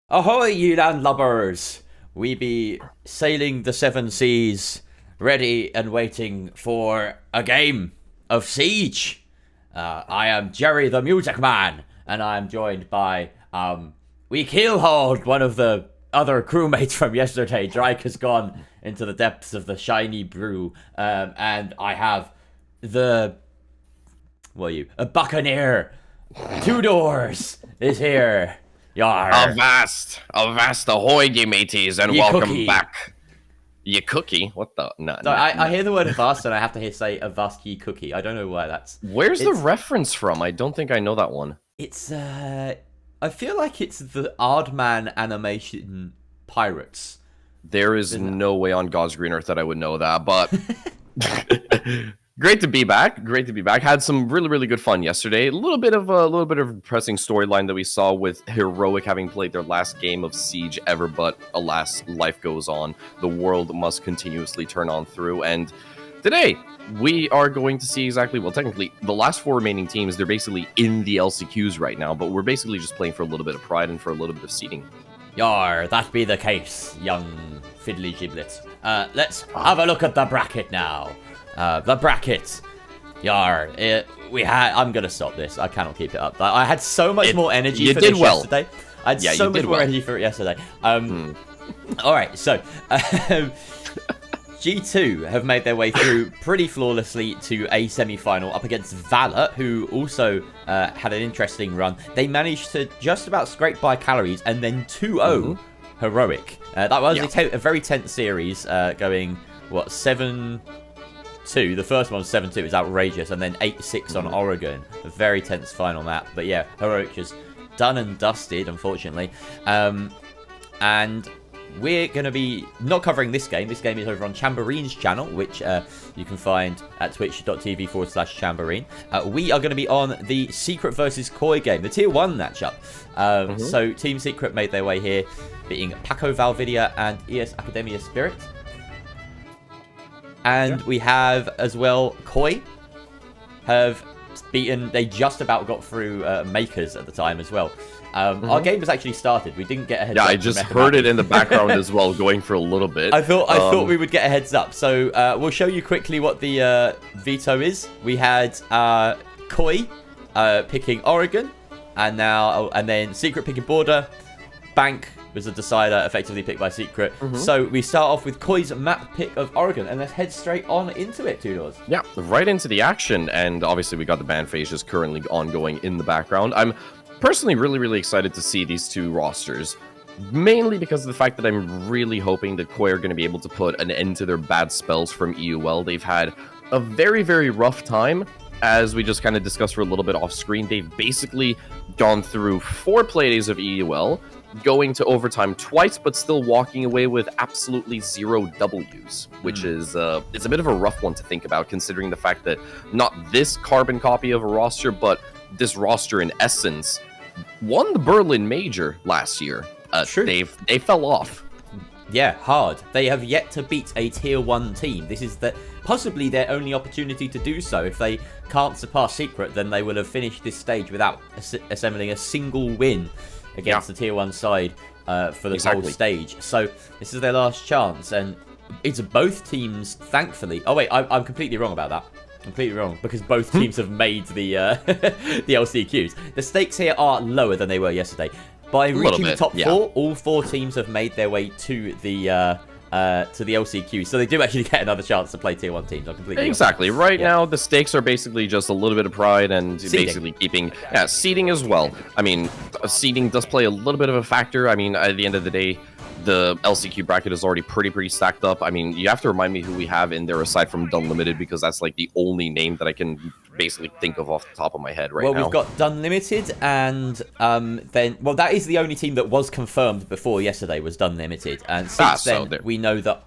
Ahoy, you landlubbers! We be sailing the seven seas, ready and waiting for a game of Siege. I am Jerry the Music Man, and I am joined by, we keelhauled one of the other crewmates from yesterday. Drake has gone into the depths of the shiny brew, and I have a buccaneer. Two Doors is here. Yar. Avast ahoy, ye mateys, and Ye welcome cookie. back. Ye cookie? What the? No, So I hear the word avast, and I have to say avast ye cookie. I don't know why that's. Where's the reference from? I don't think I know that one. It's I feel like it's the Aardman animation Pirates. There is no way on God's green earth that I would know that, but great to be back. Great to be back. Had some really good fun yesterday. A little bit of a depressing storyline that we saw with Heroic having played their last game of Siege ever, but alas, life goes on. The world must continuously turn on through, and today we are going to see exactly, well, technically, the last four remaining teams, they're basically in the LCQs right now, but we're basically just playing for a little bit of pride and for a little bit of seeding. Yar, that be the case, young fiddly giblets. Let's have a look at the bracket now. The bracket. Yar, I'm gonna stop this. I cannot keep it up. I had so much more energy for this yesterday. I had so much more energy for it yesterday. Alright, so G2 have made their way through pretty flawlessly to a semi-final up against Valor, who also had an interesting run. They managed to just about scrape by Calories and then 2-0 Heroic. That was a very tense series, going, 7-2. The first one was 7-2, it was outrageous, and then 8-6 on Oregon. A very tense final map. But yeah, Heroic just done and dusted, unfortunately. And we're going to be not covering this game. This game is over on Chambereen's channel, which you can find at twitch.tv/Chambereen. We are going to be on the Secret versus Koi game, the Tier 1 matchup. So Team Secret made their way here, beating Paco Valvidia and ES Academia Spirit. And we have, as well, Koi have beaten, they just about got through Makers at the time as well. Our game was actually started. We didn't get a heads up. Yeah, I just heard it in the background as well, going for a little bit. I thought we would get a heads up. So we'll show you quickly what the veto is. We had Koi picking Oregon, and then Secret picking Border. Bank was the decider, effectively picked by Secret. So we start off with Koi's map pick of Oregon, and let's head straight on into it, Two Doors. Yeah, right into the action, and obviously we got the ban phase just currently ongoing in the background. I'm personally really excited to see these two rosters, mainly because of the fact that I'm really hoping that Koi are going to be able to put an end to their bad spells from EUL. They've had a very rough time. As we just kind of discussed for a little bit off screen, they've basically gone through 4 play days of EUL, going to overtime twice, but still walking away with absolutely 0 Ws, which is it's a bit of a rough one to think about, considering the fact that not this carbon copy of a roster, but this roster in essence won the Berlin Major last year. True. They fell off. Yeah, hard. They have yet to beat a tier 1 team. This is possibly their only opportunity to do so. If they can't surpass Secret, then they will have finished this stage without assembling a single win against the tier 1 side for the whole stage. So this is their last chance, and it's both teams, thankfully. Oh wait, I'm completely wrong about that. Completely wrong, because both teams have made the the LCQs. The stakes here are lower than they were yesterday. By reaching the top 4, all 4 teams have made their way to the LCQ, so they do actually get another chance to play tier 1 teams. I'm completely exactly right now. The stakes are basically just a little bit of pride and basically keeping seeding as well. I mean, seeding does play a little bit of a factor. I mean, at the end of the day, the LCQ bracket is already pretty stacked up. I mean, you have to remind me who we have in there aside from Dunlimited, because that's like the only name that I can basically think of off the top of my head right now. Well, we've got Dunlimited, and then that is the only team that was confirmed before yesterday was Dunlimited, and since then we know that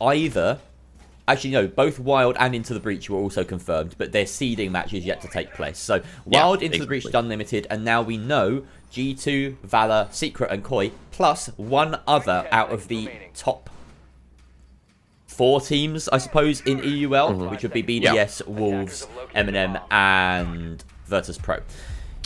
actually no, both Wild and Into the Breach were also confirmed, but their seeding match is yet to take place. So Wild, Into the Breach, Dunlimited, and now we know G2, Valor, Secret, and Koi, plus one other out of the top 4 teams, I suppose, in EUL, which would be BDS, Wolves, Eminem, and Virtus Pro.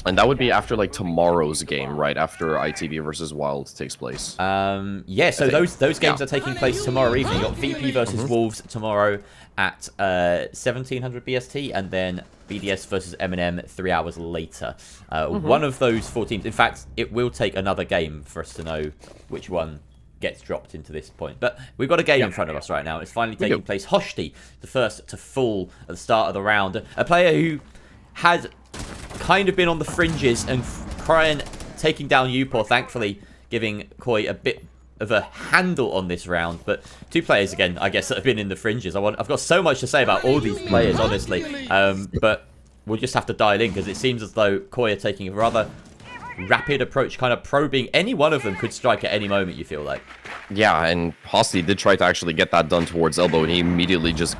And that would be after like tomorrow's game, right? After ITV versus Wild takes place. Yeah, so those games are taking place tomorrow evening. You got VP versus Wolves tomorrow at 1700 BST, and then BDS versus Eminem 3 hours later. One of those 4 teams. In fact, it will take another game for us to know which one gets dropped into this point. But we've got a game in front of us right now. It's finally taking place. Hoshti, the first to fall at the start of the round. A player who had kind of been on the fringes, and Cryan taking down Upor, thankfully giving Koi a bit of a handle on this round. But 2 players again, I guess, that have been in the fringes. I've got so much to say about all these players, honestly, but we'll just have to dial in, because it seems as though Koi are taking a rather rapid approach, kind of probing. Any one of them could strike at any moment, you feel like. Yeah, and Hosti did try to actually get that done towards Elbow, and he immediately just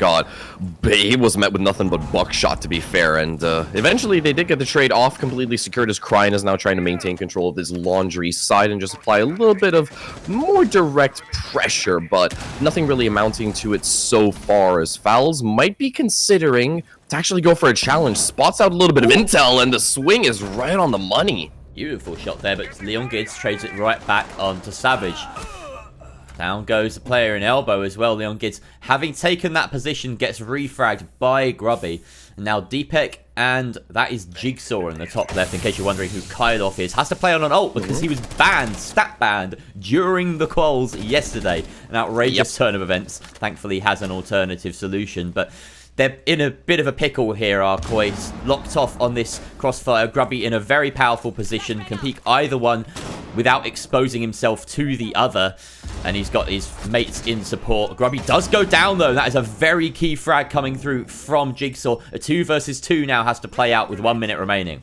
he was met with nothing but buckshot, to be fair, and eventually they did get the trade off, completely secured, as Cryan is now trying to maintain control of his laundry side and just apply a little bit of more direct pressure, but nothing really amounting to it so far, as Fowls might be considering to actually go for a challenge. Spots out a little bit of intel, and the swing is right on the money. Beautiful shot there, but Leon Gids trades it right back onto Savage. Down goes the player in Elbow as well. Leon Gids, having taken that position, gets refragged by Grubby. And now Deepek, and that is Jigsaw in the top left, in case you're wondering who Kylov is. Has to play on an ult because he was banned, stat banned, during the quals yesterday. An outrageous turn of events. Thankfully has an alternative solution, but they're in a bit of a pickle here, are Koi. Locked off on this crossfire. Grubby in a very powerful position. Can peek either one without exposing himself to the other. And he's got his mates in support. Grubby does go down, though. That is a very key frag coming through from Jigsaw. A 2 versus 2 now has to play out with 1 minute remaining.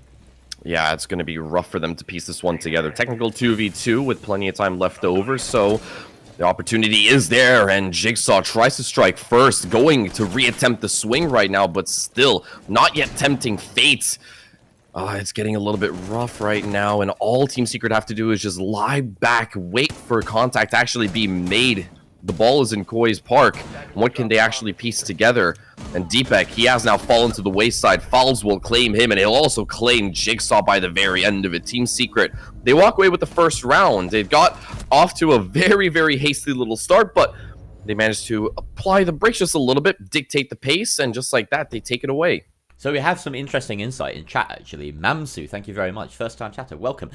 Yeah, it's going to be rough for them to piece this one together. Technical 2v2 with plenty of time left over, so the opportunity is there, and Jigsaw tries to strike first, going to reattempt the swing right now, but still not yet tempting fate. It's getting a little bit rough right now, and all Team Secret have to do is just lie back, wait for contact to actually be made. The ball is in Koi's park. What can they actually piece together? And Deepek, he has now fallen to the wayside. Fowls will claim him, and he'll also claim Jigsaw by the very end of it. Team Secret, they walk away with the first round. They got off to a very hasty little start, but they managed to apply the brakes just a little bit, dictate the pace, and just like that, they take it away. So we have some interesting insight in chat, actually. Mamsu, thank you very much. First-time chatter, welcome.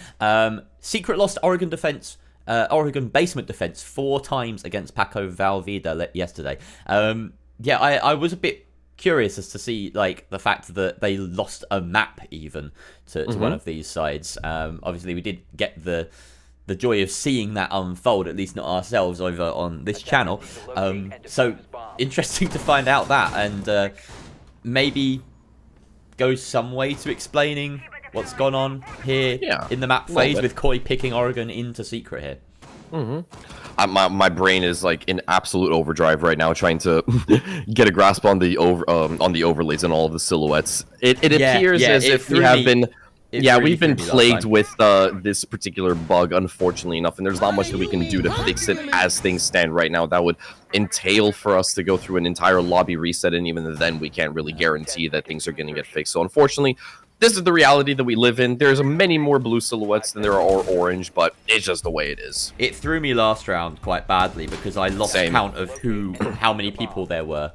Secret lost Oregon defense, Oregon basement defense 4 times against Paco Valvida yesterday. Yeah, I was a bit curious as to see, like, the fact that they lost a map even to one of these sides. Obviously, we did get the joy of seeing that unfold, at least not ourselves over on this channel. So interesting to find out that, and maybe goes some way to explaining what's gone on here in the map phase with Koi picking Oregon into secret here. My brain is like in absolute overdrive right now, trying to get a grasp on the overlays and all of the silhouettes. It appears as if we have been. We've been plagued with this particular bug, unfortunately enough, and there's not much that we can do to fix it as things stand right now. That would entail for us to go through an entire lobby reset, and even then we can't really guarantee that things are going to get fixed. So unfortunately, this is the reality that we live in. There's many more blue silhouettes than there are orange, but it's just the way it is. It threw me last round quite badly because I lost count of how many people there were.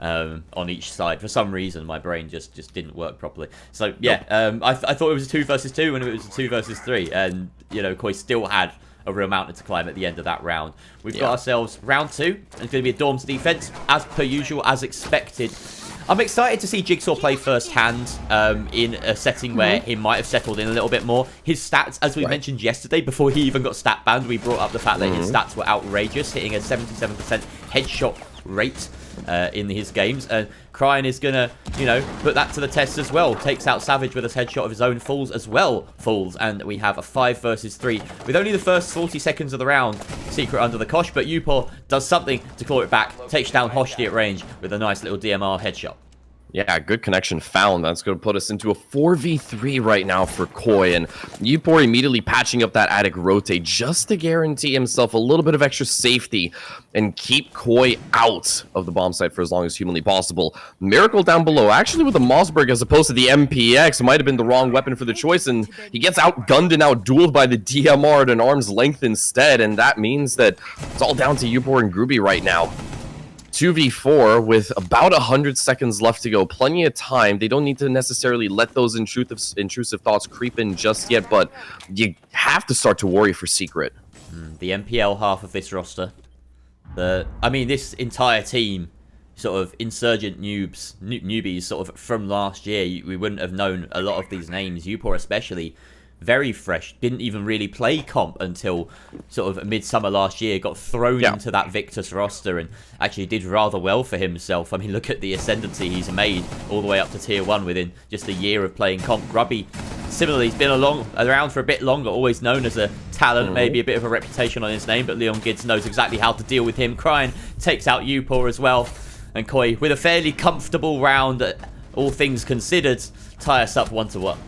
On each side. For some reason, my brain just didn't work properly. So, yeah, I thought it was a 2 versus 2 when it was a 2 versus 3. And, you know, Koi still had a real mountain to climb at the end of that round. We've got ourselves round 2. It's going to be a Dorm's defense, as per usual, as expected. I'm excited to see Jigsaw play firsthand in a setting where he might have settled in a little bit more. His stats, as we mentioned yesterday, before he even got stat banned, we brought up the fact that his stats were outrageous, hitting a 77% headshot rate in his games, and Cryan is gonna, you know, put that to the test as well. Takes out Savage with a headshot of his own, falls as well, and we have a 5 versus 3 with only the first 40 seconds of the round. Secret under the Kosh, but Upor does something to claw it back, takes down Hoshti at range with a nice little DMR headshot. Yeah, good connection found. That's going to put us into a 4v3 right now for Koi, and Upor immediately patching up that attic rotate just to guarantee himself a little bit of extra safety and keep Koi out of the bomb site for as long as humanly possible. Miracle down below, actually with the Mossberg as opposed to the MPX, might have been the wrong weapon for the choice, and he gets outgunned and outdueled by the DMR at an arm's length instead, and that means that it's all down to Upor and Groovy right now. 2v4 with about 100 seconds left to go. Plenty of time. They don't need to necessarily let those intrusive thoughts creep in just yet, but you have to start to worry for Secret. The MPL half of this roster. I mean, this entire team, sort of insurgent newbies, sort of from last year. We wouldn't have known a lot of these names. Upor especially. Very fresh, didn't even really play comp until sort of midsummer last year, got thrown into that Victus roster and actually did rather well for himself. I mean, look at the ascendancy he's made all the way up to tier 1 within just a year of playing comp. Grubby, similarly, he's been around for a bit longer, always known as a talent, maybe a bit of a reputation on his name, but Leon Gids knows exactly how to deal with him. Cryan takes out Upor as well, and Koi, with a fairly comfortable round, all things considered, tie us up 1-1.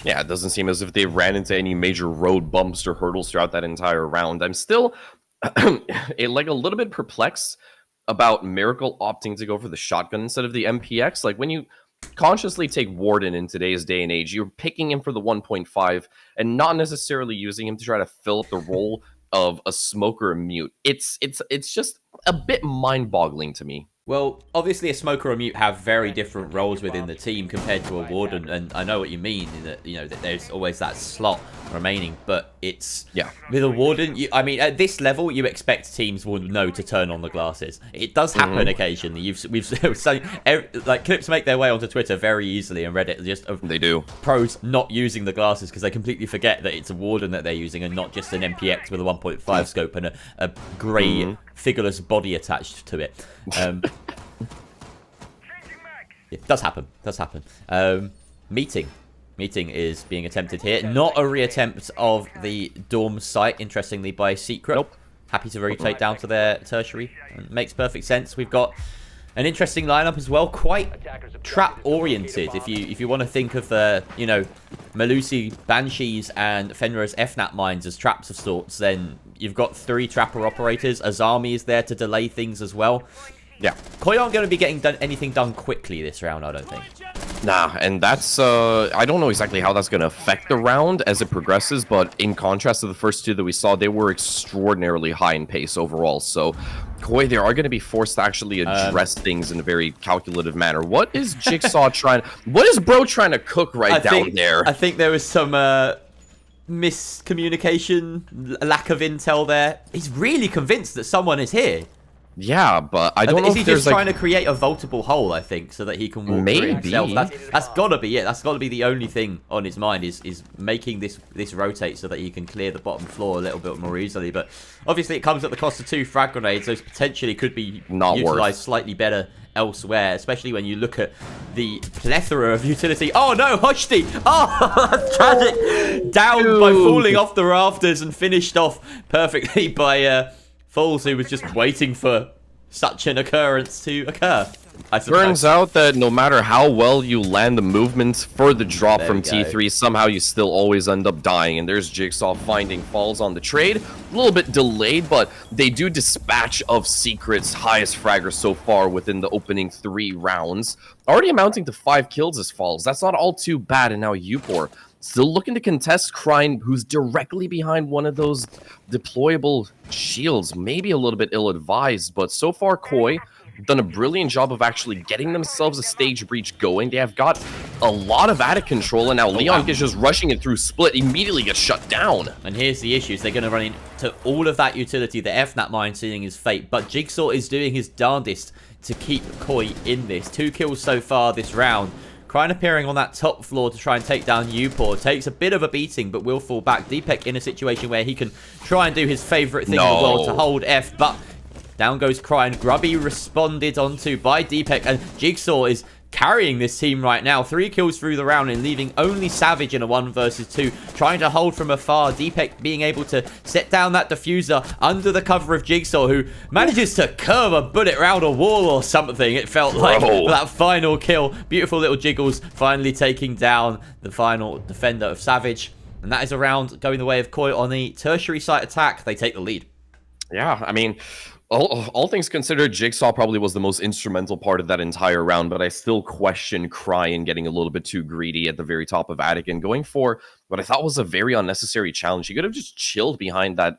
Yeah, it doesn't seem as if they ran into any major road bumps or hurdles throughout that entire round. I'm still a little bit perplexed about Miracle opting to go for the shotgun instead of the MPX. Like, when you consciously take Warden in today's day and age, you're picking him for the 1.5 and not necessarily using him to try to fill up the role of a smoker or mute. It's just a bit mind-boggling to me. Well, obviously a smoker or mute have very different roles within the team compared to a warden, and I know what you mean, that, you know, that there's always that slot remaining, but it's with a warden, I mean, at this level you expect teams will know to turn on the glasses. It does happen occasionally. We've so like, clips make their way onto Twitter very easily, and Reddit just they do pros not using the glasses because they completely forget that it's a warden that they're using and not just an MPX with a 1.5 scope and a grey figureless body attached to it. It does happen. Meeting is being attempted here. Not a reattempt of the dorm site, interestingly, by Secret. Nope. Happy to rotate down to their tertiary. Makes perfect sense. We've got an interesting lineup as well, quite trap oriented. If you want to think of you know, Melusi, Banshees, and Fenrir's FNAT mines as traps of sorts, then you've got 3 trapper operators. Azami is there to delay things as well. Yeah, Koi aren't going to be getting anything done quickly this round, I don't think. Nah, and that's, I don't know exactly how that's going to affect the round as it progresses, but in contrast to the first two that we saw, they were extraordinarily high in pace overall. So, Koi, they are going to be forced to actually address things in a very calculative manner. What is Jigsaw what is Bro trying to cook down there? I think there was some miscommunication, lack of intel there. He's really convinced that someone is here. Yeah, but I don't know if he's just trying to create a vaultable hole, I think, so that he can walk through himself. That's got to be it. That's got to be the only thing on his mind is making this rotate so that he can clear the bottom floor a little bit more easily. But obviously it comes at the cost of 2 frag grenades. Those potentially could be utilized slightly better elsewhere, especially when you look at the plethora of utility. Oh no, Hoshti! Oh, that's tragic! Down by falling off the rafters and finished off perfectly by... Falls, who was just waiting for such an occurrence to occur. Turns out that no matter how well you land the movements for the drop from T3, somehow you still always end up dying. And there's Jigsaw finding Falls on the trade. A little bit delayed, but they do dispatch of Secret's highest fragger so far within the opening 3 rounds. Already amounting to 5 kills as Falls. That's not all too bad. And now Upor still looking to contest Krine, who's directly behind one of those deployable shields. Maybe a little bit ill-advised, but so far Koi done a brilliant job of actually getting themselves a stage breach going. They have got a lot of attic control, and now Leon gets just rushing it through Split, immediately gets shut down. And here's the issue. They're going to run into all of that utility. The FNAT mine seeing his fate, but Jigsaw is doing his darndest to keep Koi in this. 2 kills so far this round. Krine appearing on that top floor to try and take down Upor. Takes a bit of a beating, but will fall back. Deepek in a situation where he can try and do his favorite thing in the world to hold F, but down goes Krine. Grubby responded onto by Deepek, and Jigsaw is carrying this team right now. 3 kills through the round and leaving only Savage in a 1 versus 2. Trying to hold from afar. Deepek being able to set down that diffuser under the cover of Jigsaw, who manages to curve a bullet round a wall or something. It felt like that final kill. Beautiful little jiggles finally taking down the final defender of Savage. And that is a round going the way of Koi on the tertiary site attack. They take the lead. Yeah, I mean... All things considered, Jigsaw probably was the most instrumental part of that entire round, but I still question Krine getting a little bit too greedy at the very top of Attic and going for what I thought was a very unnecessary challenge. He could have just chilled behind that,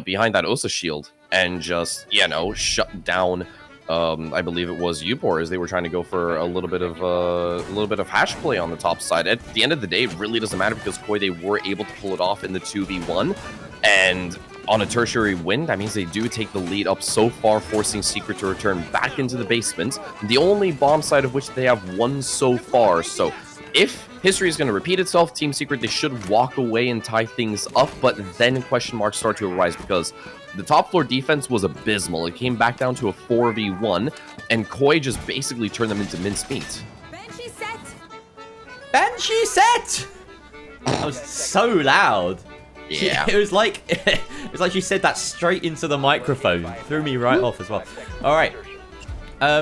behind that Osa shield and just, shut down, I believe it was Upor, as they were trying to go for a little bit of hash play on the top side. At the end of the day, it really doesn't matter because Koi, they were able to pull it off in the 2v1, and on a tertiary win, that means they do take the lead up so far, forcing Secret to return back into the basement, the only bomb side of which they have won so far. So if history is going to repeat itself, Team Secret, they should walk away and tie things up, but then question marks start to arise because the top floor defense was abysmal. It came back down to a 4v1, and Koi just basically turned them into mincemeat. Banshee set! Banshee set! That was so loud. Yeah. It was like she said that straight into the microphone. Threw me right off as well. All right.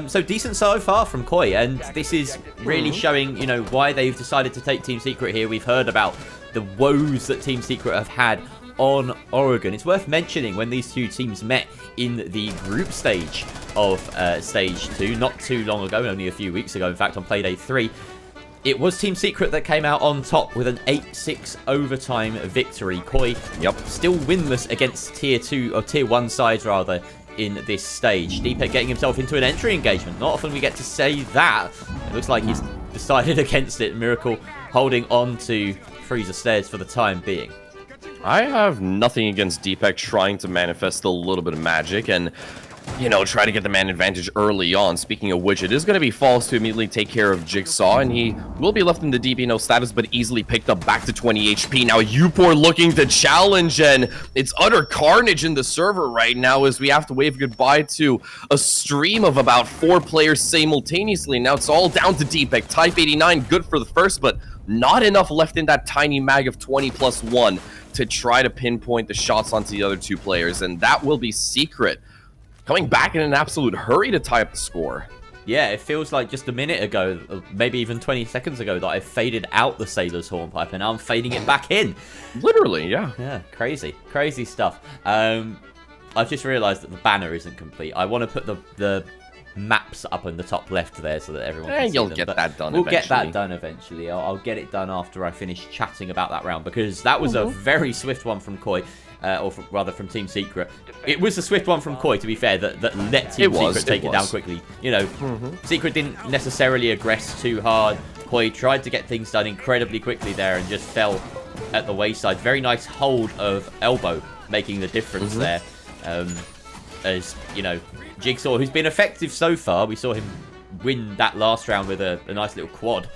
So decent so far from Koi, and this is really showing, why they've decided to take Team Secret here. We've heard about the woes that Team Secret have had on Oregon. It's worth mentioning when these two teams met in the group stage of Stage 2, not too long ago, only a few weeks ago, in fact, on Playday 3. It was Team Secret that came out on top with an 8-6 overtime victory. Koi still winless against Tier 2, or Tier 1 sides rather, in this stage. Deepek getting himself into an entry engagement. Not often we get to say that. It looks like he's decided against it. Miracle holding on to Freezer Stairs for the time being. I have nothing against Deepek trying to manifest a little bit of magic and, try to get the man advantage early on. Speaking of which, it is going to be False to immediately take care of Jigsaw, and he will be left in the DBNO status, but easily picked up back to 20 HP. Now, Upor looking to challenge, and it's utter carnage in the server right now as we have to wave goodbye to a stream of about 4 players simultaneously. Now, it's all down to Deepek. Type 89, good for the first, but not enough left in that tiny mag of 20+1 to try to pinpoint the shots onto the other 2 players, and that will be Secret coming back in an absolute hurry to tie up the score. Yeah, it feels like just a minute ago, maybe even 20 seconds ago, that I faded out the Sailor's Hornpipe, and now I'm fading it back in. Literally, yeah. Yeah, crazy stuff. I've just realised that the banner isn't complete. I want to put the maps up in the top left there so that everyone can see you'll them. get But that done we'll eventually. get that done eventually. I'll get it done after I finish chatting about that round, because that was a very swift one from Koi. Rather from Team Secret. It was a swift one from Koi, to be fair, that let Team Secret take it down quickly. You know, Secret didn't necessarily aggress too hard. Koi tried to get things done incredibly quickly there and just fell at the wayside. Very nice hold of elbow, making the difference there. As, you know, Jigsaw, who's been effective so far, we saw him win that last round with a nice little quad.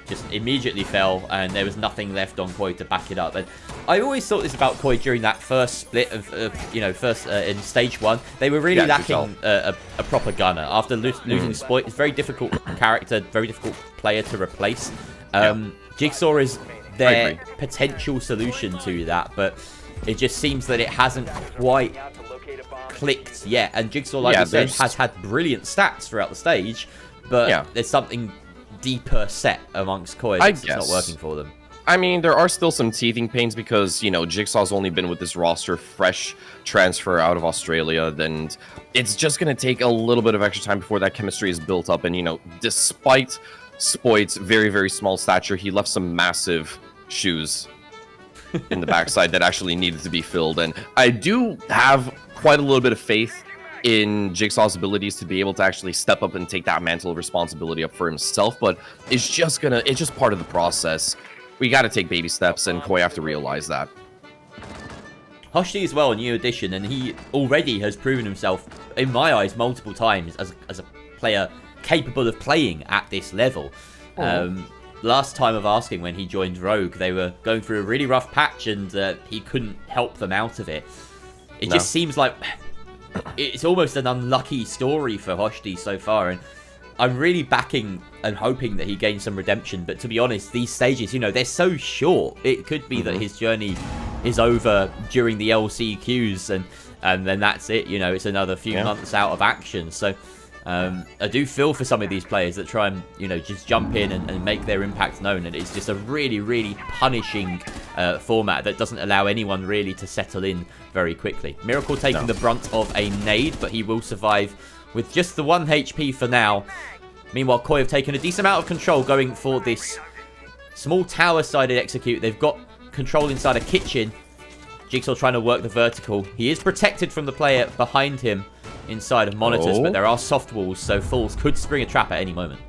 Just immediately fell, and there was nothing left on Koi to back it up. And I always thought this about Koi during that first split of in stage 1. They were really lacking a proper gunner. After losing Spoit, it's a very difficult character, very difficult player to replace. Jigsaw is their potential solution to that, but it just seems that it hasn't quite clicked yet. And Jigsaw, like you said, has had brilliant stats throughout the stage, but there's something deeper set amongst Koi that's not working for them. I mean, there are still some teething pains because, you know, Jigsaw's only been with this roster, fresh transfer out of Australia. Then it's just going to take a little bit of extra time before that chemistry is built up. And, you know, despite Spoit's very, very small stature, he left some massive shoes in the backside that actually needed to be filled. And I do have quite a little bit of faith in Jigsaw's abilities to be able to actually step up and take that mantle of responsibility up for himself, but it's just part of the process. We got to take baby steps, and Koi have to realize that. Hoshti as well, a new addition, and he already has proven himself, in my eyes, multiple times as a player capable of playing at this level. Last time of asking, when he joined Rogue, they were going through a really rough patch, and he couldn't help them out of it. It just seems like it's almost an unlucky story for Hoshti so far, and I'm really backing and hoping that he gains some redemption. But to be honest, these stages, you know, they're so short. It could be that his journey is over during the LCQs, and then that's it. You know, it's another few months out of action. So I do feel for some of these players that try and, you know, just jump in and make their impact known. And it's just a really, really punishing format that doesn't allow anyone really to settle in very quickly. Miracle taking the brunt of a nade, but he will survive with just the 1 HP for now. Meanwhile, Koi have taken a decent amount of control going for this small tower-sided execute. They've got control inside a kitchen. Jigsaw trying to work the vertical. He is protected from the player behind him inside of monitors, but there are soft walls, so Falls could spring a trap at any moment.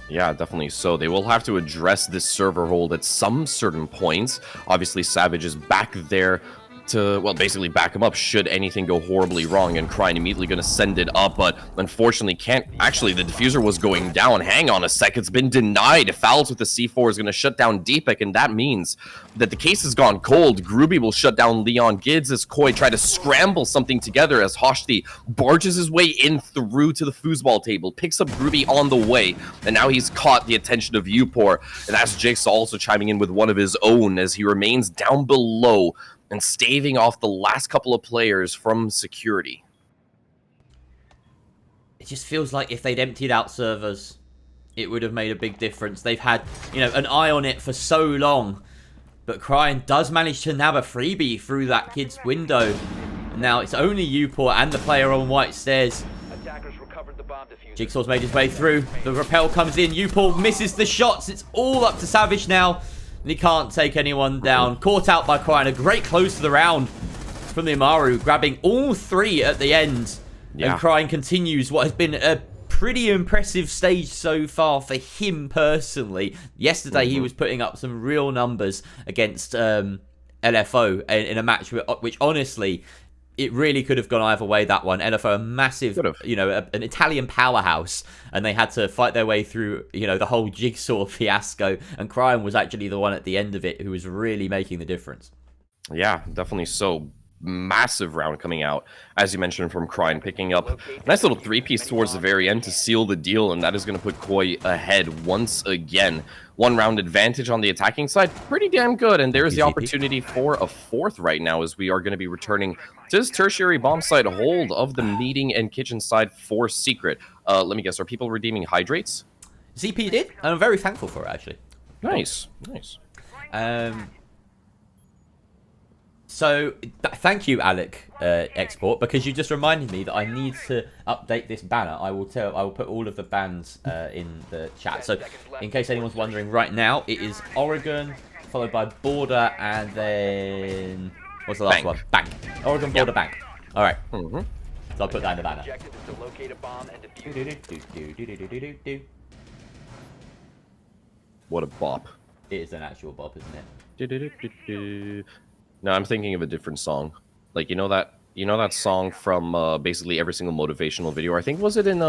Yeah, definitely so. They will have to address this server hold at some certain points. Obviously, Savage is back there to, well, basically back him up should anything go horribly wrong, and Crying immediately going to send it up, but unfortunately can't. Actually, the diffuser was going down. Hang on a sec, it's been denied. Fouls with the C4 is going to shut down Deepak, and that means that the case has gone cold. Groovy will shut down Leon Gids as Koi try to scramble something together as Hoshti barges his way in through to the foosball table, picks up Groovy on the way, and now he's caught the attention of Upor, and that's Jigsaw also chiming in with one of his own as he remains down below and staving off the last couple of players from security. It just feels like if they'd emptied out servers, it would have made a big difference. They've had, you know, an eye on it for so long, but Cryan does manage to nab a freebie through that kid's window. Now it's only Upor and the player on white stairs. Jigsaw's made his way through. The rappel comes in. Upor misses the shots. It's all up to Savage now. And he can't take anyone down. Caught out by Cryan. A great close to the round from the Amaru, grabbing all 3 at the end. And Cryan continues what has been a pretty impressive stage so far for him personally. Yesterday he was putting up some real numbers against LFO in a match which honestly, it really could have gone either way, that one. LFO, a massive, you know, an Italian powerhouse, and they had to fight their way through, you know, the whole Jigsaw fiasco, and Cryan was actually the one at the end of it who was really making the difference. Yeah, definitely so. Massive round coming out, as you mentioned, from Cryan, picking up a nice little 3-piece towards the very end to seal the deal, and that is going to put Koi ahead once again. 1 round advantage on the attacking side, pretty damn good, and there's the opportunity for a 4th right now as we are going to be returning to this tertiary bomb site hold of the meeting and kitchen side for Secret. Let me guess, are people redeeming hydrates? ZP did, and I'm very thankful for it, actually. Nice, nice. So, thank you, Alec Export, because you just reminded me that I need to update this banner. I will put all of the bans in the chat. So, in case anyone's wondering, right now it is Oregon, followed by Border, and then what's the last one? Bank. Oregon, Border, Bank. All right. So I'll put that in the banner. What a bop. It is an actual bop, isn't it? No, I'm thinking of a different song. Like you know that song from basically every single motivational video. I think was it in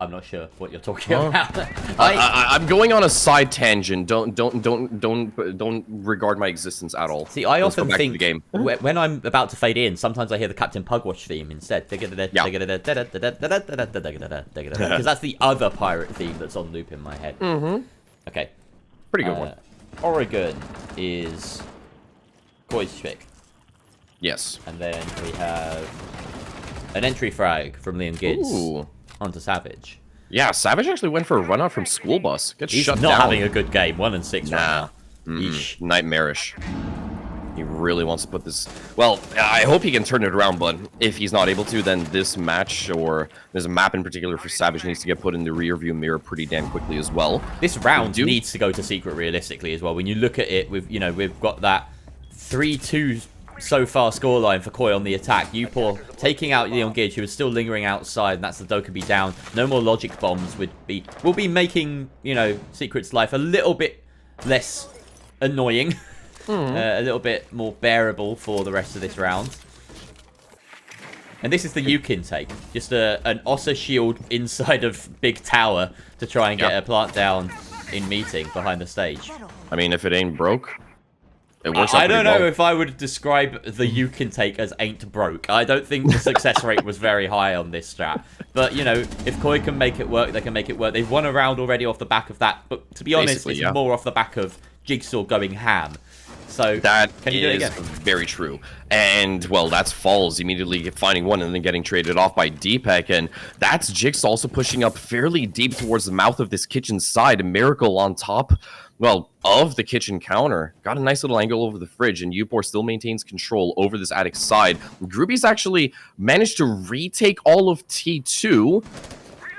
I'm not sure what you're talking about. I'm going on a side tangent. Don't regard my existence at all. See, I often think when I'm about to fade in, sometimes I hear the Captain Pugwash theme instead. Because that's the other pirate theme that's on loop in my head. Okay. Pretty good one. Oregon is Koizvik. Yes. And then we have an entry frag from Leon Gids. Ooh. Onto Savage. Yeah, Savage actually went for a run out from School Bus. He's not having a good game. 1 and 6 right now. Nightmarish. He really wants to put this... Well, I hope he can turn it around, but if he's not able to, then this match, or there's a map in particular for Savage, needs to get put in the rearview mirror pretty damn quickly as well. This round needs to go to Secret realistically as well. When you look at it, we've got that 3-2 so far scoreline for Koi on the attack. Upor taking out Leon Gidge, who is still lingering outside, and that's the Dokkaebi down. No more logic bombs will be making, Secret's life a little bit less annoying. A little bit more bearable for the rest of this round. And this is the Yukin take. Just an Ossa shield inside of Big Tower to try and get a plant down in meeting behind the stage. I mean, if it ain't broke, it works out I don't know well. if I would describe the Yukin take as ain't broke. I don't think the success rate was very high on this strat. But, if Koi can make it work, they can make it work. They've won a round already off the back of that. But to be honest, it's more off the back of Jigsaw going ham. So that can you do it again? Very true. And, well, that's Falls immediately finding one and then getting traded off by Deepak. And that's Jigsaw also pushing up fairly deep towards the mouth of this kitchen side. A Miracle on top, well, of the kitchen counter. Got a nice little angle over the fridge, and Upor still maintains control over this attic side. Groovy's actually managed to retake all of T2.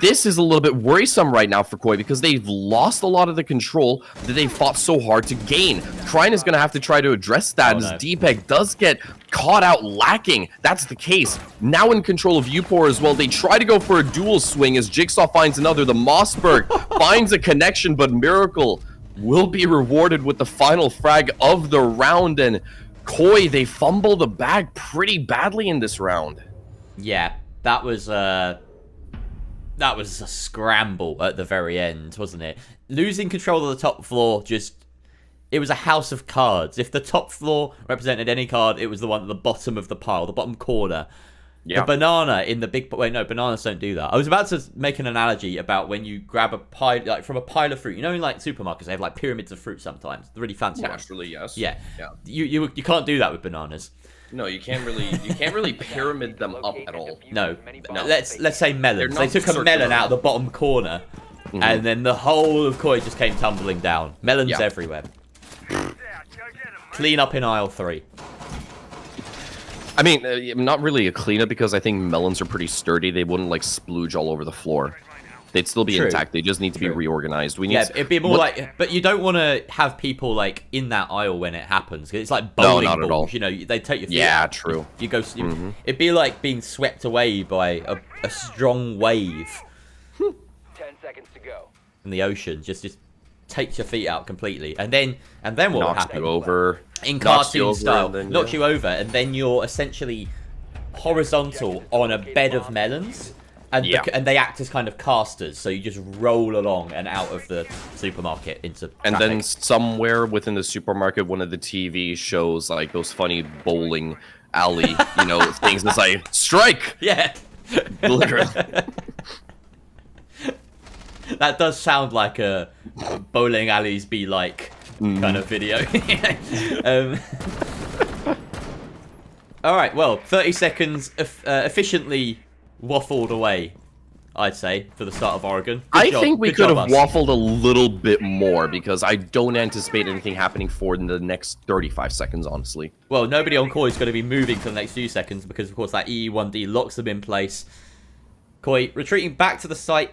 This is a little bit worrisome right now for Koi because they've lost a lot of the control that they fought so hard to gain. Krine is going to have to try to address that as Deepak does get caught out lacking. That's the case. Now in control of Upor as well. They try to go for a dual swing as Jigsaw finds another. The Mossberg finds a connection, but Miracle will be rewarded with the final frag of the round. And Koi, they fumble the bag pretty badly in this round. Yeah, that was a scramble at the very end, wasn't it? Losing control of the top floor, it was a house of cards. If the top floor represented any card, it was the one at the bottom of the pile, the bottom corner. Yeah. The banana in the big... Wait, no, bananas don't do that. I was about to make an analogy about when you grab a pile, like from a pile of fruit. In like supermarkets, they have like pyramids of fruit sometimes. The really fancy ones. Naturally, yes. Yeah. You can't do that with bananas. No, you can't really pyramid them up at all. No. Let's say melons. They took a melon out of the bottom corner, and then the whole of Koi just came tumbling down. Melons everywhere. Clean up in aisle 3. I mean, not really a cleanup because I think melons are pretty sturdy. They wouldn't like splooge all over the floor. They'd still be intact. They just need to be reorganized. It'd be more like, but you don't want to have people like in that aisle when it happens because it's like bowling balls. At all. They take your feet out. True. You go. It'd be like being swept away by a strong wave. 10 seconds to go. In the ocean, just takes your feet out completely, and then what will happen? You over in cartoon style, knocks you over, and then you're essentially horizontal on a bed of melons. And they act as kind of casters, so you just roll along and out of the supermarket into traffic. And then somewhere within the supermarket, one of the TV shows like those funny bowling alley, things that's like, strike! Yeah. Literally. That does sound like a bowling alleys be like kind of video. Alright, well, 30 seconds efficiently waffled away I'd say, for the start of Oregon. Good I job. think we Good could job, have us. waffled a little bit more because I don't anticipate anything happening for the next 35 seconds, honestly. Well, nobody on Koi is going to be moving for the next few seconds because, of course, that EE1D locks them in place. Koi retreating back to the site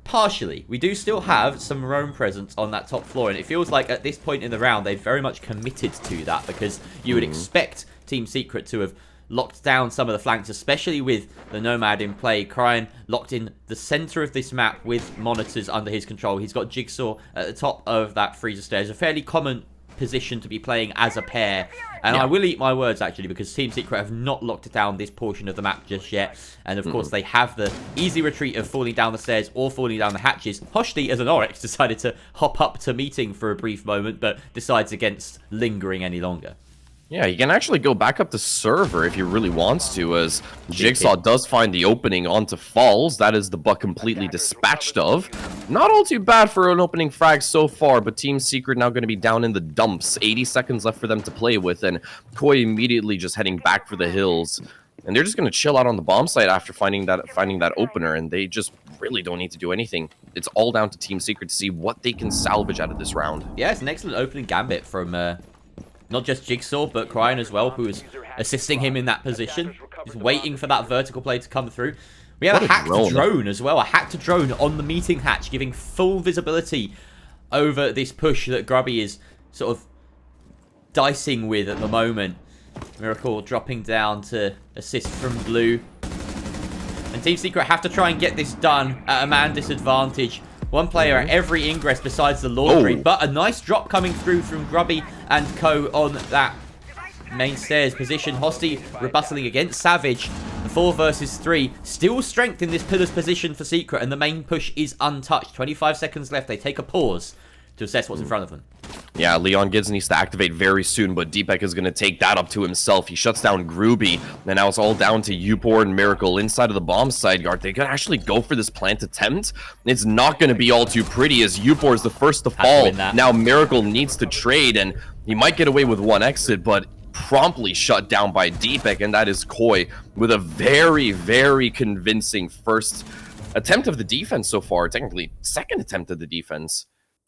partially. We do still have some roam presence on that top floor, and it feels like at this point in the round they've very much committed to that because you would expect Team Secret to have locked down some of the flanks, especially with the Nomad in play. Cryan locked in the center of this map with monitors under his control. He's got Jigsaw at the top of that freezer stairs, a fairly common position to be playing as a pair. And I will eat my words, actually, because Team Secret have not locked down this portion of the map just yet. And, of course, they have the easy retreat of falling down the stairs or falling down the hatches. Hoshti, as an Oryx, decided to hop up to meeting for a brief moment, but decides against lingering any longer. Yeah, you can actually go back up the server if you really wants to, as Jigsaw does find the opening onto Falls. That is the buck completely dispatched of. Not all too bad for an opening frag so far, but Team Secret now going to be down in the dumps. 80 seconds left for them to play with, and Koi immediately just heading back for the hills. And they're just going to chill out on the bomb site after finding that opener, and they just really don't need to do anything. It's all down to Team Secret to see what they can salvage out of this round. Yeah, it's an excellent opening gambit from not just Jigsaw, but Cryan as well, who is assisting him in that position. He's waiting for that vertical play to come through. We have a hacked drone as well, a hacked drone on the meeting hatch, giving full visibility over this push that Grubby is sort of dicing with at the moment. Miracle dropping down to assist from Blue. And Team Secret have to try and get this done at a man disadvantage. One player at every ingress besides the laundry. But a nice drop coming through from Grubby and Co on that main stairs position. Hosti rebustling against Savage. The 4 versus 3. Still strength in this pillar's position for Secret, and the main push is untouched. 25 seconds left. They take a pause to assess what's in front of them. Yeah, Leon Gids needs to activate very soon, but Deepek is going to take that up to himself. He shuts down Groovy, and now it's all down to Upor and Miracle inside of the bomb side guard. They could actually go for this plant attempt. It's not going to be all too pretty as Upor is the first to fall. Now Miracle needs to trade, and he might get away with one exit, but promptly shut down by Deepek, and that is Koi with a very, very convincing first attempt of the defense so far. Technically, second attempt of the defense.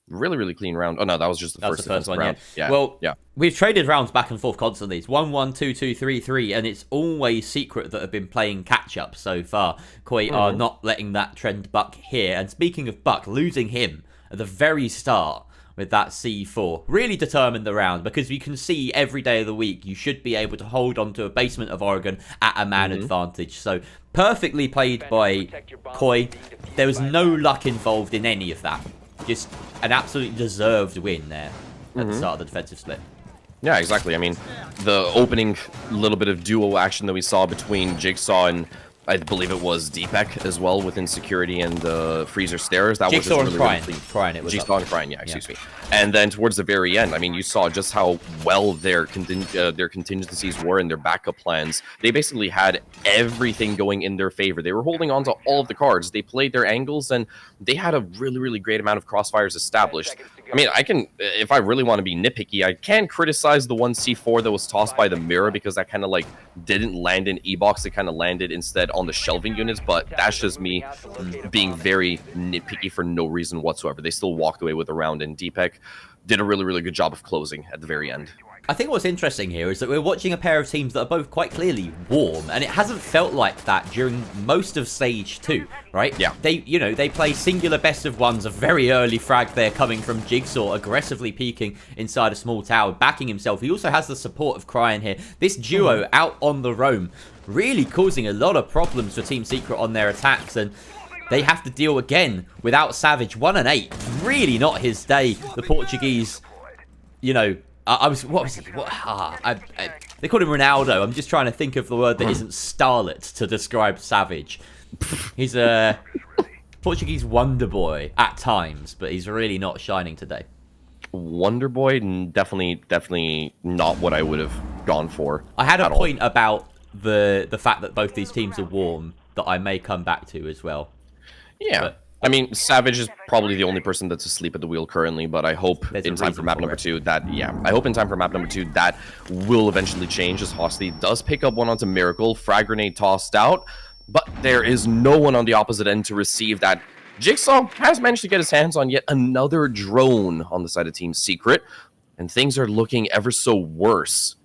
Really, really clean round. Oh, no, that was just the first one, round. Yeah. Well, we've traded rounds back and forth constantly. It's 1-1, 2-2, 3-3, and it's always Secret that have been playing catch-up so far. Koi are not letting that trend buck here. And speaking of buck, losing him at the very start with that C4 really determined the round, because you can see every day of the week you should be able to hold on to a basement of Oregon at a man advantage. So perfectly played by Koi. There was no luck involved in any of that. Just an absolutely deserved win there at the start of the defensive split. Yeah, exactly. I mean, the opening little bit of duo action that we saw between Jigsaw and I believe it was Deepek as well within security and the freezer stairs. That Jigsaw was just really, and really Cryan. It was Jigsaw and Cryan, yeah, excuse me. And then towards the very end, I mean, you saw just how well their contingencies were and their backup plans. They basically had everything going in their favor. They were holding on to all of the cards. They played their angles, and they had a really, really great amount of crossfires established. I mean, I can, if I really want to be nitpicky, I can criticize the one C4 that was tossed by the mirror, because that kind of like didn't land in E-box. It kind of landed instead on the shelving units, but that's just me being very nitpicky for no reason whatsoever. They still walked away with a round, and Deepek did a really, really good job of closing at the very end. I think what's interesting here is that we're watching a pair of teams that are both quite clearly warm, and it hasn't felt like that during most of Stage 2, right? Yeah. They play singular best of ones, a very early frag there coming from Jigsaw, aggressively peeking inside a small tower, backing himself. He also has the support of Cryan here. This duo out on the roam, really causing a lot of problems for Team Secret on their attacks, and they have to deal again without Savage. 1 and 8, really not his day. The Portuguese, what was he? They called him Ronaldo. I'm just trying to think of the word that isn't starlet to describe Savage. He's a Portuguese wonder boy at times, but he's really not shining today. Wonder boy, definitely not what I would have gone for. I had a point about the fact that both these teams are warm that I may come back to as well. Yeah. But I mean, Savage is probably the only person that's asleep at the wheel currently, but I hope in time for map number 2 that, I hope in time for map number 2 that will eventually change as Hosti does pick up one onto Miracle. Frag grenade tossed out. but there is no one on the opposite end to receive that. Jigsaw has managed to get his hands on yet another drone on the side of Team Secret, and things are looking ever so worse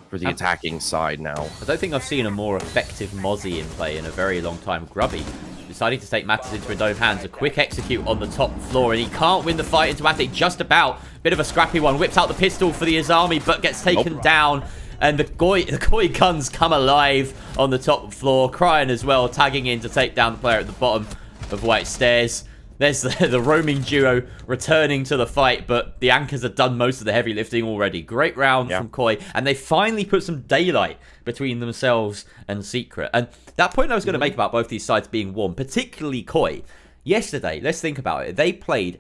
for the attacking side now. I don't think I've seen a more effective Mozzie in play in a very long time. Grubby deciding to take matters into his own hands. A quick execute on the top floor, and he can't win the fight into Attic. Just about. Bit of a scrappy one. Whips out the pistol for the Azami, but gets taken down. And the Koi guns come alive on the top floor. Crying as well, tagging in to take down the player at the bottom of White Stairs. There's the roaming duo returning to the fight, but the anchors have done most of the heavy lifting already. Great round from Koi, and they finally put some daylight between themselves and Secret. And that point I was going to make about both these sides being warm, particularly Koi. Yesterday, let's think about it. They played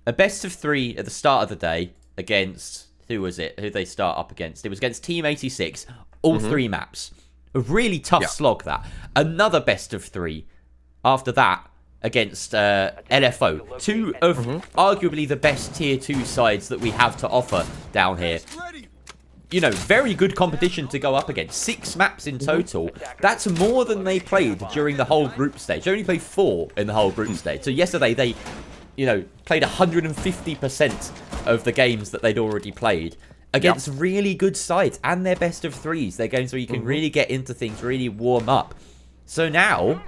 a best of 3 at the start of the day against... Who was it? Who did they start up against? It was against Team 86, all 3 maps. A really tough slog, that. Another best of 3 after that against LFO. 2 of arguably the best tier 2 sides that we have to offer down here. You know, very good competition to go up against. 6 maps in total. That's more than they played during the whole group stage. They only played 4 in the whole group stage. So yesterday they, you know, played 150% of the games that they'd already played against really good sides and their best of 3s. They're games where you can really get into things, really warm up. So now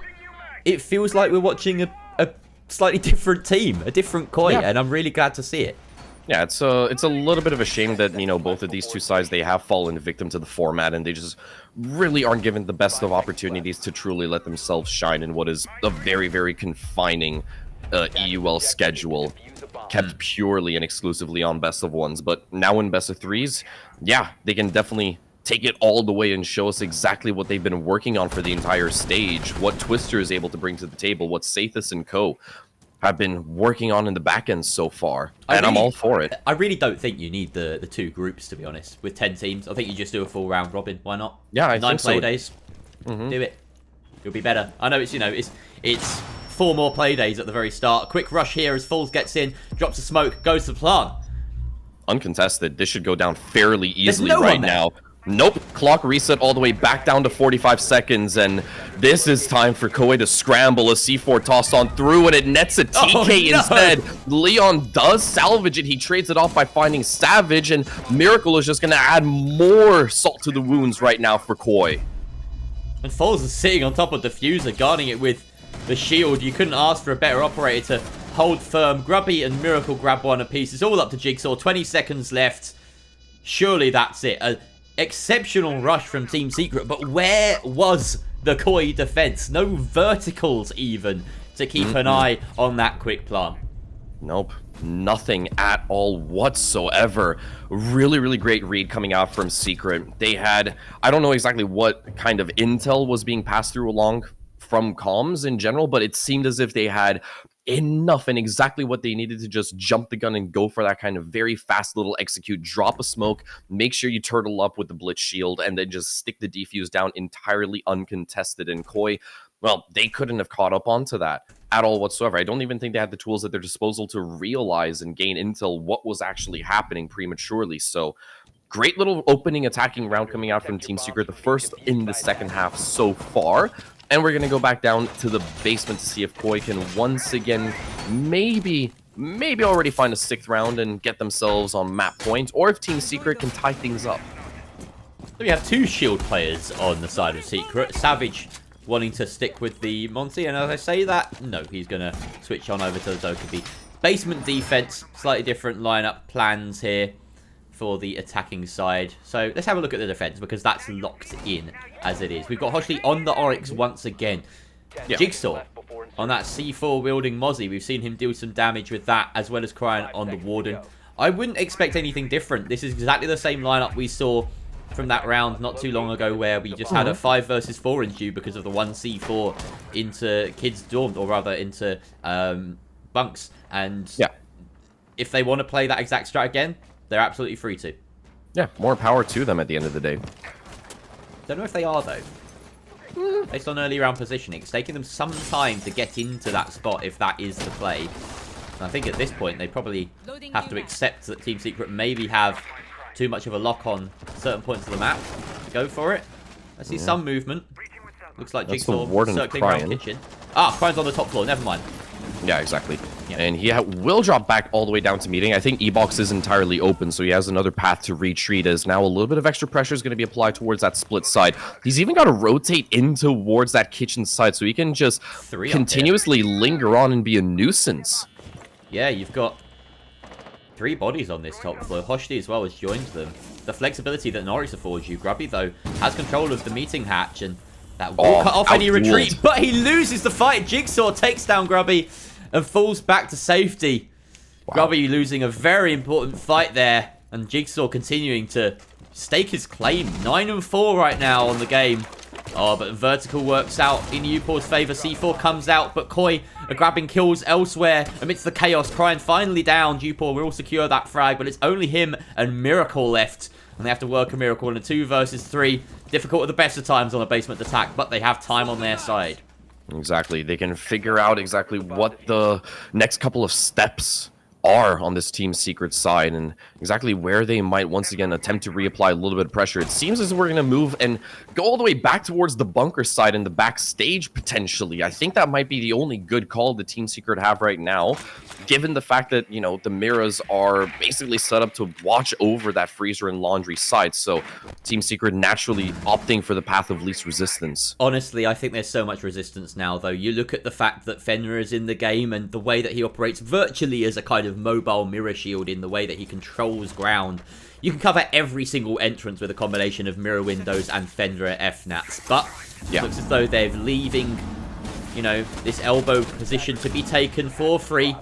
it feels like we're watching a slightly different team, a different Koi, and I'm really glad to see it. Yeah, it's a little bit of a shame that, you know, both of these two sides, they have fallen victim to the format, and they just really aren't given the best of opportunities to truly let themselves shine in what is a very, very confining EUL schedule, kept purely and exclusively on best of 1s. But now in best of 3s, yeah, they can definitely take it all the way and show us exactly what they've been working on for the entire stage, what Twister is able to bring to the table, what Sathis and Co have been working on in the back end so far, and I'm all for it. I really don't think you need the 2 groups, to be honest, with 10 teams. I think you just do a full round robin. Why not? Yeah, I 9 think play so. days. Do it. You'll be better. I know it's, you know, it's 4 more play days at the very start. Quick rush here as Falls gets in, drops a smoke, goes to the plant. Uncontested. This should go down fairly easily right now. Nope. Clock reset all the way back down to 45 seconds, and this is time for Koei to scramble. A C4 tossed on through, and it nets a TK instead. Leon does salvage it. He trades it off by finding Savage, and Miracle is just going to add more salt to the wounds right now for Koi. And Falls is sitting on top of Diffuser, guarding it with the shield. You couldn't ask for a better operator to hold firm. Grubby and Miracle grab one apiece. It's all up to Jigsaw. 20 seconds left. Surely that's it. An exceptional rush from Team Secret, but where was the Koi defense? No verticals even to keep an eye on that quick plant. Nope. Nothing at all whatsoever. Really, really great read coming out from Secret. They had, I don't know exactly what kind of intel was being passed through along from comms in general, but it seemed as if they had enough and exactly what they needed to just jump the gun and go for that kind of very fast little execute, drop a smoke, make sure you turtle up with the blitz shield, and then just stick the defuse down entirely uncontested. And Koi, well, they couldn't have caught up onto that at all whatsoever. I don't even think they had the tools at their disposal to realize and gain intel what was actually happening prematurely. So great little opening attacking round coming out from Team Secret, the first in the second half so far. And we're going to go back down to the basement to see if Koi can once again maybe already find a 6th round and get themselves on map point, or if Team Secret can tie things up. So we have 2 shield players on the side of Secret. Savage wanting to stick with the Monty, and as I say that, no, he's going to switch on over to the Zokabi. Basement defense, slightly different lineup plans here for the attacking side. So let's have a look at the defense, because that's locked in as it is. We've got Hoshley on the Oryx once again. Jigsaw on that C4 wielding Mozzie. We've seen him do some damage with that, as well as crying on the Warden. I wouldn't expect anything different. This is exactly the same lineup we saw from that round not too long ago, where we just had a 5 versus 4 in queue because of the 1 C4 into kids' dorm, or rather into bunks. And if they want to play that exact strat again, they're absolutely free to. Yeah, more power to them at the end of the day. Don't know if they are, though. Based on early round positioning, it's taking them some time to get into that spot if that is the play. And I think at this point, they probably have to accept that Team Secret maybe have too much of a lock on certain points of the map to go for it. I see some movement. Looks like That's the Jigsaw Warden circling around Cryan. kitchen. Ah, Cryan's on the top floor. Never mind. Yeah, exactly. Yeah. And he will drop back all the way down to meeting. I think E-Box is entirely open, so he has another path to retreat, as now a little bit of extra pressure is going to be applied towards that split side. He's even got to rotate in towards that kitchen side, so he can just continuously linger on and be a nuisance. Yeah, you've got 3 bodies on this top floor. Hoshti as well has joined them. The flexibility that Norris affords you. Grubby, though, has control of the meeting hatch, and that will cut off any retreat, but he loses the fight. Jigsaw takes down Grubby and falls back to safety. Wow. Grubby losing a very important fight there, and Jigsaw continuing to stake his claim. 9-4 right now on the game. Oh, but Vertical works out in Upor's favor. C4 comes out, but Koi are grabbing kills elsewhere amidst the chaos. Cryan finally down. Upor will secure that frag, but it's only him and Miracle left. And they have to work a Miracle in a 2 versus 3. Difficult at the best of times on a basement attack, but they have time on their side. Exactly. They can figure out exactly what the next couple of steps are on this team's secret side and exactly where they might once again attempt to reapply a little bit of pressure. It seems as we're going to move and go all the way back towards the bunker side and the backstage potentially. I think that might be the only good call the Team Secret have right now, given the fact that, you know, the Miras are basically set up to watch over that freezer and laundry side. So Team Secret naturally opting for the path of least resistance. Honestly, I think there's so much resistance now, though. You look at the fact that Fenrir is in the game and the way that he operates virtually as a kind of mobile mirror shield in the way that he controls ground. You can cover every single entrance with a combination of mirror windows and Fenrir FNATs, but it looks as though they're leaving, you know, this elbow position to be taken for free.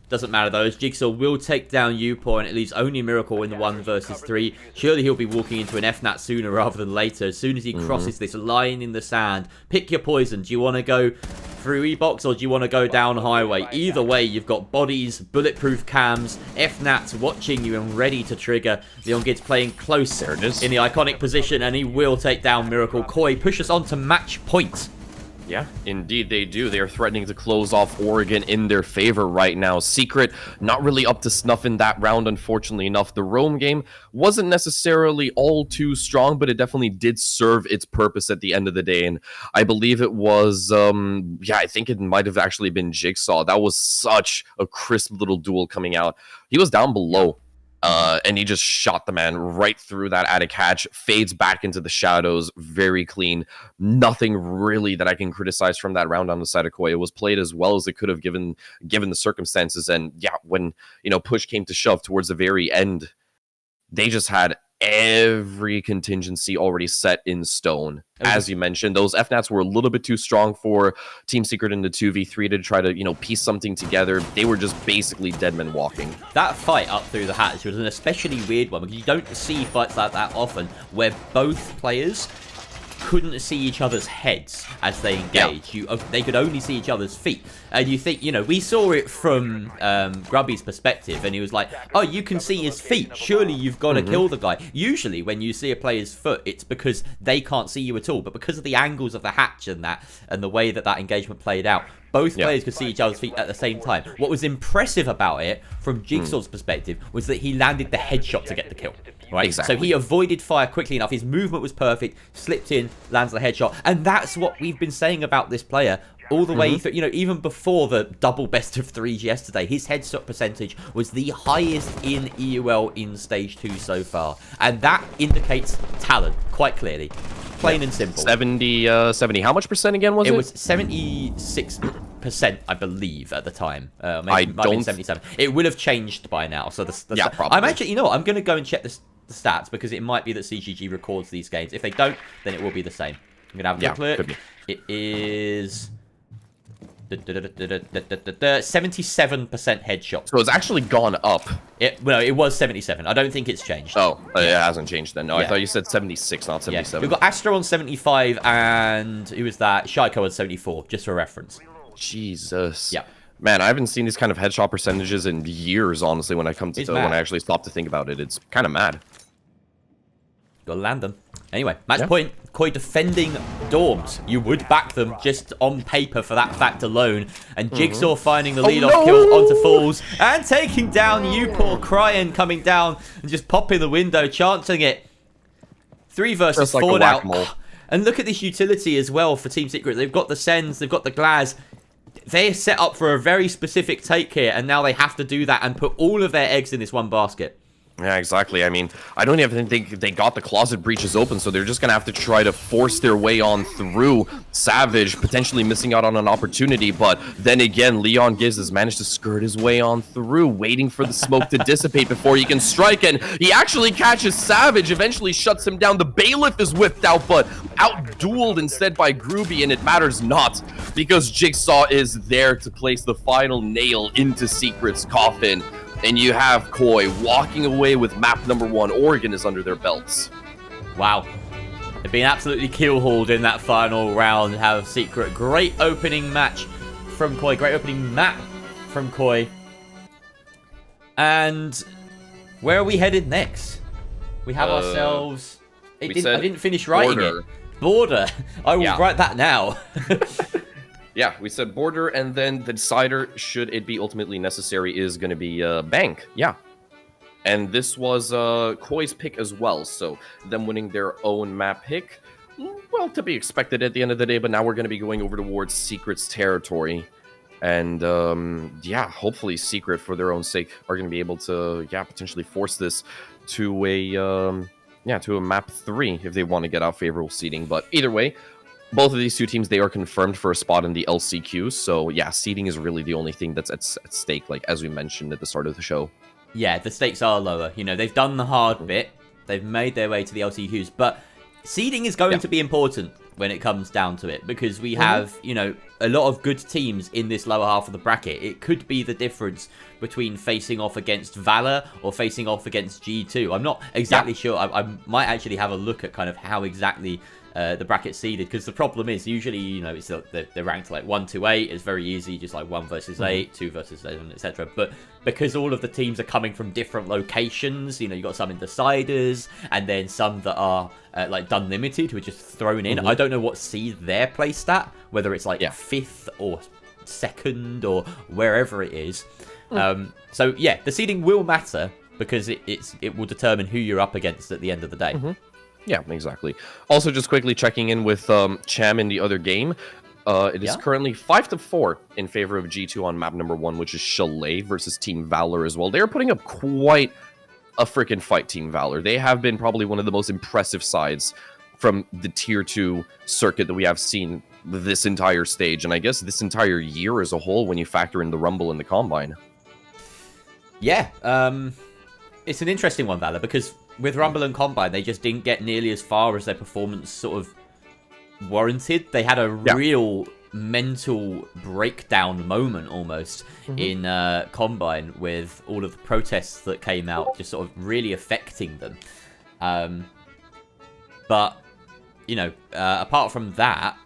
Doesn't matter though, as Jigsaw will take down Upor, and it leaves only Miracle in the 1 versus 3. Surely he'll be walking into an FNAT sooner rather than later. As soon as he crosses this line in the sand, pick your poison. Do you want to go through E-Box or do you want to go down highway? Either way, you've got bodies, bulletproof cams, FNATs watching you and ready to trigger. Leongid's playing close in the iconic position, and he will take down Miracle. Koi pushes on to match point. Yeah, indeed they do. They are threatening to close off Oregon in their favor right now. Secret, not really up to snuff in that round, unfortunately enough. The roam game wasn't necessarily all too strong, but it definitely did serve its purpose at the end of the day. And I believe it was, I think it might have actually been Jigsaw. That was such a crisp little duel coming out. He was down below. And he just shot the man right through that attic hatch, fades back into the shadows, very clean. Nothing really that I can criticize from that round on the side of Koi. It was played as well as it could have given the circumstances. And yeah, when, you know, push came to shove towards the very end, they just had every contingency already set in stone. As you mentioned, those FNATs were a little bit too strong for Team Secret in the 2v3 to try to, you know, piece something together. They were just basically dead men walking. That fight up through the hatch was an especially weird one because you don't see fights like that often where both players couldn't see each other's heads as they engaged. They could only see each other's feet. And you think, you know, we saw it from Grubby's perspective, and he was like, oh, you can see his feet. Surely you've got to kill the guy. Usually when you see a player's foot, it's because they can't see you at all. But because of the angles of the hatch and the way that engagement played out, both players could see each other's feet at the same time. What was impressive about it, from Jigsaw's perspective, was that he landed the headshot to get the kill. Right? Exactly. So he avoided fire quickly enough. His movement was perfect. Slipped in, lands the headshot. And that's what we've been saying about this player all the way through. You know, even before the double best of threes yesterday, his headshot percentage was the highest in EUL in Stage 2 so far. And that indicates talent, quite clearly. Plain and simple. 70. How much percent again was it? It was 76%, I believe, at the time. Maybe, might have been 77. It would have changed by now. So yeah, probably. I'm actually, you know what? I'm going to go and check the stats because it might be that CGG records these games. If they don't, then it will be the same. I'm going to have a look. It is 77% headshot. So it's actually gone up. It was 77. I don't think it's changed. Oh, it hasn't changed then. No, I thought you said 76, not 77. We've got Astro on 75 and who was that? Shaiko on 74, just for reference. Jesus. Yeah. Man, I haven't seen these kind of headshot percentages in years, honestly, when I when I actually stop to think about it. It's kind of mad. Gotta land them. Anyway, match point. Koi defending dorms. You would back them just on paper for that fact alone. And Jigsaw finding the lead-off kill onto Falls. And taking down Upor. Cryan coming down and just popping the window, chancing it. 3 versus 4 now. And look at this utility as well for Team Secret. They've got the Sens, they've got the Glaz. They're set up for a very specific take here, and now they have to do that and put all of their eggs in this one basket. Yeah, exactly. I mean, I don't even think they got the closet breaches open, so they're just going to have to try to force their way on through. Savage potentially missing out on an opportunity, but then again, Leon Gibbs has managed to skirt his way on through, waiting for the smoke to dissipate before he can strike, and he actually catches Savage, eventually shuts him down. The Bailiff is whipped out, but out-dueled instead by Groovy, and it matters not, because Jigsaw is there to place the final nail into Secret's coffin. And you have Koi walking away with map number 1. Oregon is under their belts. Wow. They've been absolutely keel-hauled in that final round. Have Secret. Great opening match from Koi. Great opening map from Koi. And where are we headed next? We have ourselves... I didn't finish writing Border. it. Border. I will write that now. Yeah, we said Border, and then the decider, should it be ultimately necessary, is going to be Bank. Yeah. And this was Koi's pick as well, so them winning their own map pick. Well, to be expected at the end of the day, but now we're going to be going over towards Secret's territory. And, yeah, hopefully Secret, for their own sake, are going to be able to, potentially force this to a map 3 if they want to get out favorable seeding. But either way, both of these two teams, they are confirmed for a spot in the LCQ. So, yeah, seeding is really the only thing that's at stake, like as we mentioned at the start of the show. Yeah, the stakes are lower. You know, they've done the hard bit. They've made their way to the LCQs. But seeding is going to be important when it comes down to it, because we have, you know, a lot of good teams in this lower half of the bracket. It could be the difference between facing off against Valor or facing off against G2. I'm not exactly sure. I might actually have a look at kind of how exactly the bracket's seeded, because the problem is usually, you know, it's they're ranked like 1 to 8. It's very easy, just like 1 versus 8, 2 versus 7, etc. But because all of the teams are coming from different locations, you know, you got some in deciders and then some that are like done limited, who are just thrown in. I don't know what seed they're placed at, whether it's like 5th or 2nd or wherever it is. So yeah, the seeding will matter, because it will determine who you're up against at the end of the day. Yeah, exactly. Also, just quickly checking in with Cham in the other game. It is currently 5-4 in favor of G2 on map number 1, which is Chalet versus Team Valor as well. They're putting up quite a freaking fight, Team Valor. They have been probably one of the most impressive sides from the Tier 2 circuit that we have seen this entire stage, and I guess this entire year as a whole when you factor in the Rumble and the Combine. Yeah, it's an interesting one, Valor, because with Rumble and Combine, they just didn't get nearly as far as their performance sort of warranted. They had a real mental breakdown moment almost in Combine, with all of the protests that came out just sort of really affecting them. But, you know, apart from that,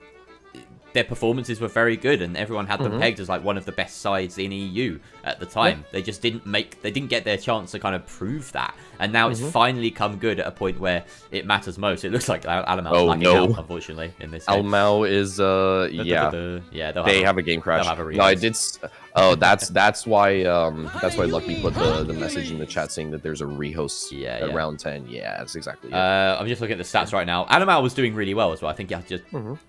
their performances were very good, and everyone had them pegged as like one of the best sides in EU at the time. They just didn't get their chance to kind of prove that, and now it's finally come good at a point where it matters most. It looks like Alamau's lacking out, unfortunately, in this game. Alamau is they have a game crash. No, I did. Oh, that's why Lucky put the message in the chat saying that there's a rehost at round 10. Yeah, that's exactly it. I'm just looking at the stats right now. Alamau was doing really well as well. I think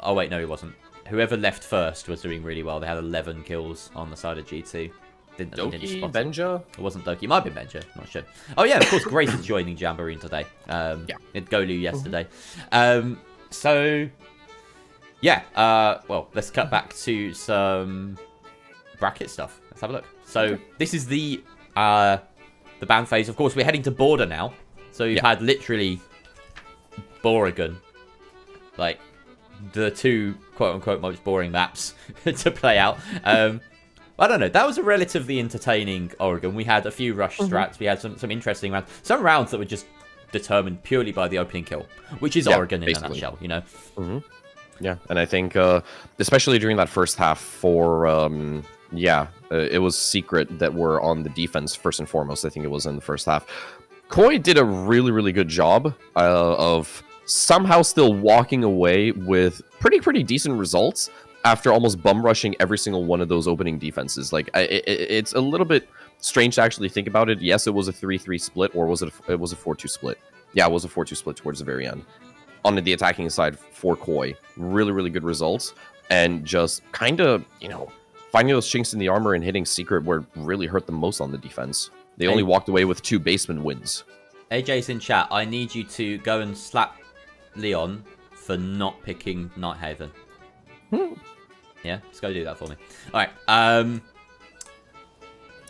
oh wait, no, he wasn't. Whoever left first was doing really well. They had 11 kills on the side of G2. Doki? Benja? It wasn't Doki. It might have been Benja. Not sure. Oh, yeah, of course, Grace is joining Jamboree today. It Golu yesterday. So, yeah. Well, let's cut back to some bracket stuff. Let's have a look. So, this is the ban phase. Of course, we're heading to Border now. So, you've had literally Boregan. Like, the two quote-unquote most boring maps to play out. I don't know. That was a relatively entertaining Oregon. We had a few rush strats. We had some interesting rounds. Some rounds that were just determined purely by the opening kill, which is Oregon in a nutshell, you know? Yeah, and I think, especially during that first half for, it was Secret that were on the defense first and foremost. I think it was in the first half. Koi did a really, really good job of somehow still walking away with pretty decent results after almost bum rushing every single one of those opening defenses. Like, it's a little bit strange to actually think about it. Yes, it was a 3-3 split, or was it a 4-2 split? Yeah, it was a 4-2 split towards the very end. on the attacking side for Koi. Really, really good results. And just kind of, you know, finding those chinks in the armor and hitting Secret where it really hurt them most on the defense. They only walked away with 2 basement wins. AJ's in chat. I need you to go and slap Leon for not picking Nighthaven. Yeah, just go do that for me. All right.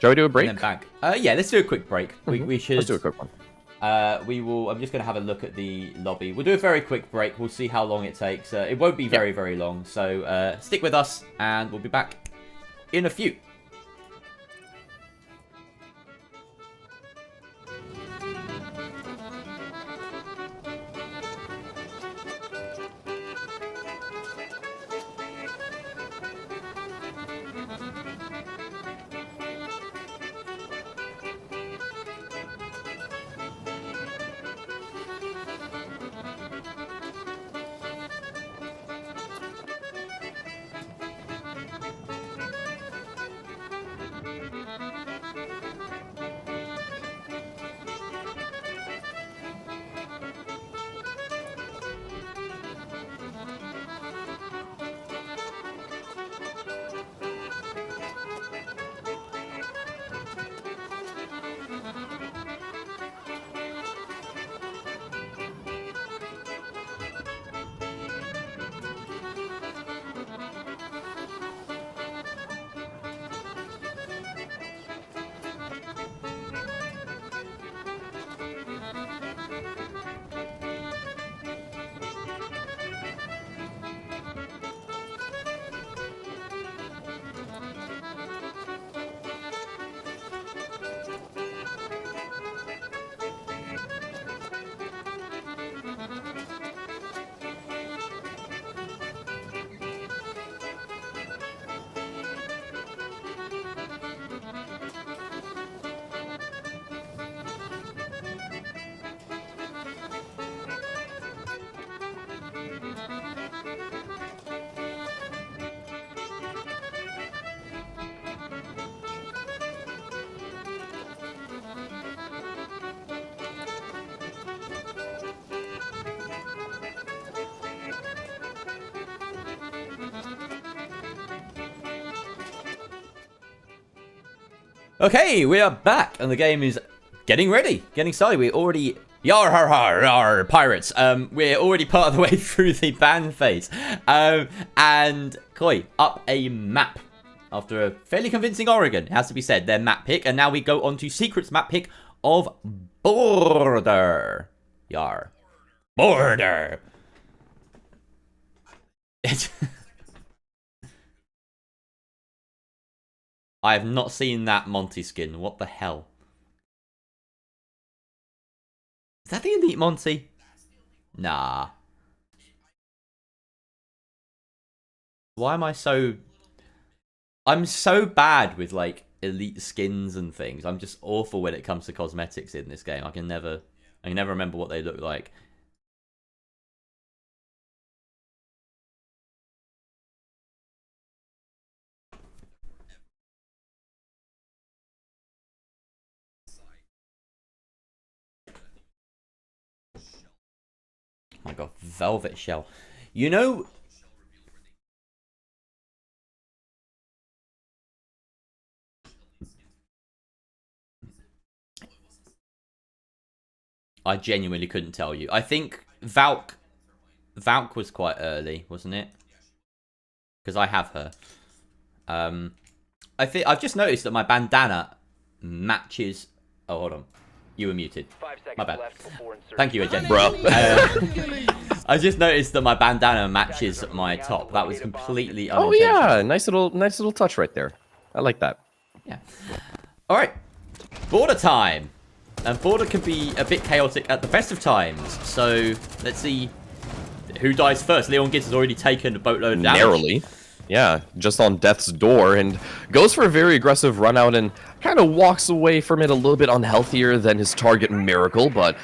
Shall we do a break? And then back. Yeah, let's do a quick break. We should. Let's do a quick one. We will. I'm just going to have a look at the lobby. We'll do a very quick break. We'll see how long it takes. It won't be very, very long. So stick with us, and we'll be back in a few. Okay, we are back, and the game is getting ready, getting started. We're already yar har har har pirates. We're already part of the way through the ban phase. And Koi up a map after a fairly convincing Oregon, it has to be said, their map pick, and now we go on to Secret's map pick of Border. Yar. Border. I have not seen that Monty skin. What the hell? Is that the Elite Monty? Nah. Why am I so... I'm so bad with, like, elite skins and things. I'm just awful when it comes to cosmetics in this game. I can never remember what they look like. Oh my god, velvet shell. You know... I genuinely couldn't tell you. I think Valk was quite early, wasn't it? Because I have her. I think I've just noticed that my bandana matches... Oh, hold on. You were muted. 5 seconds My bad. left before insertion. Thank you, Agent. Bro. I just noticed that my bandana matches my top. That was completely Oh unintentional. yeah, nice little touch right there. I like that. Yeah. All right. Border time. And Border can be a bit chaotic at the best of times. So let's see who dies first. Leon Gibbs has already taken a boatload of damage. Narrowly. Yeah, just on death's door, and goes for a very aggressive run out and kind of walks away from it a little bit unhealthier than his target Miracle, but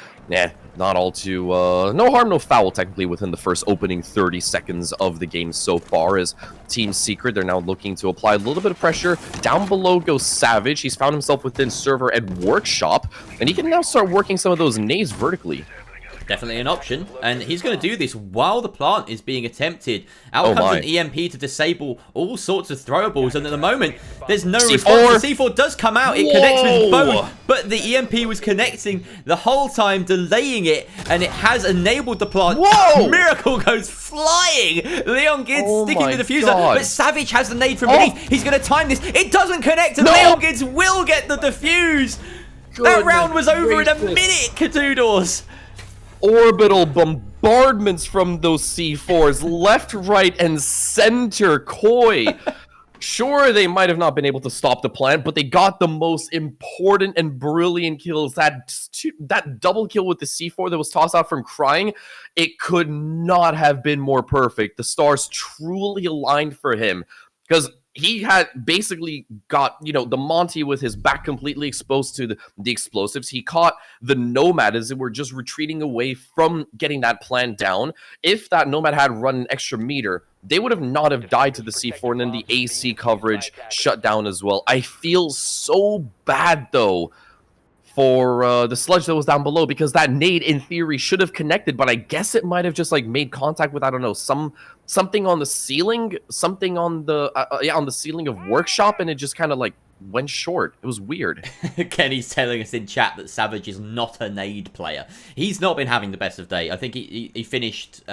not all too, no harm, no foul technically within the first opening 30 seconds of the game so far as Team Secret, they're now looking to apply a little bit of pressure. Down below goes Savage. He's found himself within server and workshop, and he can now start working some of those nades vertically. Definitely an option, and he's going to do this while the plant is being attempted. Out comes an EMP to disable all sorts of throwables, and at the moment, there's no response. The C4 does come out, it connects with Bone, but the EMP was connecting the whole time, delaying it, and it has enabled the plant. Miracle goes flying! Leon Gids sticking with the diffuser, but Savage has the nade from beneath. He's going to time this. It doesn't connect, and Leon Gids will get the defuse. That round was over in a minute, Cadoodles. Orbital bombardments from those C4s, left, right, and center. Koi. Sure, they might have not been able to stop the plant, but they got the most important and brilliant kills. That double kill with the C4 that was tossed out from Crying, it could not have been more perfect. The stars truly aligned for him, because he had basically got, the Monty with his back completely exposed to the explosives. He caught the Nomad as they were just retreating away from getting that plant down. If that Nomad had run an extra meter, they would have not have died to the C4, and then the AC coverage shut down as well. I feel so bad, though, for the sludge that was down below, because that nade in theory should have connected, but I guess it might have just made contact with, I don't know, something on the ceiling, something on the on the ceiling of workshop, and it just kind of went short. It was weird. Kenny's telling us in chat that Savage is not a nade player. He's not been having the best of day. I think he finished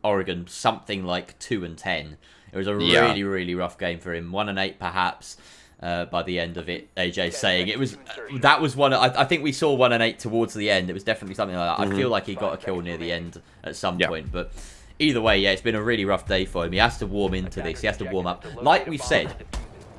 Oregon something like 2-10. It was a really, really rough game for him. 1-8 perhaps. By the end of it, AJ saying that was one. I think we saw 1-8 towards the end. It was definitely something like that. I feel like he got a kill near the end at some point, but either way, it's been a really rough day for him. He has to warm into this. He has to warm up. Like we've said,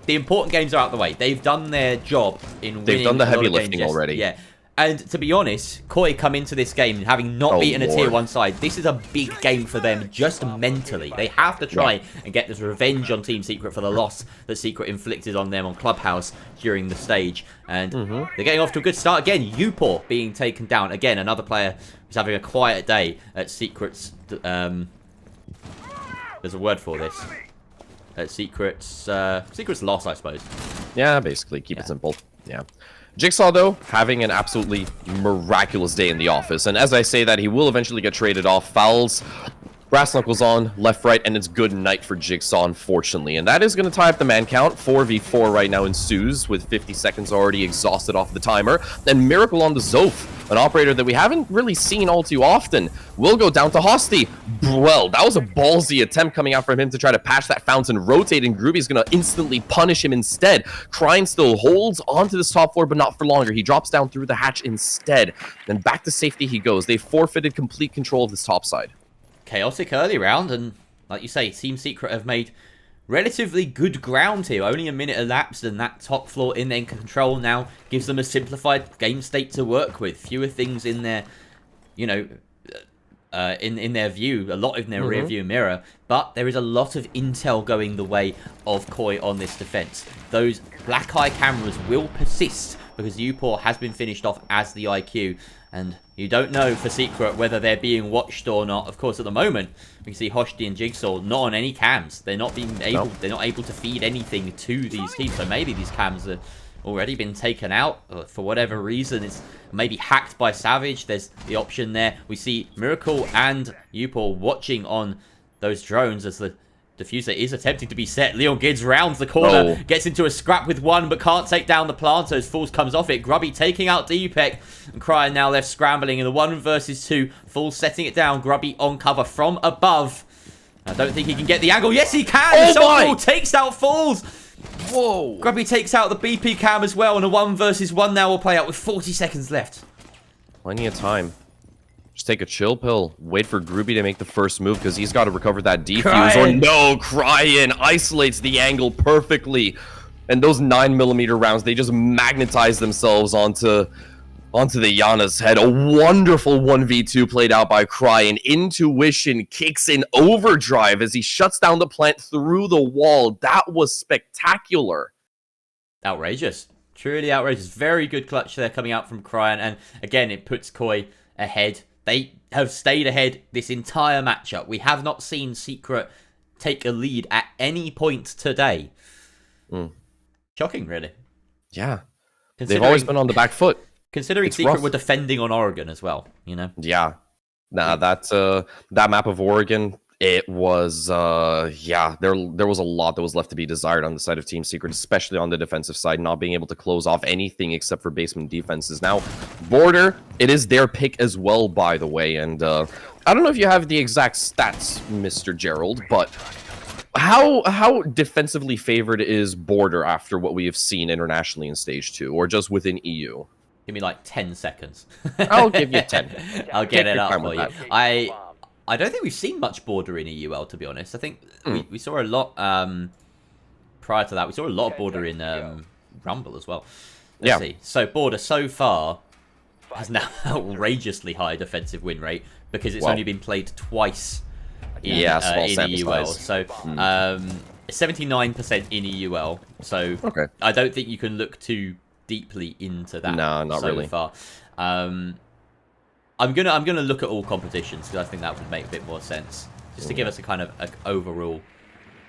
the important games are out of the way. They've done their job in winning. They've done the heavy lifting already. Yeah. And to be honest, Koi come into this game having not beaten a tier 1 side. This is a big game for them, just mentally. They have to try and get this revenge on Team Secret for the loss that Secret inflicted on them on Clubhouse during the stage. And they're getting off to a good start. Again, Upor being taken down. Again, another player who's having a quiet day at Secret's... there's a word for this. At Secret's loss, I suppose. Yeah, basically. Keep it simple. Yeah. Jigsaw, though, having an absolutely miraculous day in the office. And as I say that, he will eventually get traded off. Fouls, brass knuckles on, left, right, and it's good night for Jigsaw, unfortunately. And that is going to tie up the man count. 4v4 right now ensues, with 50 seconds already exhausted off the timer. And Miracle on the Zoph, an operator that we haven't really seen all too often, will go down to Hosty. Well, that was a ballsy attempt coming out from him to try to patch that fountain, rotating. Groovy is going to instantly punish him instead. Crying still holds onto this top floor, but not for longer. He drops down through the hatch instead. Then back to safety he goes. They forfeited complete control of this top side. Chaotic early round, and like you say, Team Secret have made relatively good ground here. Only a minute elapsed, and that top floor in their control now gives them a simplified game state to work with. Fewer things in their, in their view, a lot in their rear view mirror, but there is a lot of intel going the way of Koi on this defense. Those black eye cameras will persist because Upor has been finished off as the IQ, and you don't know for Secret whether they're being watched or not. Of course, at the moment, we can see Hoshti and Jigsaw not on any cams. They're not being able. They're not able to feed anything to these teams. So maybe these cams have already been taken out for whatever reason. It's maybe hacked by Savage. There's the option there. We see Miracle and Upor watching on those drones as the diffuser is attempting to be set. Leon Gids rounds the corner, gets into a scrap with one, but can't take down the planter as Fools comes off it. Grubby taking out Deepek, and Cryer now left scrambling in the 1 versus 2. Fools setting it down. Grubby on cover from above. I don't think he can get the angle. Yes, he can! Soul takes out Fools! Whoa! Grubby takes out the BP cam as well, and a 1 versus 1 now will play out with 40 seconds left. Plenty of time. Just take a chill pill. Wait for Groovy to make the first move because he's got to recover that defuse. Or no, Cryin isolates the angle perfectly. And those 9mm rounds, they just magnetize themselves onto the Yana's head. A wonderful 1v2 played out by Cryin. Intuition kicks in overdrive as he shuts down the plant through the wall. That was spectacular. Outrageous. Truly outrageous. Very good clutch there coming out from Cryin. And again, it puts Koi ahead. They have stayed ahead this entire matchup. We have not seen Secret take a lead at any point today. Shocking, really. Yeah. They've always been on the back foot. Considering Secret were defending on Oregon as well, Yeah. Nah, that map of Oregon, it was yeah, there was a lot that was left to be desired on the side of Team Secret, especially on the defensive side, not being able to close off anything except for basement defenses. Now, Border, it is their pick as well, by the way, and I don't know if you have the exact stats, Mr. Gerald, but how defensively favored is Border after what we have seen internationally in Stage 2, or just within EU? Give me like 10 seconds. I'll give you 10. I'll get Take it your up time for with you. that. I don't think we've seen much Border in EUL, to be honest. I think we saw a lot prior to that. We saw a lot of Border in Rumble as well. Let's see. So Border so far has now outrageously high defensive win rate because it's only been played twice in EUL. So 79% in EUL. So I don't think you can look too deeply into that. No, not really. Far. I'm gonna look at all competitions because I think that would make a bit more sense, just to give us a kind of overall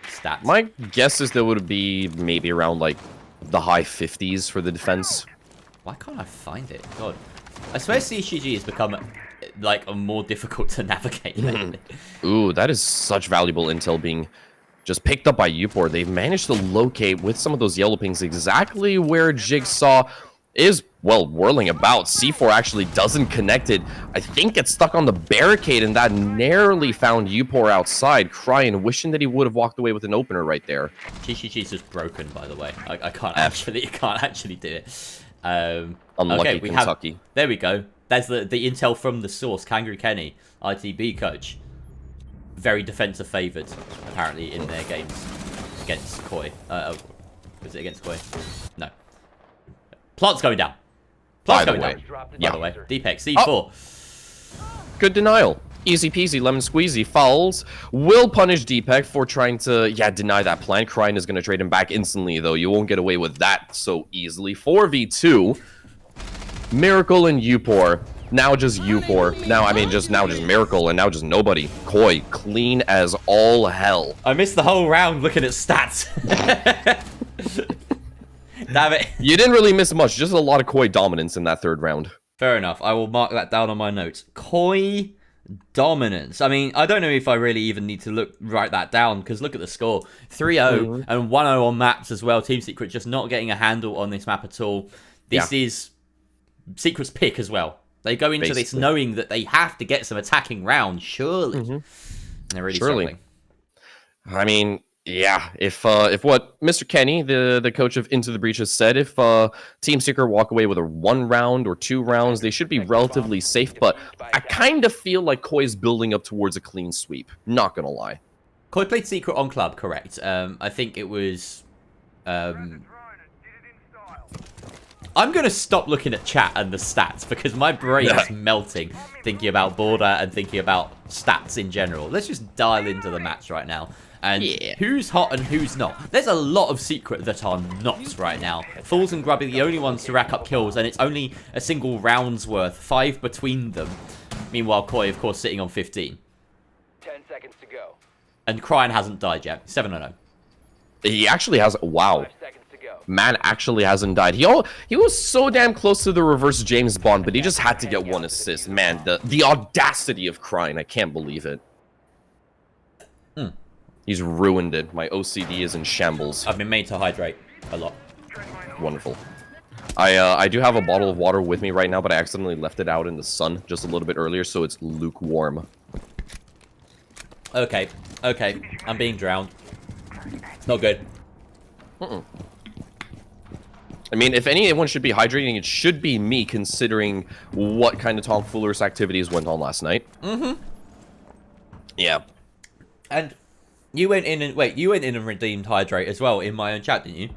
stats. My guess is there would be maybe around like the high 50s for the defense. Why can't I find it? God, I swear CCG has become like more difficult to navigate lately. Ooh, that is such valuable intel being just picked up by Upor. They've managed to locate with some of those yellow pings exactly where Jigsaw is, well, whirling about. C4 actually doesn't connect it. I think it's stuck on the barricade, and that narrowly found Upor outside, crying, wishing that he would have walked away with an opener right there. GGG's just broken, by the way. I can't actually do it. Unlucky okay, Kentucky. There we go. There's the intel from the source, Kangaroo Kenny, ITB coach. Very defensive favored, apparently, in their games against Koi. Was it against Koi? No. Plant's going down. Plant's going down. By the way. Deepex, C4. Good denial. Easy peasy, lemon squeezy. Fouls will punish Deepak for trying to, deny that plant. Crying is going to trade him back instantly, though. You won't get away with that so easily. 4v2. Miracle and Upor. Now just Upor. Now just Miracle, and now just nobody. Koi, clean as all hell. I missed the whole round looking at stats. Damn it. You didn't really miss much. Just a lot of Koi dominance in that third round. Fair enough. I will mark that down on my notes. Koi dominance. I mean, I don't know if I really even need to write that down, because look at the score. 3-0 and 1-0 on maps as well. Team Secret just not getting a handle on this map at all. This is Secret's pick as well. They go into this knowing that they have to get some attacking rounds, surely. They're really struggling. I mean, if what Mr. Kenny, the coach of Into the Breach, has said, if Team Secret walk away with a 1 round or 2 rounds, they should be relatively safe, but I kind of feel like Koi is building up towards a clean sweep. Not gonna lie. Koi played Secret on Club, correct. I think it was... I'm going to stop looking at chat and the stats because my brain is melting thinking about Border and thinking about stats in general. Let's just dial into the match right now. And who's hot and who's not. There's a lot of Secret that are not right now. Fools and Grubby are the only ones to rack up kills, and it's only a single round's worth, 5 between them. Meanwhile, Koi, of course, sitting on 15. 10 seconds to go. And Cryan hasn't died yet. 7-0. He actually has... Wow. 5 seconds to go. Man actually hasn't died. He was so damn close to the reverse James Bond, but he just had to get 1 assist. Man, the audacity of Cryan. I can't believe it. He's ruined it. My OCD is in shambles. I've been made to hydrate a lot. Wonderful. I do have a bottle of water with me right now, but I accidentally left it out in the sun just a little bit earlier, so it's lukewarm. Okay. I'm being drowned. Not good. I mean, if anyone should be hydrating, it should be me, considering what kind of tomfoolerish activities went on last night. Yeah. And you went in and redeemed hydrate as well in my own chat, didn't you?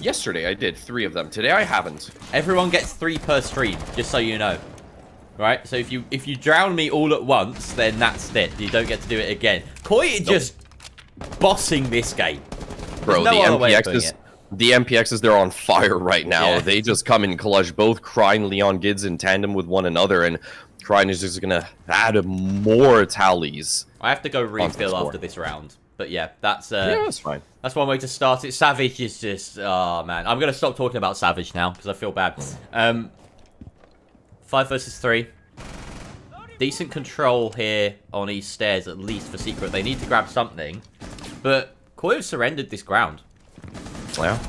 Yesterday I did 3 of them. Today I haven't. Everyone gets 3 per stream, just so you know. Right? So if you drown me all at once, then that's it. You don't get to do it again. Koi just bossing this game. Bro, no the MPXs, they're on fire right now. Yeah. They just come in clutch. Both Crying and Leon Gids in tandem with one another, and Crying is just gonna add more tallies. I have to go refill after this round. But yeah, that's that's fine. That's one way to start it. Savage is just, oh man, I'm gonna stop talking about Savage now because I feel bad. 5 versus 3. Decent control here on East Stairs, at least for Secret. They need to grab something. But Qual have surrendered this ground. Yeah.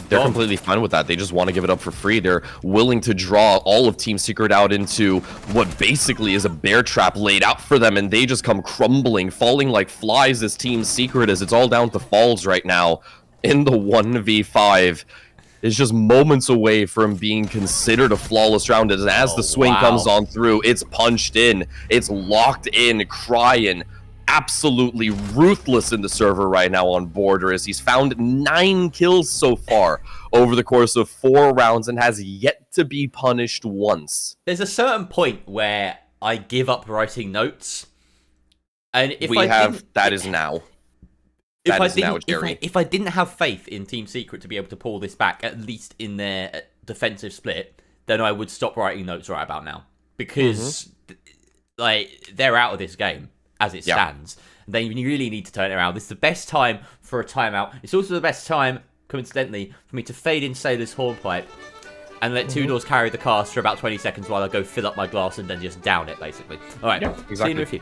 They're completely fine with that. They just want to give it up for free. They're willing to draw all of Team Secret out into what basically is a bear trap laid out for them, and they just come crumbling, falling like flies as Team Secret, as it's all down to Falls right now in the 1v5. Is just moments away from being considered a flawless round, as the swing comes on through. It's punched in. It's locked in, crying. Absolutely ruthless in the server right now on Border, as he's found 9 kills so far over the course of 4 rounds and has yet to be punished once. There's a certain point where I give up writing notes. And if that is now. If I didn't have faith in Team Secret to be able to pull this back, at least in their defensive split, then I would stop writing notes right about now. Because, they're out of this game as it stands. They really need to turn it around. This is the best time for a timeout. It's also the best time, coincidentally, for me to fade in Sailor's hornpipe and let Two Doors carry the cast for about 20 seconds while I go fill up my glass and then just down it, basically. All right, see you with you.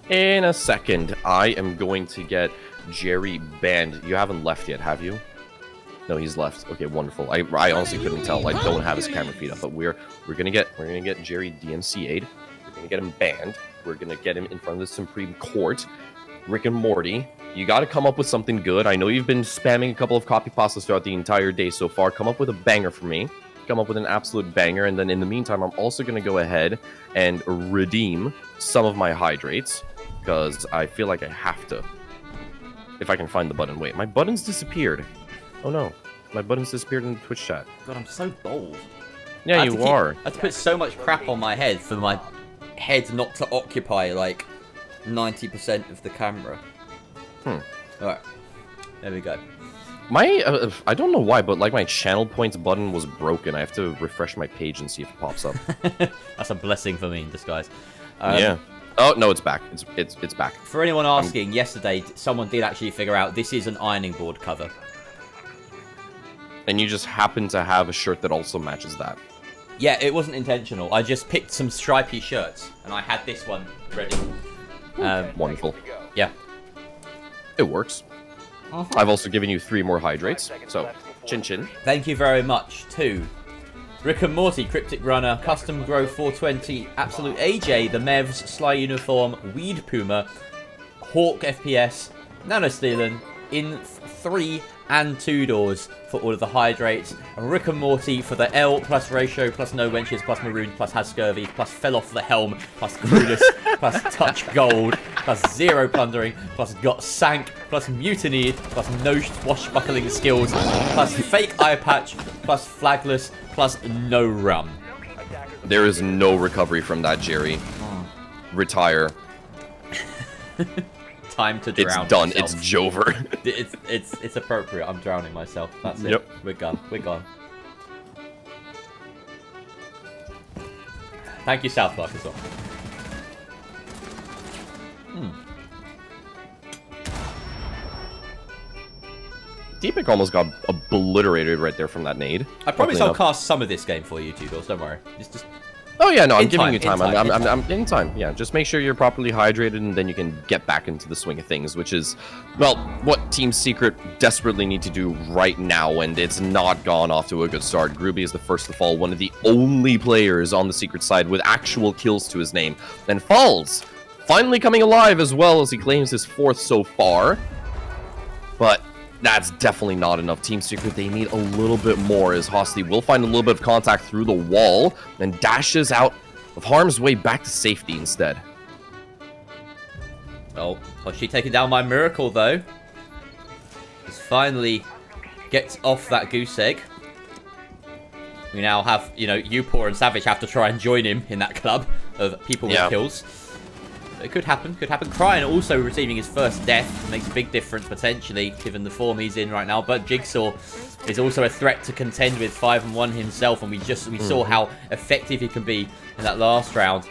In a second, I am going to get Jerry banned. You haven't left yet, have you? No, he's left. Okay, wonderful. I honestly couldn't tell. I don't have his camera feed up, but we're gonna get Jerry DMCA'd. We're gonna get him banned. We're gonna get him in front of the Supreme Court. Rick and Morty, you got to come up with something good. I know you've been spamming a couple of copy pastas throughout the entire day so far. Come up with a banger for me. Come up with an absolute banger, and then in the meantime, I'm also gonna go ahead and redeem some of my hydrates because I feel like I have to. If I can find the button. Wait, my button's disappeared. Oh no, my button's disappeared in the Twitch chat. God, I'm so bold. Yeah, you are. I have to put so much crap on my head for my head not to occupy like 90% of the camera. Alright, there we go. My, I don't know why, but like my channel points button was broken. I have to refresh my page and see if it pops up. That's a blessing for me in disguise. Yeah. Oh no, it's back. It's back. For anyone asking, yesterday someone did actually figure out this is an ironing board cover. And you just happen to have a shirt that also matches that. Yeah, it wasn't intentional. I just picked some stripy shirts, and I had this one ready. Wonderful. Yeah. It works. I've also given you 3 more hydrates, so chin chin. Thank you very much to Rick and Morty, Cryptic Runner, Custom Grow 420, Absolute AJ, The Mevs, Sly Uniform, Weed Puma, Hawk FPS, Nano Stealing, In 3 and 2 Doors for all of the hydrates, and Rick and Morty for the L plus Ratio plus No Wenches plus Maroon plus Has Scurvy plus Fell Off the Helm plus Clueless plus Touch Gold plus Zero Plundering plus Got Sank plus Mutinied plus No Swashbuckling Skills plus Fake Eye Patch plus Flagless plus No Rum. There is no recovery from that, Jerry. Retire. Time to drown. It's done. Myself. It's Jover. It's appropriate. I'm drowning myself. That's it. Yep. We're gone. We're gone. Thank you, South Park, as well. Deepak almost got obliterated right there from that nade. I promise I'll cast some of this game for you, Two Doors. Don't worry. It's just. Oh yeah, no, I'm giving time, you time. in time. I'm in time. Yeah, just make sure you're properly hydrated, and then you can get back into the swing of things, which is, well, what Team Secret desperately need to do right now, and it's not gone off to a good start. Groovy is the first to fall, one of the only players on the Secret side with actual kills to his name, and Falls finally coming alive as well as he claims his 4th so far, but that's definitely not enough. Team Secret, they need a little bit more, as Hosty will find a little bit of contact through the wall and dashes out of harm's way back to safety instead. Oh, Hoshi taking down my miracle, though. Just finally gets off that goose egg. We now have, Upor and Savage have to try and join him in that club of people with kills. It could happen, Cryan also receiving his first death makes a big difference, potentially, given the form he's in right now. But Jigsaw is also a threat to contend with 5-1 himself, and we saw how effective he can be in that last round.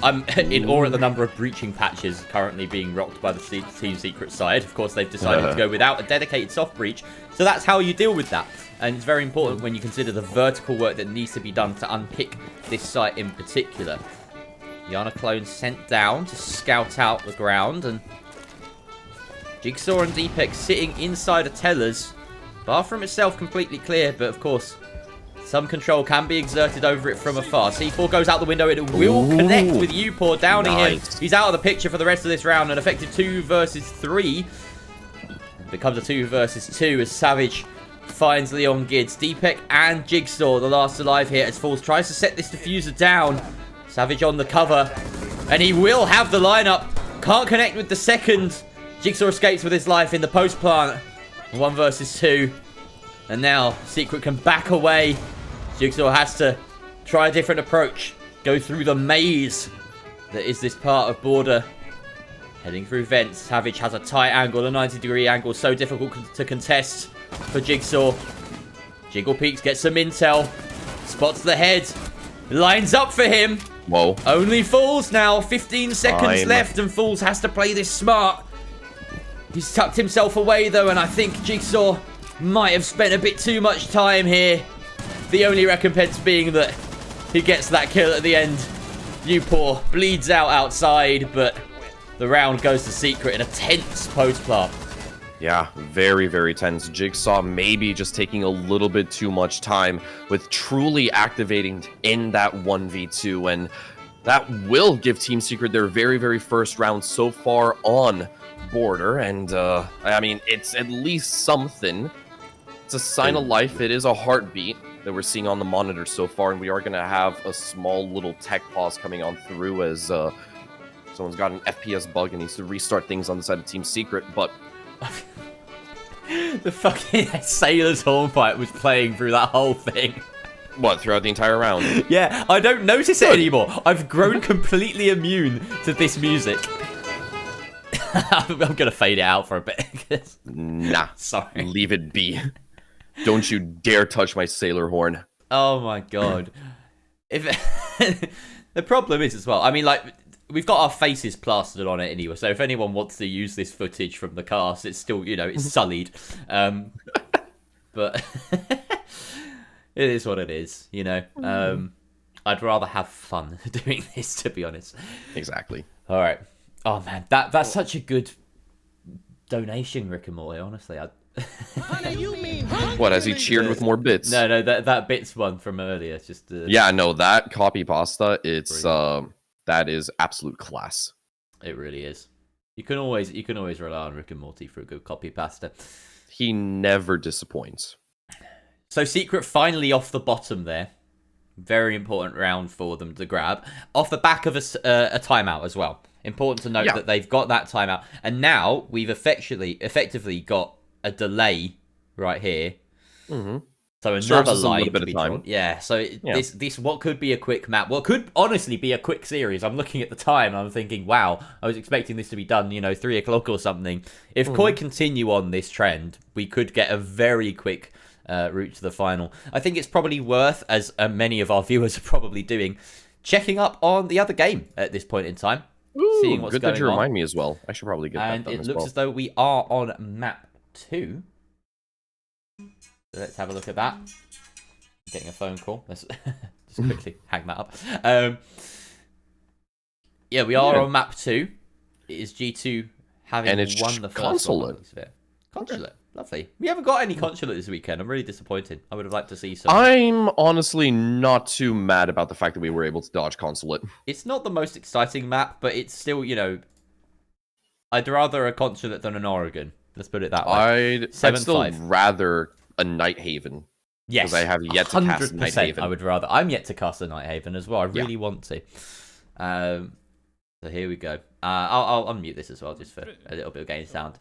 I'm in awe at the number of breaching patches currently being rocked by the Team Secret side. Of course, they've decided to go without a dedicated soft breach, so that's how you deal with that. And it's very important when you consider the vertical work that needs to be done to unpick this site in particular. Yana clone sent down to scout out the ground, and Jigsaw and Deepak sitting inside of Tellers. Bathroom itself completely clear, but of course, some control can be exerted over it from afar. C4 goes out the window. It will connect with Upor, downing him. He's out of the picture for the rest of this round. An effective 2 versus 3. It becomes a 2 versus 2 as Savage finds Leon Gids. Deepak and Jigsaw, the last alive here, as Falls tries to set this diffuser down. Savage on the cover, and he will have the lineup. Can't connect with the second. Jigsaw escapes with his life in the post plant. 1 versus 2. And now Secret can back away. Jigsaw has to try a different approach. Go through the maze that is this part of border. Heading through vents. Savage has a tight angle, a 90-degree angle. So difficult to contest for Jigsaw. Jiggle Peaks gets some intel. Spots the head. Lines up for him. Whoa. Only Falls now. 15 seconds left, and Falls has to play this smart. He's tucked himself away, though, and I think Jigsaw might have spent a bit too much time here. The only recompense being that he gets that kill at the end. Upor bleeds out outside, but the round goes to Secret in a tense post-plant. Yeah, very, very tense. Jigsaw maybe just taking a little bit too much time with truly activating in that 1v2, and that will give Team Secret their very, very first round so far on border, and I mean, it's at least something. It's a sign of life. It is a heartbeat that we're seeing on the monitor so far, and we are going to have a small little tech pause coming on through as someone's got an FPS bug and needs to restart things on the side of Team Secret, but the fucking Sailor's Hornpipe was playing through that whole thing. What, throughout the entire round? Yeah, I don't notice it anymore. I've grown completely immune to this music. I'm going to fade it out for a bit. Nah. Sorry. Leave it be. Don't you dare touch my sailor horn. Oh my god. If the problem is as well, I mean, like, we've got our faces plastered on it anyway, so if anyone wants to use this footage from the cast, it's still, you know, it's sullied. But it is what it is, you know. I'd rather have fun doing this, to be honest. Exactly. All right. Oh man, that's such a good donation, Rick and Morty. Honestly, What, has he cheered with more bits? No, that bits one from earlier. Just yeah, no, that copy pasta. It's that is absolute class. It really is. You can always rely on Rick and Morty for a good copy pasta. He never disappoints. So Secret finally off the bottom there. Very important round for them to grab off the back of a timeout as well. Important to note that they've got that timeout, and now we've effectively got a delay right here. Mm-hmm. So another line to be drawn. Yeah. So this what could be a quick map, what could honestly be a quick series. I'm looking at the time. I'm thinking, wow, I was expecting this to be done, 3 o'clock or something. If Koi continue on this trend, we could get a very quick route to the final. I think it's probably worth, as many of our viewers are probably doing, checking up on the other game at this point in time. Ooh, seeing what's good going that you on. remind me as well. I should probably get that done as well. And it looks as though we are on map 2. So let's have a look at that. Getting a phone call. Let's just quickly hang that up. Yeah, we are on map 2. It is G2 having won the first Consulate. one. Consulate. Lovely. We haven't got any Consulate this weekend. I'm really disappointed. I would have liked to see some. I'm honestly not too mad about the fact that we were able to dodge Consulate. It's not the most exciting map, but it's still, I'd rather a Consulate than an Oregon. Let's put it that way. I'd still rather a Night Haven. Yes. Because I have yet to cast Night Haven. I would rather. I'm yet to cast a Night Haven as well. I really want to. So here we go. I'll unmute this as well, just for a little bit of game sound.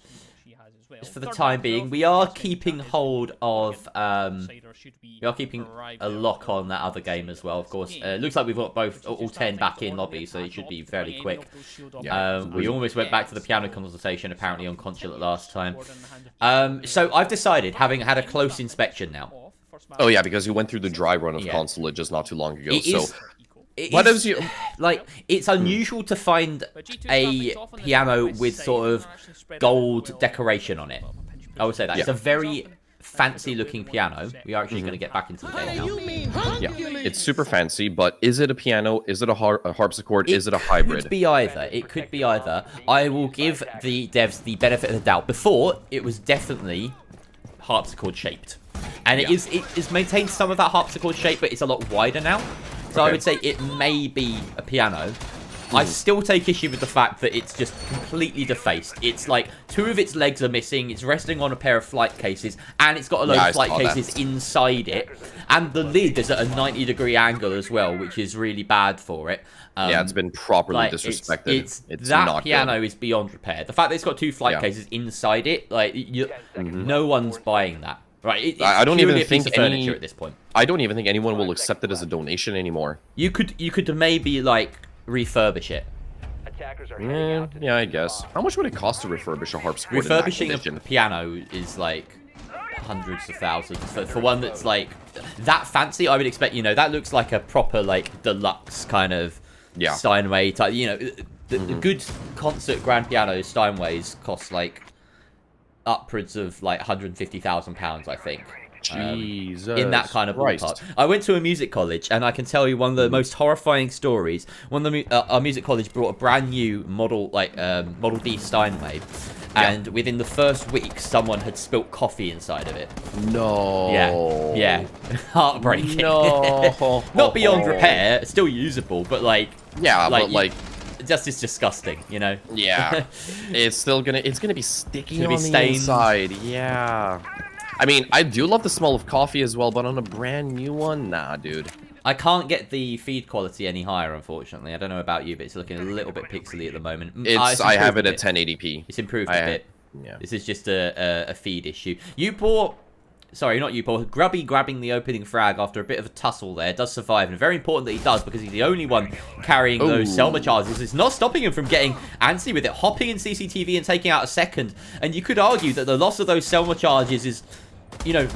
Just for the time being, we are keeping hold of. We are keeping a lock on that other game as well. Of course, it looks like we've got all 10 back in lobby, so it should be fairly quick. We almost went back to the piano consultation apparently on Consulate last time. So I've decided, having had a close inspection now. Oh yeah, because you went through the dry run of Consulate just not too long ago. It's unusual to find a piano with sort of gold decoration on it. I would say that. It's a very fancy looking piano. We are actually going to get back into the game now. Yeah, it's super fancy, but is it a piano? Is it a harpsichord? Is it a It hybrid? could be either. It could be either. I will give the devs the benefit of the doubt. Before, it was definitely harpsichord shaped. And it is maintained some of that harpsichord shape, but it's a lot wider now. So I would say it may be a piano. I still take issue with the fact that it's just completely defaced. It's like 2 of its legs are missing. It's resting on a pair of flight cases, and it's got a load of flight cases inside it. And the lid is at a 90-degree angle as well, which is really bad for it. Yeah, it's been properly disrespected. It's that not piano good. is beyond repair. The fact that it's got 2 flight cases inside it, like no one's buying that. Right? It's I don't even think furniture at this point. I don't even think anyone will accept it as a donation anymore. You could maybe like refurbish it. Attackers are heading out to Yeah, I guess. How much would it cost to refurbish a harpsichord in that Refurbishing condition? a piano is like hundreds of thousands. For one that's like that fancy, I would expect, that looks like a proper like deluxe kind of Steinway type. The good concert grand pianos, Steinways, cost like upwards of like £150,000, I think. Jesus In that kind of Christ. ballpark. I went to a music college, and I can tell you one of the most horrifying stories. Our music college brought a brand new Model D Steinway, and within the first week, someone had spilt coffee inside of it. No. Yeah, heartbreaking. No. Not beyond repair, still usable, but like just is disgusting, Yeah. It's gonna be sticky Gonna be on the stained. inside. Yeah. I mean, I do love the smell of coffee as well, but on a brand new one, nah, dude. I can't get the feed quality any higher, unfortunately. I don't know about you, but it's looking a little bit pixely at the moment. I have it at 1080p. It's improved a bit. Yeah. This is just a feed issue. Grubby grabbing the opening frag after a bit of a tussle there does survive, and very important that he does, because he's the only one carrying those Selma charges. It's not stopping him from getting antsy with it, hopping in CCTV and taking out a second. And you could argue that the loss of those Selma charges is,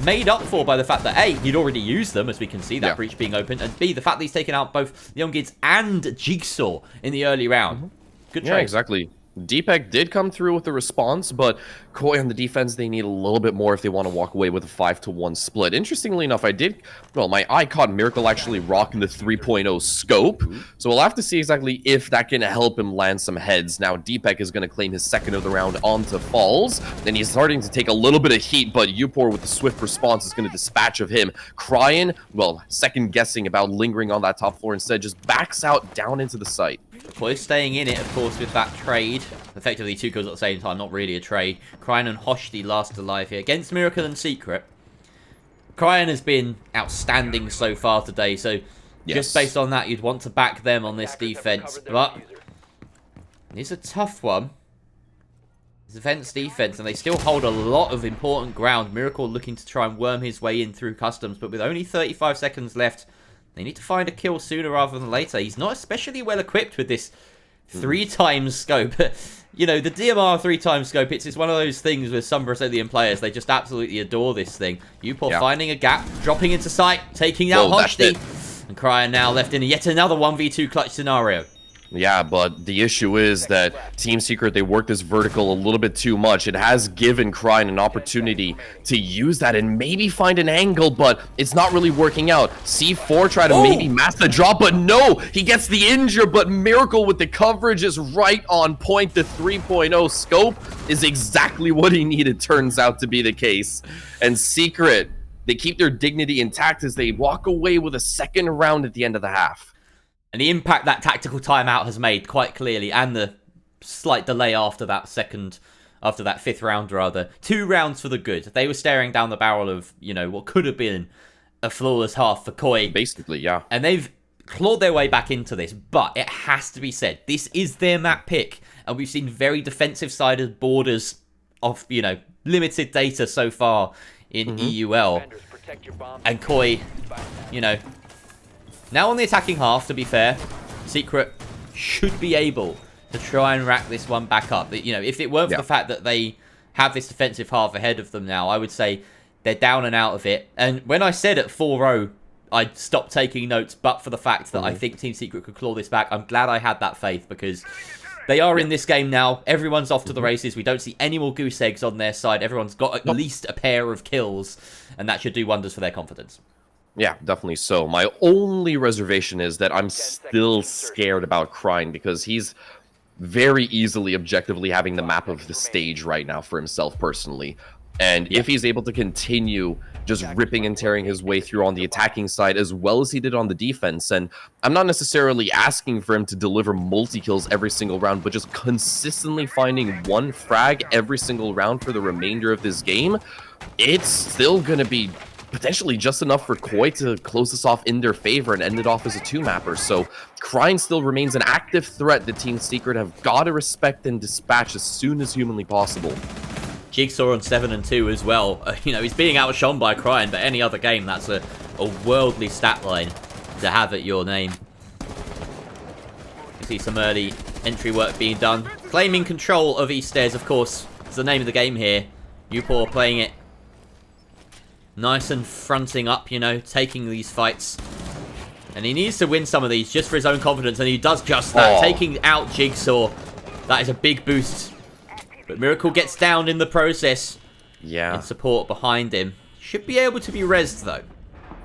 made up for by the fact that A, he'd already used them, as we can see that breach being opened, and B, the fact that he's taken out both Young Gids and Jigsaw in the early round. Good trade. Yeah, exactly. Deepak did come through with a response, but Koi on the defense, they need a little bit more if they want to walk away with a 5-to-1 split. Interestingly enough, my eye caught Miracle actually rocking the 3.0 scope, so we'll have to see exactly if that can help him land some heads. Now, Deepak is going to claim his second of the round onto Falls, and he's starting to take a little bit of heat, but Upor with the swift response is going to dispatch of him. Crying, second guessing about lingering on that top floor, instead just backs out down into the site. Koi staying in it, of course, with that trade. Effectively 2 kills at the same time, not really a trade. Kryan and Hoshti last alive here against Miracle and Secret. Kryan has been outstanding so far today, so just based on that, you'd want to back them on this defense. But it's a tough one. It's defense, and they still hold a lot of important ground. Miracle looking to try and worm his way in through customs, but with only 35 seconds left, they need to find a kill sooner rather than later. He's not especially well equipped with this 3x scope. The DMR 3x scope, it's one of those things with some Brazilian players. They just absolutely adore this thing. Upor finding a gap, dropping into sight, taking out Hoshti. And Kryan now left in yet another 1v2 clutch scenario. Yeah, but the issue is that Team Secret, they work this vertical a little bit too much. It has given Kryan an opportunity to use that and maybe find an angle, but it's not really working out. C4 try to maybe mask the drop, but no! He gets the injure, but Miracle with the coverage is right on point. The 3.0 scope is exactly what he needed, turns out to be the case. And Secret, they keep their dignity intact as they walk away with a second round at the end of the half. And the impact that tactical timeout has made quite clearly, and the slight delay after that fifth round rather. 2 rounds for the good. They were staring down the barrel of, what could have been a flawless half for Koi. Basically, yeah. And they've clawed their way back into this, but it has to be said, this is their map pick. And we've seen very defensive-sided borders of, limited data so far in EUL. And Koi, now on the attacking half, to be fair, Secret should be able to try and rack this one back up. If it weren't for the fact that they have this defensive half ahead of them now, I would say they're down and out of it. And when I said at 4-0, I'd stop taking notes, but for the fact that I think Team Secret could claw this back, I'm glad I had that faith, because They are in this game now. Everyone's off to the races. We don't see any more goose eggs on their side. Everyone's got at least a pair of kills, and that should do wonders for their confidence. Yeah, definitely so. My only reservation is that I'm still scared about Crine because he's very easily objectively having the map of the stage right now for himself personally. And if he's able to continue just ripping and tearing his way through on the attacking side as well as he did on the defense, and I'm not necessarily asking for him to deliver multi-kills every single round, but just consistently finding one frag every single round for the remainder of this game, it's still going to be potentially just enough for Koi to close this off in their favor and end it off as a 2-mapper. So Crine still remains an active threat that Team Secret have got to respect and dispatch as soon as humanly possible. Jigsaw on 7 and 2 as well. You know, he's being outshone by Crine, but any other game, that's a worldly stat line to have at your name. You see some early entry work being done. Claiming control of East Stairs, of course, is the name of the game here. Upor playing it nice and fronting up, you know, taking these fights. And he needs to win some of these just for his own confidence, and he does just that. Taking out Jigsaw, that is a big boost. But Miracle gets down in the process. Yeah. In support behind him. Should be able to be rezzed, though.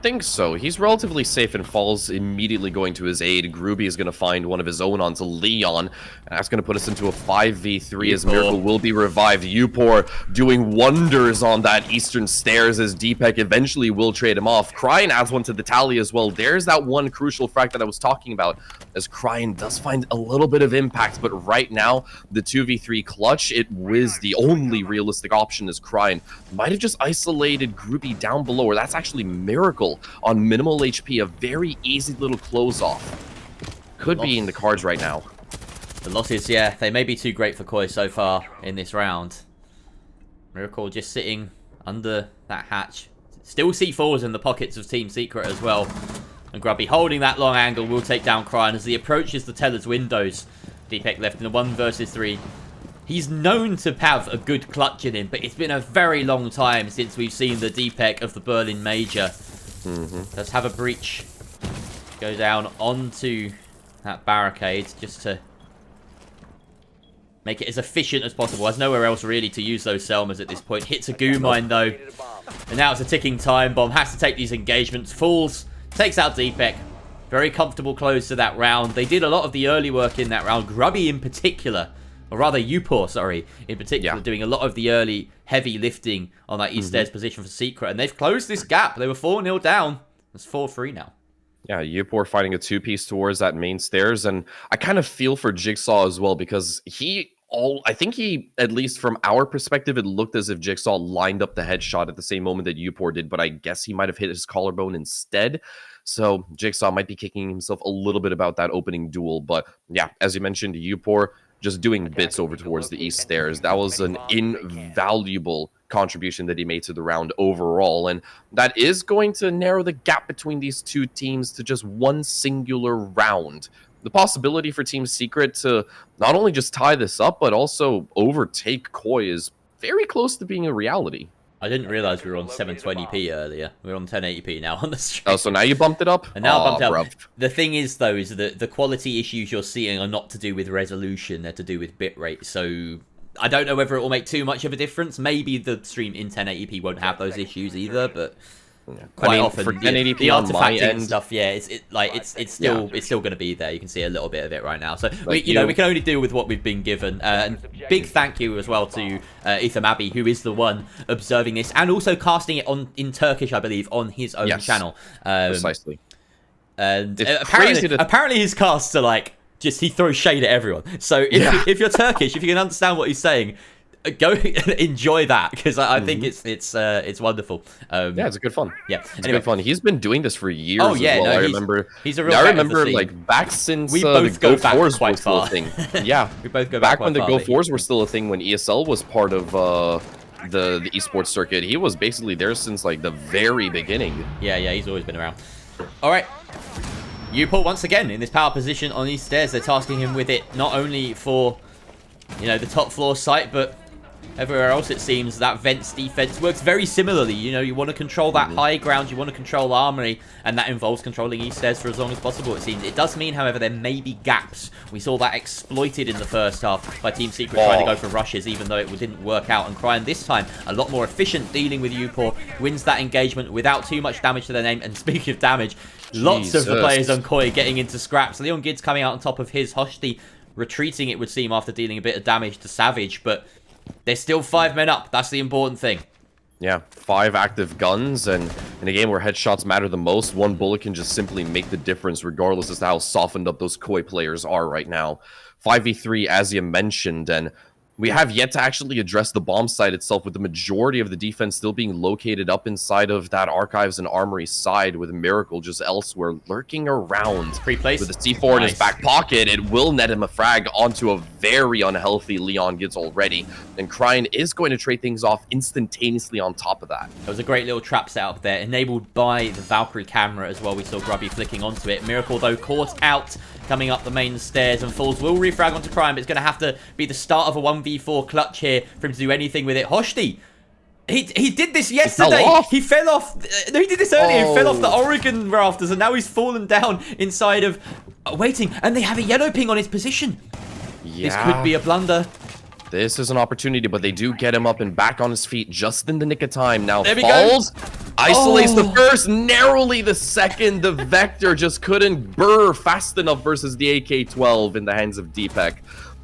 Think so. He's relatively safe and Falls immediately going to his aid. Groovy is going to find one of his own onto Leon. And that's going to put us into a 5v3 as Miracle will be revived. Upor doing wonders on that eastern stairs as Deepak eventually will trade him off. Crine adds one to the tally as well. There's that one crucial frag that I was talking about, as Crine does find a little bit of impact. But right now, the 2v3 clutch, it was the only realistic option as Crine might have just isolated Groovy down below, or that's actually Miracle on minimal HP, a very easy little close off. Could be in the cards right now. The losses, yeah, they may be too great for Koi so far in this round. Miracle just sitting under that hatch. Still C4s in the pockets of Team Secret as well. And Grubby holding that long angle will take down Crine as he approaches the teller's windows. Deepak left in a 1 versus 3. He's known to have a good clutch in him, but it's been a very long time since we've seen the Deepak of the Berlin Major. Does have a breach. Go down onto that barricade just to make it as efficient as possible. There's nowhere else really to use those Selmas at this point. Hits a goo mine though. And now it's a ticking time bomb. Has to take these engagements. Falls. Takes out Deepak. Very comfortable close to that round. They did a lot of the early work in that round. Grubby in particular. Or rather, Upor, sorry, in particular, doing a lot of the early heavy lifting on that East Stairs position for Secret. And they've closed this gap. They were 4-0 down. It's 4-3 now. Yeah, Upor fighting a 2-piece towards that main stairs. And I kind of feel for Jigsaw as well, because I think he, at least from our perspective, it looked as if Jigsaw lined up the headshot at the same moment that Upor did, but I guess he might have hit his collarbone instead. So Jigsaw might be kicking himself a little bit about that opening duel. But yeah, as you mentioned, Upor just doing bits over towards the East Stairs. That was an invaluable contribution that he made to the round overall, and that is going to narrow the gap between these two teams to just one singular round. The possibility for Team Secret to not only just tie this up, but also overtake Koi is very close to being a reality. I didn't realize we were on 720p earlier. We're on 1080p now on the stream. Oh, so now you bumped it up? And now I bumped it up. The thing is, though, is that the quality issues you're seeing are not to do with resolution. They're to do with bitrate. So I don't know whether it will make too much of a difference. Maybe the stream in 1080p won't have those issues either, but quite often for 1080p the on my artifacting end stuff, it's still going to be there. You can see a little bit of it right now. So we can only deal with what we've been given. And big thank you as well to Ethan Abbey, who is the one observing this and also casting it in Turkish, I believe, on his own channel. Precisely. And apparently his casts are like he throws shade at everyone. So if you're Turkish, if you can understand what he's saying, go enjoy that, because I think it's wonderful. Yeah, it's good fun. Yeah, it's good fun. He's been doing this for years. Oh yeah, as well. no, I remember. He's a real. I remember like back since we both the go back Go4s quite were still far. a thing. Yeah, we both go back when the far, Go4s were still a thing, when ESL was part of the esports circuit. He was basically there since like the very beginning. Yeah, he's always been around. All right. Upor once again in this power position on these stairs. They're tasking him with it not only for the top floor site, but Everywhere else, it seems that Vent's defense works very similarly. You know, you want to control that high ground, you want to control Armory, and that involves controlling East Stairs for as long as possible, it seems. It does mean, however, there may be gaps. We saw that exploited in the first half by Team Secret trying to go for rushes, even though it didn't work out. And Cryan this time, a lot more efficient dealing with Upor, wins that engagement without too much damage to their name. And speaking of damage, lots of the players on Koi getting into scraps. Leon Gids coming out on top of his. Hoshti retreating, it would seem, after dealing a bit of damage to Savage, but they're still 5 men up. That's the important thing. Yeah, 5 active guns, and in a game where headshots matter the most, one bullet can just simply make the difference, regardless as to how softened up those Koi players are right now. 5v3, as you mentioned, and we have yet to actually address the bomb site itself, with the majority of the defense still being located up inside of that Archives and Armory side, with Miracle just elsewhere lurking around. Pre-place. With the C4 in his back pocket, it will net him a frag onto a very unhealthy Leon Gids already, and Cryan is going to trade things off instantaneously on top of that. There was a great little trap set up there, enabled by the Valkyrie camera as well. We saw Grubby flicking onto it. Miracle, though, caught out coming up the main stairs, and Falls will refrag onto Cryan, but it's going to have to be the start of a 1v4 clutch here for him to do anything with it. Hoshti, he did this yesterday. He fell off. No, he did this earlier. He fell off the Oregon rafters, and now he's fallen down inside of waiting, and they have a yellow ping on his position. Yeah. This could be a blunder. This is an opportunity, but they do get him up and back on his feet just in the nick of time. Now Falls isolates the first, narrowly the second. The Vector just couldn't burr fast enough versus the AK-12 in the hands of Deepak.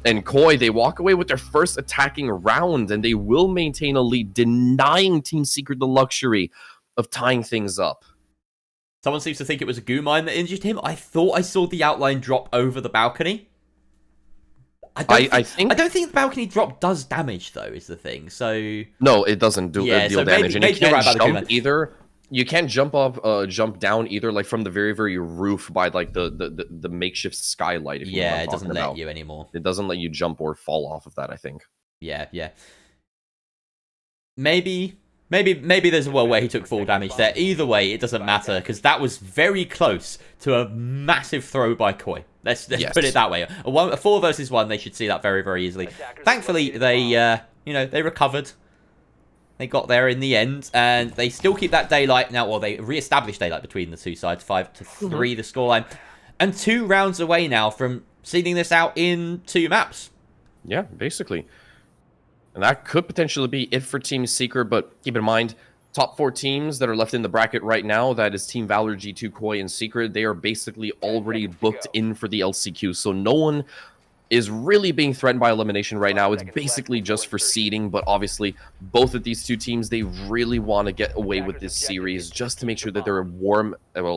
And Koi, they walk away with their first attacking round, and they will maintain a lead, denying Team Secret the luxury of tying things up. Someone seems to think it was a goo mine that injured him. I thought I saw the outline drop over the balcony. I don't think the balcony drop does damage, though, is the thing. So no, it doesn't deal damage, and you can't jump either. You can't jump down either, like from the very roof by like the makeshift skylight. If you know what I'm talking about. It doesn't let you anymore. It doesn't let you jump or fall off of that, I think. Yeah. Maybe there's a world where he took full damage there. Either way, it doesn't matter, because that was very close to a massive throw by Koi. Let's put it that way. A 4 versus 1, they should see that very easily. Thankfully, they they recovered. They got there in the end, and they still keep that daylight now. Well, they re-established daylight between the two sides, 5-3 the scoreline, and 2 rounds away now from seeding this out in 2 maps. Yeah, basically. And that could potentially be it for Team Secret, but keep in mind, top 4 teams that are left in the bracket right now, that is Team Valor, G2, Koi, and Secret, they are basically already booked in for the LCQ, so no one is really being threatened by elimination right now. It's basically just for seeding, but obviously both of these 2 teams, they really want to get away with this series just to make sure that they're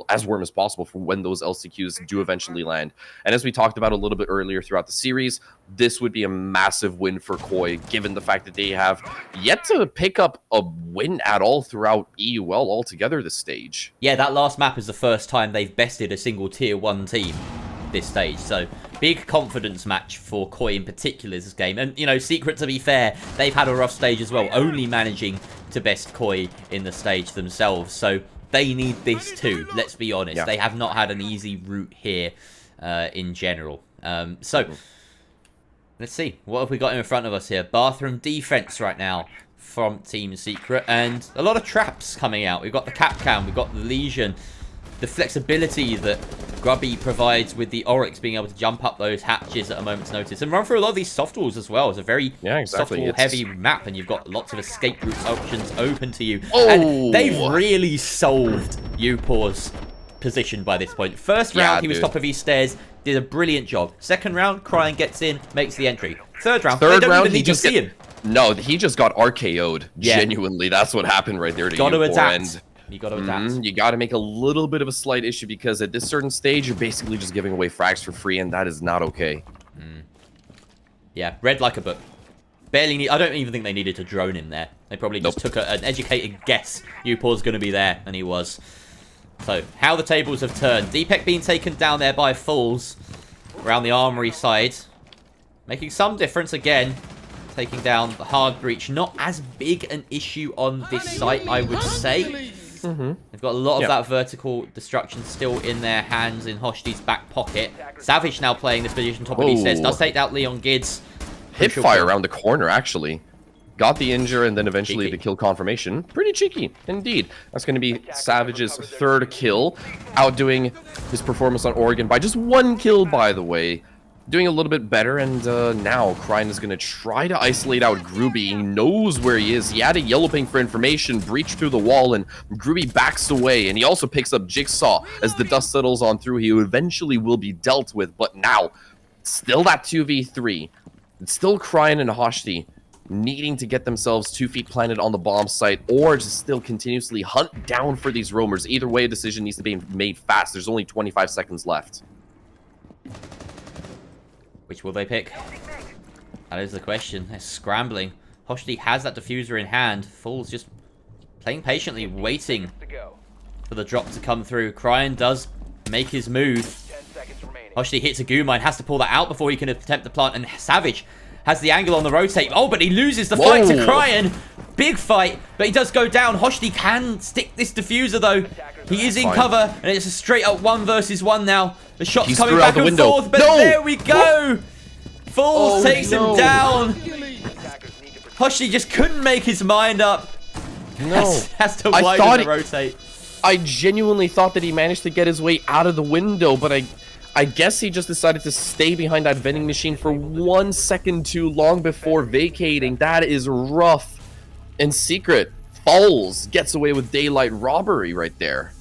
as warm as possible for when those LCQs do eventually land. And as we talked about a little bit earlier throughout the series, this would be a massive win for Koi, given the fact that they have yet to pick up a win at all throughout EUL altogether this stage. Yeah, that last map is the first time they've bested a single tier 1 team this stage, so big confidence match for Koi in particular this game. And Secret, to be fair, they've had a rough stage as well, only managing to best Koi in the stage themselves, so they need this too, let's be honest. Yeah. They have not had an easy route here in general. Let's see, what have we got in front of us here? Bathroom defense right now from Team Secret, and a lot of traps coming out. We've got the Capcan, we've got the Legion, the flexibility that Grubby provides with the Oryx being able to jump up those hatches at a moment's notice and run through a lot of these soft walls as well. It's a very soft wall heavy map, and you've got lots of escape routes options open to you. And they've really solved Upor's position by this point. First round, he was top of East Stairs, did a brilliant job. Second round, Cryan gets in, makes the entry. Third round, they don't even need to see him. No, he just got RKO'd. Yeah. Genuinely, that's what happened right there to Got to Upor. adapt. You got to adapt. You got to make a little bit of a slight issue, because at this certain stage, you're basically just giving away frags for free, and that is not okay. Yeah, read like a book. I don't even think they needed to drone in there. They probably just took an educated guess. Upor's going to be there, and he was. So, how the tables have turned. Deepak being taken down there by Falls around the Armory side. Making some difference again. Taking down the hard breach. Not as big an issue on this site, I would say. They've got a lot of that vertical destruction still in their hands in Hoshti's back pocket. Savage now playing this position top of these stairs. Does take out Leon Gids. Hipfire around the corner, actually. got the injure, and then eventually Cheeky. the kill confirmation. Pretty cheeky, indeed. That's going to be Savage's third kill, outdoing his performance on Oregon by just 1 kill, by the way. Doing a little bit better, and now Cryan is going to try to isolate out Gruby. He knows where he is. He had a yellow ping for information, breached through the wall, and Gruby backs away, and he also picks up Jigsaw as the dust settles on through. He eventually will be dealt with, but now, still that 2v3. It's still Cryan and Hoshti needing to get themselves 2 feet planted on the bomb site, or just still continuously hunt down for these roamers. Either way, a decision needs to be made fast. There's only 25 seconds left. Which will they pick? That is the question. They're scrambling. Hoshti has that diffuser in hand. Fool's just playing patiently, waiting for the drop to come through. Cryan does make his move. 10 seconds remaining. Hoshti hits a goo mine, has to pull that out before he can attempt the plant, and Savage has the angle on the rotate. Oh, but he loses the fight to Cryan. Big fight, but he does go down. Hoshti can stick this diffuser, though. He is in cover, and it's a straight-up 1 versus 1 now. The shot's coming back and forth, but there we go. Fools takes him down. Hoshti just couldn't make his mind up. No. Has to widen the rotate. I genuinely thought that he managed to get his way out of the window, but I guess he just decided to stay behind that vending machine for 1 second too long before vacating. That is rough. And Secret falls, gets away with daylight robbery right there.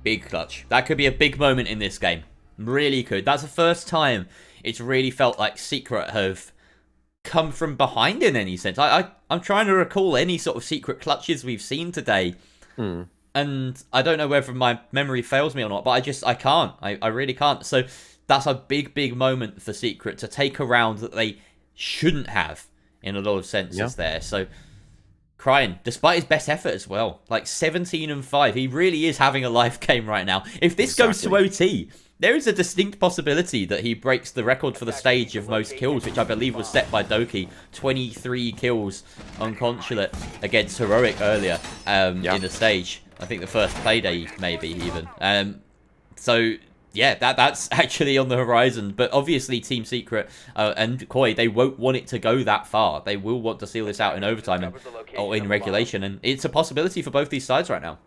Big clutch. That could be a big moment in this game. Really could. That's the first time it's really felt like Secret have come from behind in any sense. I'm trying to recall any sort of Secret clutches we've seen today. And I don't know whether my memory fails me or not, but I can't. I really can't. So that's a big moment for Secret to take a round that they shouldn't have in a lot of senses there. So Cryan, despite his best effort as well, like 17-5, he really is having a life game right now. If this goes to OT, there is a distinct possibility that he breaks the record for the stage of most kills, which I believe was set by Doki. 23 kills on Consulate against Heroic earlier in the stage. I think the first playday, maybe, even. So, yeah, that's actually on the horizon. But obviously, Team Secret and Koi, they won't want it to go that far. They will want to seal this out in overtime or in regulation. And it's a possibility for both these sides right now.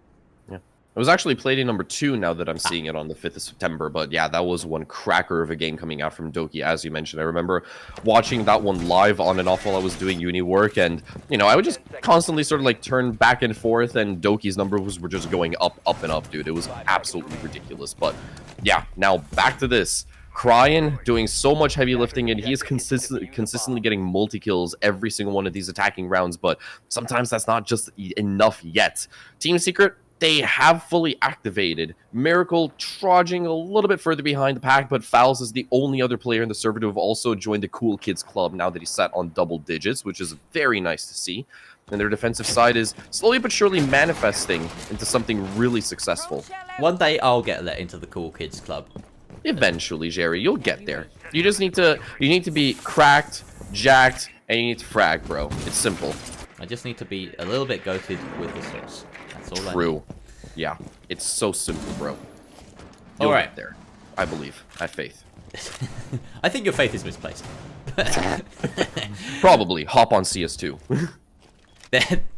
It was actually playday number 2 now that I'm seeing it on the 5th of September. But yeah, that was one cracker of a game coming out from Doki, as you mentioned. I remember watching that one live on and off while I was doing uni work. And, you know, I would just constantly sort of like turn back and forth. And Doki's numbers were just going up and up, dude. It was absolutely ridiculous. But yeah, now back to this. Cryan doing so much heavy lifting, and he is consistently getting multi-kills every single one of these attacking rounds. But sometimes that's not just enough yet. Team Secret, they have fully activated. Miracle trudging a little bit further behind the pack, but Fowls is the only other player in the server to have also joined the Cool Kids Club now that he's set on double digits, which is very nice to see. And their defensive side is slowly but surely manifesting into something really successful. One day I'll get let into the Cool Kids Club. Eventually, Jerry, you'll get there. You just need to be cracked, jacked, and you need to frag, bro. It's simple. I just need to be a little bit goated with the sauce. That's all. True. Yeah, it's so simple, bro. All right, there. I believe. I have faith. I think your faith is misplaced. Probably. Hop on CS2.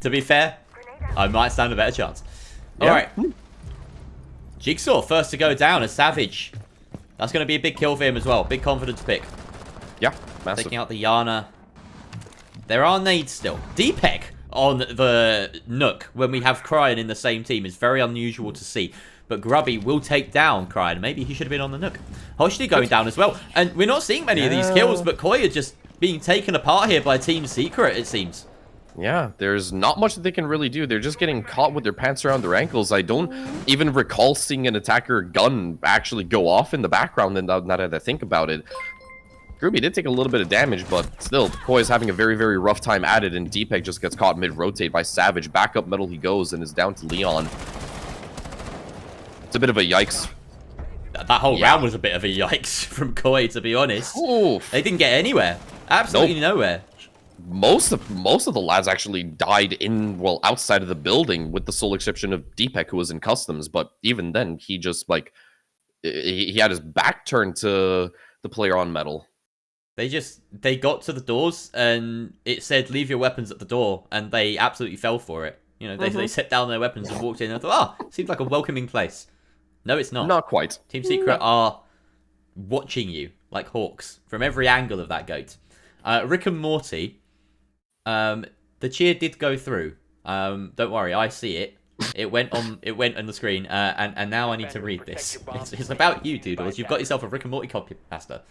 To be fair, I might stand a better chance. All right. Jigsaw first to go down as Savage. That's going to be a big kill for him as well. Big confidence pick. Yeah, massive. Taking out the Yana. There are nades still. Deepek on the Nook when we have Cryan in the same team is very unusual to see. But Grubby will take down Cryan. Maybe he should have been on the Nook. Hoshti going down as well. And we're not seeing many of these kills, but Koi are just being taken apart here by Team Secret, it seems. Yeah, there's not much that they can really do. They're just getting caught with their pants around their ankles. I don't even recall seeing an attacker gun actually go off in the background, and now that I think about it. Gruby did take a little bit of damage, but still, Koi is having a very, very rough time at it, and Deepek just gets caught mid-rotate by Savage. Back up metal he goes, and is down to Leon. It's a bit of a yikes. That whole round was a bit of a yikes from Koi, to be honest. Oof. They didn't get anywhere. Absolutely nowhere. Most of the lads actually died outside of the building, with the sole exception of Deepek, who was in customs. But even then, he just he had his back turned to the player on metal. They got to the doors and it said leave your weapons at the door, and they absolutely fell for it. You know, they set down their weapons and walked in and thought, seems like a welcoming place. No, it's not. Not quite. Team Secret are watching you like hawks from every angle of that goat. Rick and Morty, the cheer did go through. Don't worry, I see it. It went on the screen, and now I need to read this. It's about you, Doodles. You've got yourself a Rick and Morty copy pasta.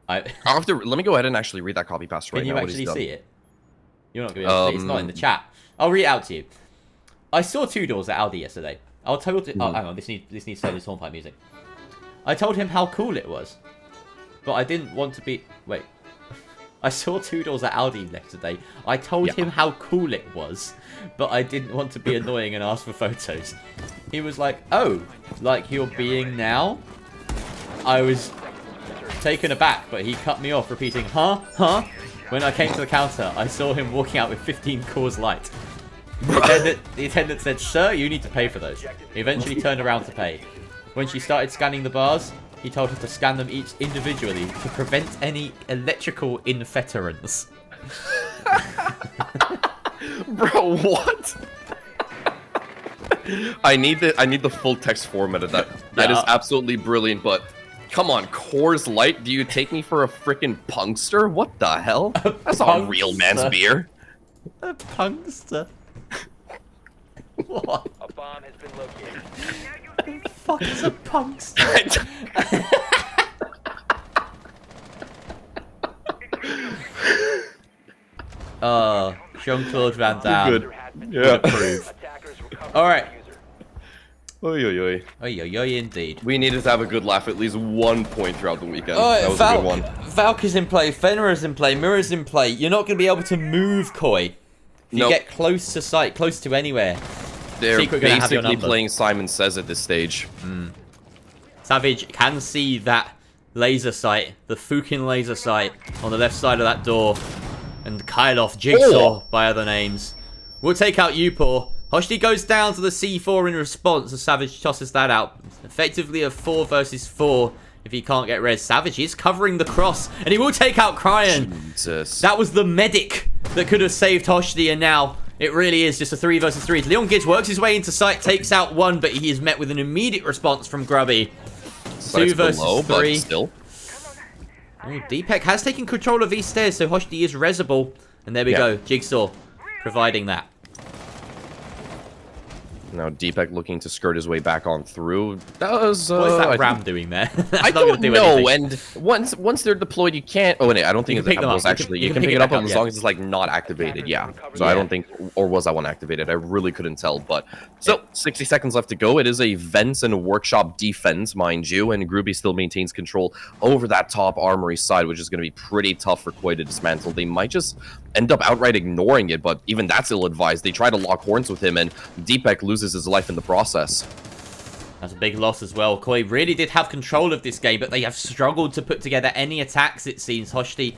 I'll have to, let me go ahead and actually read that copy pasta right now. Can you actually see it? You're not going to be able to see it. It's not in the chat. I'll read it out to you. I saw Two Doors at Aldi yesterday. Oh, hang on. This needs to say this hornpipe music. I told him how cool it was, but I didn't want to be... Wait. I saw Two Doors at Aldi yesterday. I told him how cool it was, but I didn't want to be annoying and ask for photos. He was like, oh, like you're being now? I was taken aback, but he cut me off, repeating, huh? When I came to the counter, I saw him walking out with 15 Coors Light. The attendant said, sir, you need to pay for those. He eventually turned around to pay. When she started scanning the bars, he told her to scan them each individually to prevent any electrical interference. Bro, what? I need the full text format of that. That is absolutely brilliant, but come on, Coors Light, do you take me for a freaking punkster? What the hell? That's not a real man's beer. A punkster. What? A bomb has been located. What the fuck is a punkster? Oh, Jean-Claude Van Damme. Good. Yeah. Approve. Alright. Oi, oi, oi. Oi, oi, oi, indeed. We needed to have a good laugh at least one point throughout the weekend. Oh, that was a good one. Valk is in play, Fenrir's in play, Mirror's in play. You're not going to be able to move Koi. If you get close to sight, close to anywhere. They're basically playing Simon Says at this stage. Savage can see that laser sight, the Fukin laser sight on the left side of that door. And Kyloff, Jigsaw by other names. We'll take out Upor. Hoshti goes down to the C4 in response as Savage tosses that out. Effectively a 4 versus 4 if he can't get res. Savage is covering the cross and he will take out Cryan. Jesus. That was the medic that could have saved Hoshti, and now it really is just a 3 versus 3. Leon Gibbs works his way into sight, takes out one, but he is met with an immediate response from Grubby. 2 versus 3. Still. Oh, Deepak has taken control of these stairs, so Hoshti is resable. And there we go, Jigsaw providing that. Now Deepak looking to skirt his way back on through. That was, what is that ram doing there? I don't know. And once they're deployed, you can't. Oh, wait, I don't think it was actually. You can pick it up as long as it's like not activated. Yeah. So I don't think, or was that one activated? I really couldn't tell. But so 60 seconds left to go. It is a vents and workshop defense, mind you, and Groovy still maintains control over that top armory side, which is going to be pretty tough for Koi to dismantle. They might just end up outright ignoring it, but even that's ill-advised. They try to lock horns with him, and Deepak loses his life in the process. That's a big loss as well. Koi really did have control of this game, but they have struggled to put together any attacks, it seems. Hoshti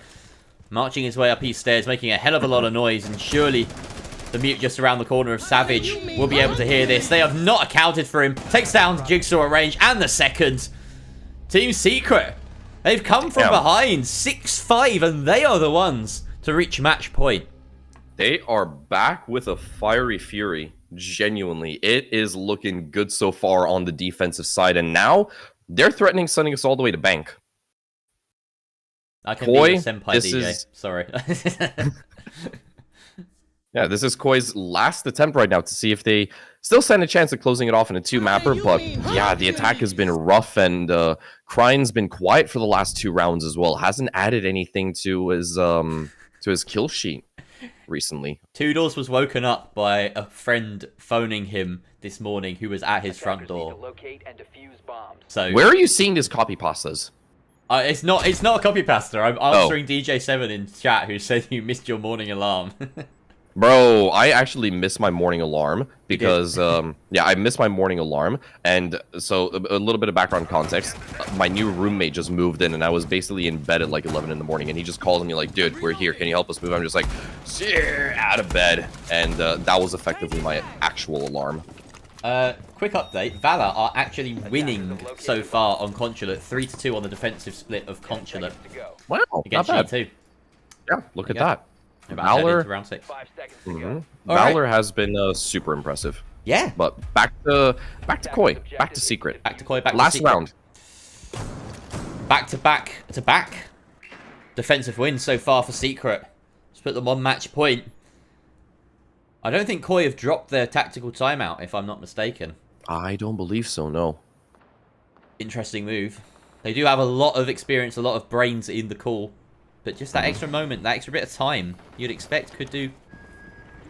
marching his way up these stairs, making a hell of a lot of noise, and surely the mute just around the corner of Savage will be able to hear this. They have not accounted for him. Takes down Jigsaw at range, and the second. Team Secret. They've come from behind, 6-5, and they are the ones to reach match point. They are back with a fiery fury. Genuinely, it is looking good so far on the defensive side, and now they're threatening sending us all the way to bank. I can be your senpai DJ. Sorry. Yeah, this is Koi's last attempt right now to see if they still stand a chance at closing it off in a 2-mapper, but yeah, the attack has been rough, and Cryan's been quiet for the last 2 rounds as well. Hasn't added anything to his kill sheet recently. Toodles was woken up by a friend phoning him this morning who was at his front door. So where are you seeing these copy pastas? It's not a copy pasta. I'm answering DJ7 in chat who said you missed your morning alarm. Bro, I actually missed my morning alarm because, yeah, I missed my morning alarm. And so a little bit of background context. My new roommate just moved in and I was basically in bed at like 11 in the morning. And he just called me like, dude, we're here. Can you help us move? I'm just like, out of bed. And that was effectively my actual alarm. quick update. Valor are actually winning so far on Consulate. 3-2 on the defensive split of Consulate. Wow, Against not bad. G2. Yeah, look at go. that. About to head Valor, into round 6. 5 seconds to go. Valor has been super impressive. Yeah. But back to Koi, back to Secret. Back to Koi, back to Last Secret. round. Back to back. Defensive wins so far for Secret. Let's put them on match point. I don't think Koi have dropped their tactical timeout, if I'm not mistaken. I don't believe so, no. Interesting move. They do have a lot of experience, a lot of brains in the call. But just that extra moment, that extra bit of time, you'd expect could do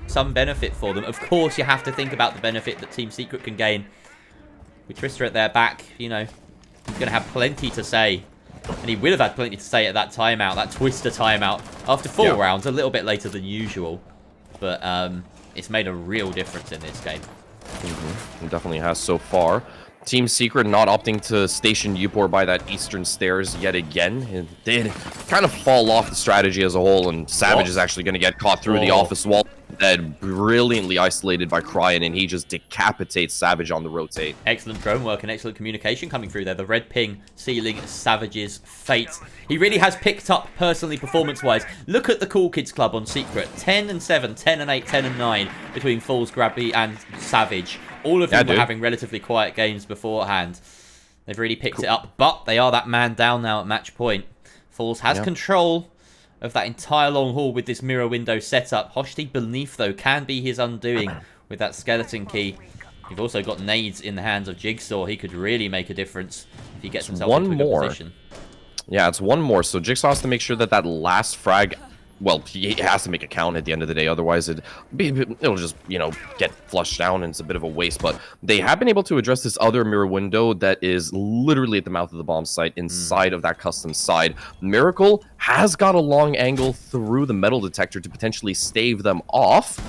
some benefit for them. Of course, you have to think about the benefit that Team Secret can gain. With Trista at their back, you know, he's going to have plenty to say. And he will have had plenty to say at that timeout, that Twister timeout. After 4 rounds, a little bit later than usual. But it's made a real difference in this game. It definitely has so far. Team Secret not opting to station Upor by that eastern stairs yet again. It did kind of fall off the strategy as a whole, and Savage is actually going to get caught through the office wall. That brilliantly isolated by Cryan, and he just decapitates Savage on the rotate. Excellent drone work and excellent communication coming through there. The red ping sealing Savage's fate. He really has picked up personally performance-wise. Look at the Cool Kids Club on Secret. 10-7, 10-8, 10-9 between Falls, Grabby and Savage. All of them were having relatively quiet games beforehand. They've really picked it up, but they are that man down now at match point. Falls has control of that entire long hall with this mirror window setup. Hoshti beneath, though, can be his undoing with that skeleton key. You've also got nades in the hands of Jigsaw. He could really make a difference if he gets himself into a good position. Yeah, it's one more. So Jigsaw has to make sure that that last frag... Well, he has to make a count at the end of the day. Otherwise, it'll just, you know, get flushed down and it's a bit of a waste. But they have been able to address this other mirror window that is literally at the mouth of the bomb site inside of that custom side. Miracle has got a long angle through the metal detector to potentially stave them off.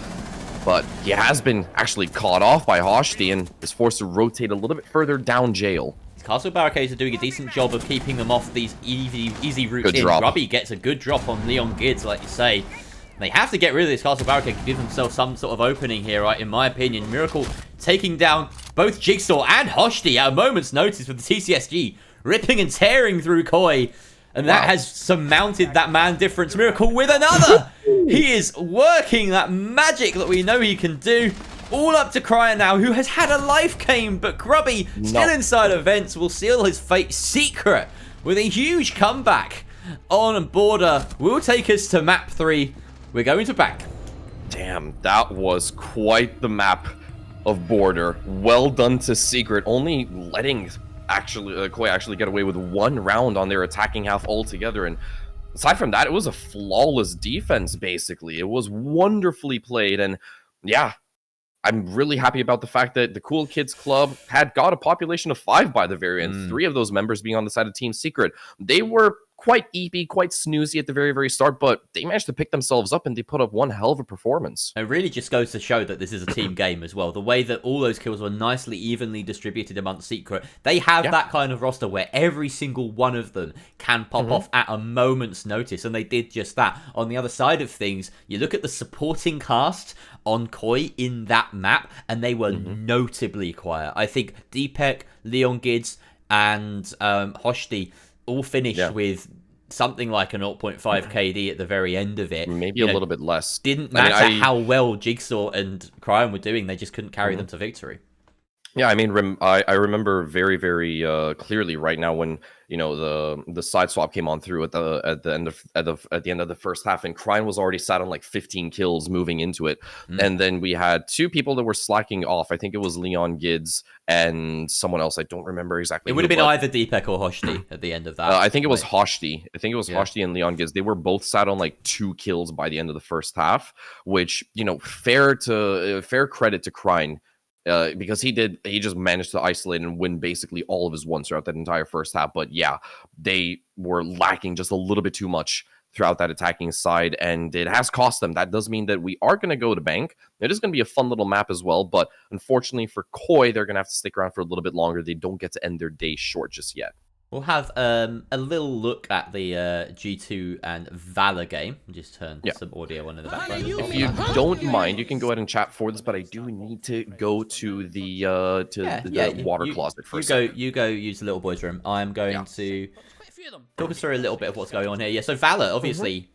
But he has been actually caught off by Hoshti and is forced to rotate a little bit further down jail. Castle Barricades are doing a decent job of keeping them off these easy routes in. Drop. Grubby gets a good drop on Leon Gids, like you say. They have to get rid of this Castle Barricade to give themselves some sort of opening here, right? In my opinion, Miracle taking down both Jigsaw and Hoshti at a moment's notice with the TCSG, ripping and tearing through Koi. And that has surmounted that man difference. Miracle with another! He is working that magic that we know he can do. All up to Cryer now, who has had a life game, but Grubby, still inside events, will seal his fate. Secret, with a huge comeback on border, will take us to map 3. We're going to back. Damn, that was quite the map of border. Well done to Secret, only letting Koi actually get away with 1 round on their attacking half altogether. And aside from that, it was a flawless defense, basically. It was wonderfully played, and yeah, I'm really happy about the fact that the Cool Kids Club had got a population of 5 by the very end. 3 of those members being on the side of Team Secret. They were quite eepy, quite snoozy at the very start, but they managed to pick themselves up and they put up one hell of a performance. It really just goes to show that this is a team game as well. The way that all those kills were nicely, evenly distributed amongst Secret. They have that kind of roster where every single one of them can pop off at a moment's notice, and they did just that. On the other side of things, you look at the supporting cast on Koi in that map, and they were notably quiet. I think Deepek, Leon Gids, and Hoshti all finished with something like a 0.5 KD at the very end of it. Maybe a little bit less. Didn't matter how well Jigsaw and Cryon were doing, they just couldn't carry them to victory. Yeah, I mean, I remember very clearly right now when, you know, the side swap came on through at the end of the first half, and Cryon was already sat on like 15 kills moving into it, and then we had 2 people that were slacking off. I think it was Leon Gids and someone else. I don't remember exactly. It would have been either Deepek or Hoshti at the end of that. I think it was Hoshti. Hoshti and Leon Gids. They were both sat on like 2 kills by the end of the first half, which, you know, fair credit to Cryon. Because he just managed to isolate and win basically all of his ones throughout that entire first half. But yeah, they were lacking just a little bit too much throughout that attacking side, and it has cost them. That does mean that we are going to go to bank. It is going to be a fun little map as well, but unfortunately for Koi, they're going to have to stick around for a little bit longer. They don't get to end their day short just yet. We'll have a little look at the G2 and Valor game. Just turn some audio on in the background. If you don't mind, you can go ahead and chat for this, but I do need to go to the water closet for a second. You go use the little boy's room. I'm going to talk us through a little bit of what's going on here. Yeah, so Valor, obviously,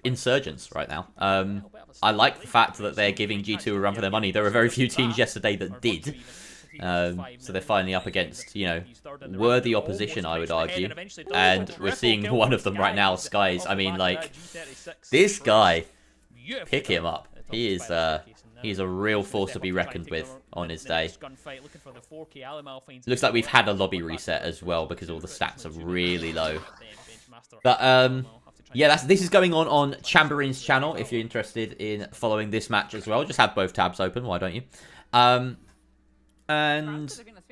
insurgents right now. I like the fact that they're giving G2 a run for their money. There were very few teams yesterday that did. So they're finally up against, worthy opposition, I would argue. And we're seeing one of them right now, Skies. I mean, like, this guy, pick him up. He's a real force to be reckoned with on his day. Looks like we've had a lobby reset as well because all the stats are really low. But, yeah, this is going on Chamberlain's channel. If you're interested in following this match as well, just have both tabs open. Why don't you? And just going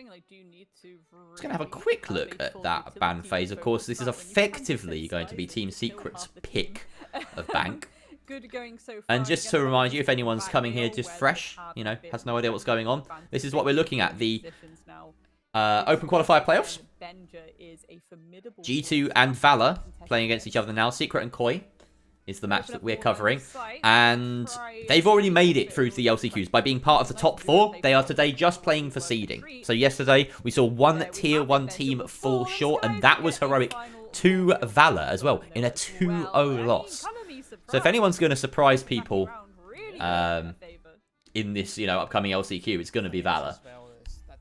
to have a quick look at that ban phase. Of course, this is effectively going to be Team Secret's pick of Bank. And just to remind you, if anyone's coming here just fresh, has no idea what's going on, this is what we're looking at. The Open Qualifier Playoffs. G2 and Valor playing against each other now. Secret and Koi is the match that we're covering. And they've already made it through to the LCQs. By being part of the top 4, they are today just playing for seeding. So yesterday, we saw one Tier 1 team fall short, and that was Heroic to Valor as well, in a 2-0 loss. So if anyone's going to surprise people in this, upcoming LCQ, it's going to be Valor.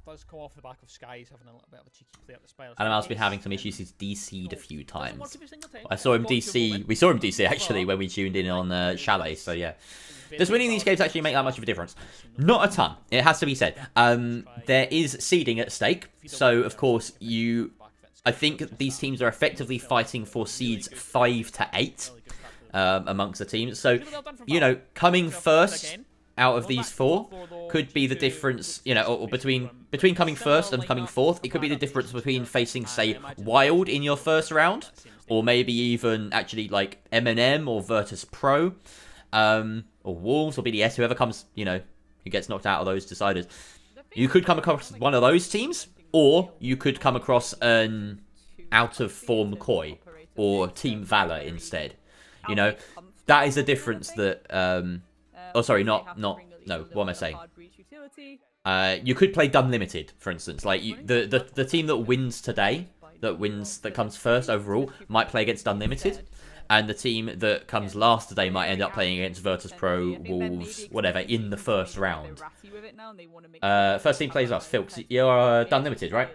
Does come off the back of Skies having a little bit of a cheeky play at the spire. Animal's been having some issues. He's DC'd a few times. I saw him DC. We saw him DC actually when we tuned in on Chalet. So yeah, does winning these games actually make that much of a difference? Not a ton. It has to be said. There is seeding at stake. So of course I think these teams are effectively fighting for seeds 5 to 8 amongst the teams. So coming first out of these 4 could be the difference, or between coming first and coming 4th, it could be the difference between facing, say, Wild in your first round, or maybe even actually like M&M or Virtus Pro, or Wolves or BDS, whoever comes, who gets knocked out of those deciders. You could come across one of those teams, or you could come across an out-of-form Koi or Team Valor instead. That is the difference that... oh, sorry, no, what am I saying? You could play Done Limited, for instance. Like, the team that wins today, that comes first overall, might play against Done Limited. And the team that comes last today might end up playing against Virtus Pro, Wolves, whatever, in the first round. First team plays us. Phil, you're Done Limited, right?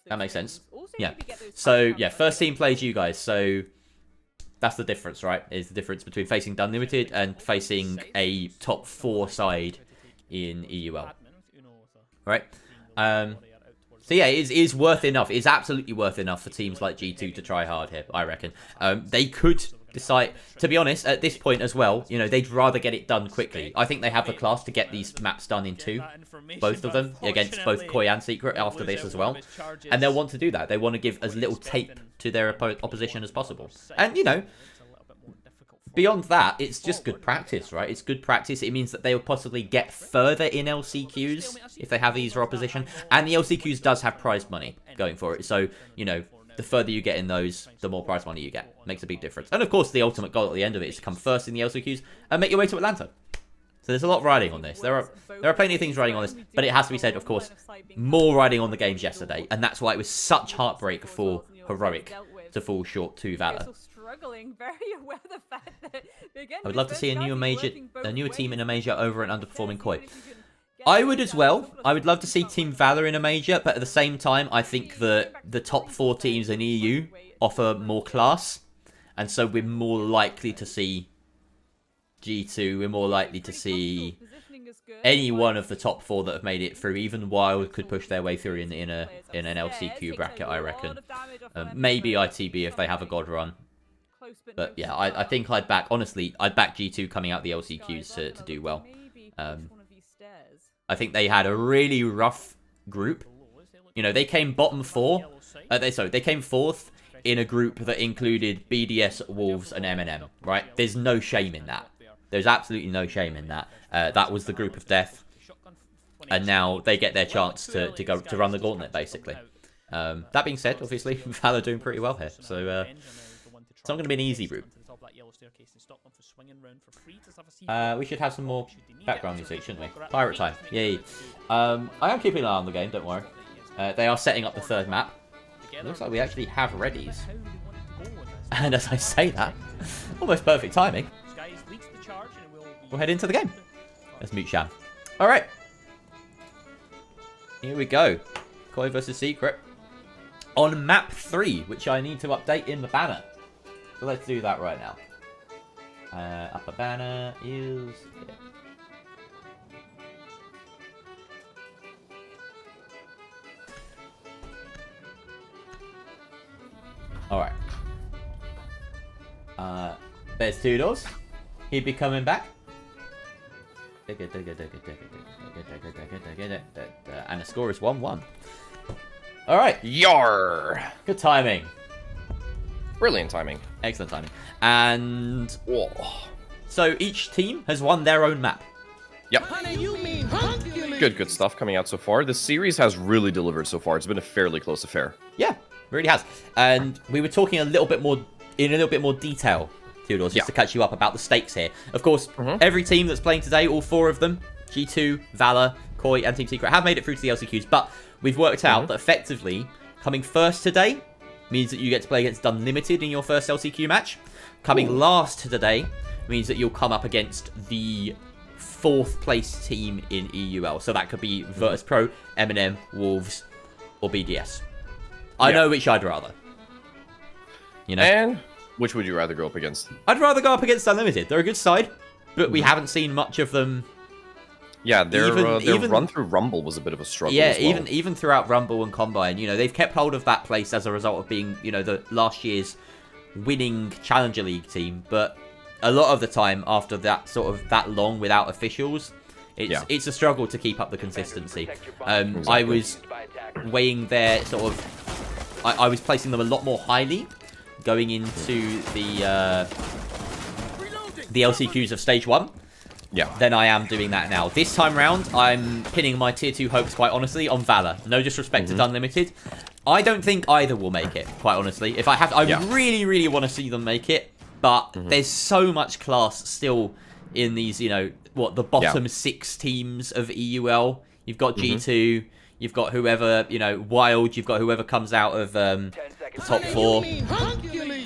That makes sense. Yeah. So, yeah, first team plays you guys, so... That's the difference, right? Is the difference between facing Done Limited and facing a top 4 side in EUL. Right? So yeah, it is worth enough. It's absolutely worth enough for teams like G2 to try hard here, I reckon. They could decide, to be honest, at this point as well, they'd rather get it done quickly. I think they have the class to get these maps done in 2. Both of them, against both Koi and Secret after this as well. And they'll want to do that. They want to give as little tape to their opposition as possible. And, beyond that, it's just good practice, right? It's good practice. It means that they will possibly get further in LCQs if they have easier opposition. And the LCQs does have prize money going for it. So, the further you get in those, the more prize money you get. Makes a big difference. And of course, the ultimate goal at the end of it is to come first in the LCQs and make your way to Atlanta. So there's a lot riding on this. There are plenty of things riding on this, but it has to be said, of course, more riding on the games yesterday. And that's why it was such heartbreak for Heroic to fall short to Valor. I would love to see a newer team in a major over an underperforming Koi. I would as well. I would love to see Team Valor in a major, but at the same time, I think that the top 4 teams in EU offer more class, and so we're more likely to see G2. We're more likely to see any one of the top 4 that have made it through. Even Wild could push their way through in an LCQ bracket, I reckon. Maybe ITB if they have a god run. But yeah, I think I'd back G2 coming out the LCQs to do well. I think they had a really rough group. They came bottom 4. They came 4th in a group that included BDS, Wolves, and M&M, right? There's no shame in that. There's absolutely no shame in that. That was the group of death. And now they get their chance to run the gauntlet, basically. That being said, obviously, Valor doing pretty well here. So it's not going to be an easy route. We should have some more background music, shouldn't we? Pirate time. Yay. I am keeping an eye on the game, don't worry. They are setting up the third map. It looks like we actually have readies. And as I say that, almost perfect timing. We'll head into the game. Let's mute Sham. Alright. Here we go. Koi versus Secret. On map 3, which I need to update in the banner. So let's do that right now. Upper banner is here. Alright. There's Toodles. He'd be coming back. And the score is 1-1. Alright. Yar! Good timing. Brilliant timing. Excellent timing. And Whoa. so each team has won their own map. Yep. Good stuff coming out so far. The series has really delivered so far. It's been a fairly close affair. Yeah, really has. And we were talking in a little bit more detail, Theodore, just to catch you up about the stakes here. Of course, every team that's playing today, all 4 of them, G2, Valor, Koi, and Team Secret, have made it through to the LCQs. But we've worked out that effectively, coming first today means that you get to play against Unlimited in your first LCQ match. Coming last today means that you'll come up against the 4th place team in EUL. So that could be Virtus Pro, M&M, Wolves, or BDS. I know which I'd rather. You know? And which would you rather go up against? I'd rather go up against Unlimited. They're a good side, but we haven't seen much of them. Yeah, their run through Rumble was a bit of a struggle. Yeah, as well. even throughout Rumble and Combine, you know, they've kept hold of that place as a result of being, you know, the last year's winning Challenger League team. But a lot of the time, after that sort of that long without officials, it's a struggle to keep up the consistency. I was weighing their sort of, I was placing them a lot more highly going into the LCQs of Stage 1. Yeah. Than I am doing that now. This time round, I'm pinning my Tier 2 hopes, quite honestly, on Valor. No disrespect to Unlimited. I don't think either will make it, quite honestly. If I have, I really, really want to see them make it, but there's so much class still in these, you know, the bottom 6 teams of EUL. You've got G2, you've got whoever, you know, Wild, you've got whoever comes out of the top 4.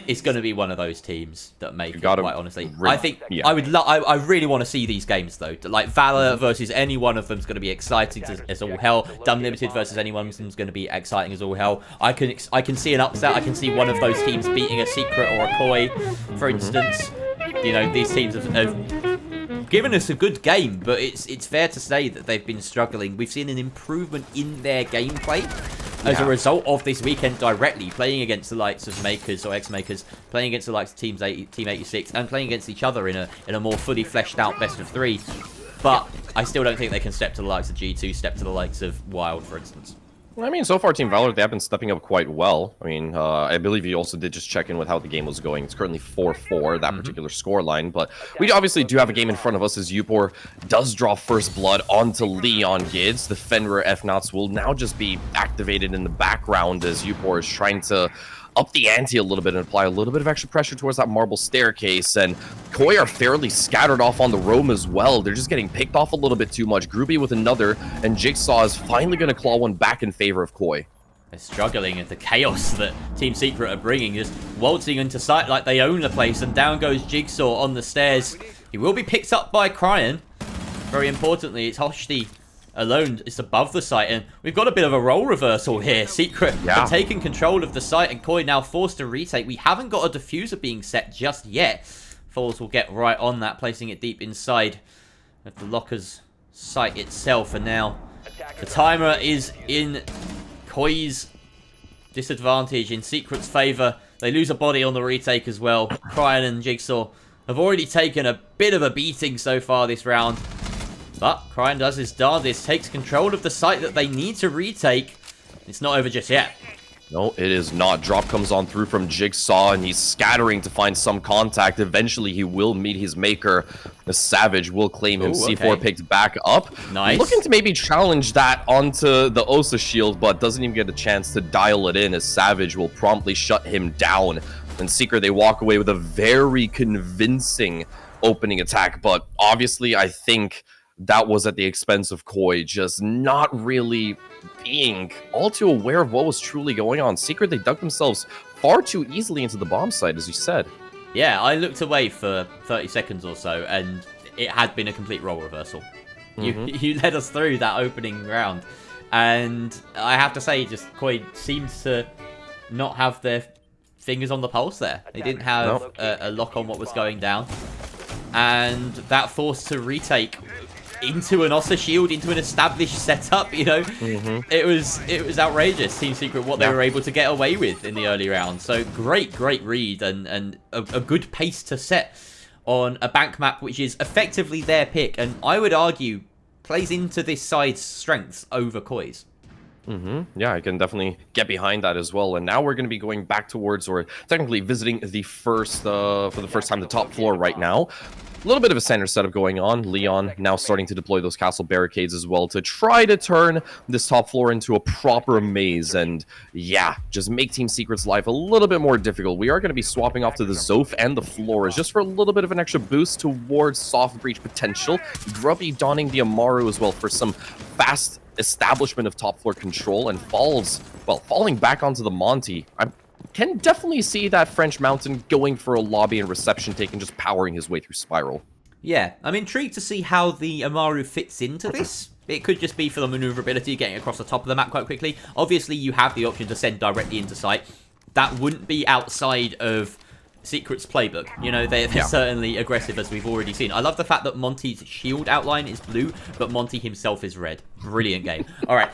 It's going to be one of those teams that make it, quite honestly. I think I really want to see these games though. Like Valor versus any one of them is going to be exciting as all hell. Unlimited versus any one of them is going to be exciting as all hell. I can see an upset. I can see one of those teams beating a Secret or a Koi, for instance. You know, these teams have given us a good game, but it's fair to say that they've been struggling. We've seen an improvement in their gameplay as a result of this weekend directly, playing against the likes of Makers or Ex-Makers, playing against the likes of Team 86, and playing against each other in a more fully fleshed out best of 3. But I still don't think they can step to the likes of G2, step to the likes of Wild, for instance. I mean, so far, Team Valor, they have been stepping up quite well. I mean, I believe you also did just check in with how the game was going. It's currently 4-4, that particular scoreline. But we obviously do have a game in front of us as Upor does draw first blood onto Leon Gids. The Fenrir F-Nauts will now just be activated in the background as Upor is trying to up the ante a little bit and apply a little bit of extra pressure towards that marble staircase. And Koi are fairly scattered off on the roam as well. They're just getting picked off a little bit too much. Groovy with another, and Jigsaw is finally going to claw one back in favor of Koi. They're struggling at the chaos that Team Secret are bringing, just waltzing into sight like they own the place, and down goes Jigsaw on the stairs. He will be picked up by Cryan. Very importantly, it's Hoshti alone. It's above the site, and we've got a bit of a role reversal here. Secret have taken control of the site, and Koi now forced to retake. We haven't got a diffuser being set just yet. Falls will get right on that, placing it deep inside of the locker's site itself, and now the timer is in Koi's disadvantage, in Secret's favor. They lose a body on the retake as well. Cryan and Jigsaw have already taken a bit of a beating so far this round. But Cryan does his darndest, takes control of the site that they need to retake. It's not over just yet. No, it is not. Drop comes on through from Jigsaw, and he's scattering to find some contact. Eventually, he will meet his maker. The Savage will claim him. Ooh, C4 okay. picked back up. Nice. Looking to maybe challenge that onto the Osa shield, but doesn't even get a chance to dial it in, as Savage will promptly shut him down. And Secret, they walk away with a very convincing opening attack, but obviously, I think that was at the expense of Koi, just not really being all too aware of what was truly going on. Secret, they dug themselves far too easily into the bomb site, as you said. Yeah, I looked away for 30 seconds or so, and it had been a complete role reversal. You led us through that opening round, and I have to say, just Koi seems to not have their fingers on the pulse there. They didn't have a lock on what was going down, and that forced to retake into an Ossa shield, into an established setup, you know. It was outrageous, Team Secret, what they were able to get away with in the early round. So great read and a good pace to set on a bank map, which is effectively their pick, and I would argue plays into this side's strengths over Koi's. Yeah, I can definitely get behind that as well. And now we're going to be going back towards, or technically visiting the first, for the first time, the top floor right now. A little bit of a standard setup going on. Leon now starting to deploy those castle barricades as well to try to turn this top floor into a proper maze. And yeah, just make Team Secret's life a little bit more difficult. We are going to be swapping off to the Zoth and the floors just for a little bit of an extra boost towards soft breach potential. Grubby donning the Amaru as well for some fast establishment of top floor control, and falling back onto the Monty. I can definitely see that French Mountain going for a lobby and reception take and just powering his way through Spiral. Yeah, I'm intrigued to see how the Amaru fits into this. It could just be for the maneuverability, getting across the top of the map quite quickly. Obviously, you have the option to send directly into sight. That wouldn't be outside of Secret's playbook. You know, they're certainly aggressive, as we've already seen. I love the fact that Monty's shield outline is blue, but Monty himself is red. Brilliant game. All right.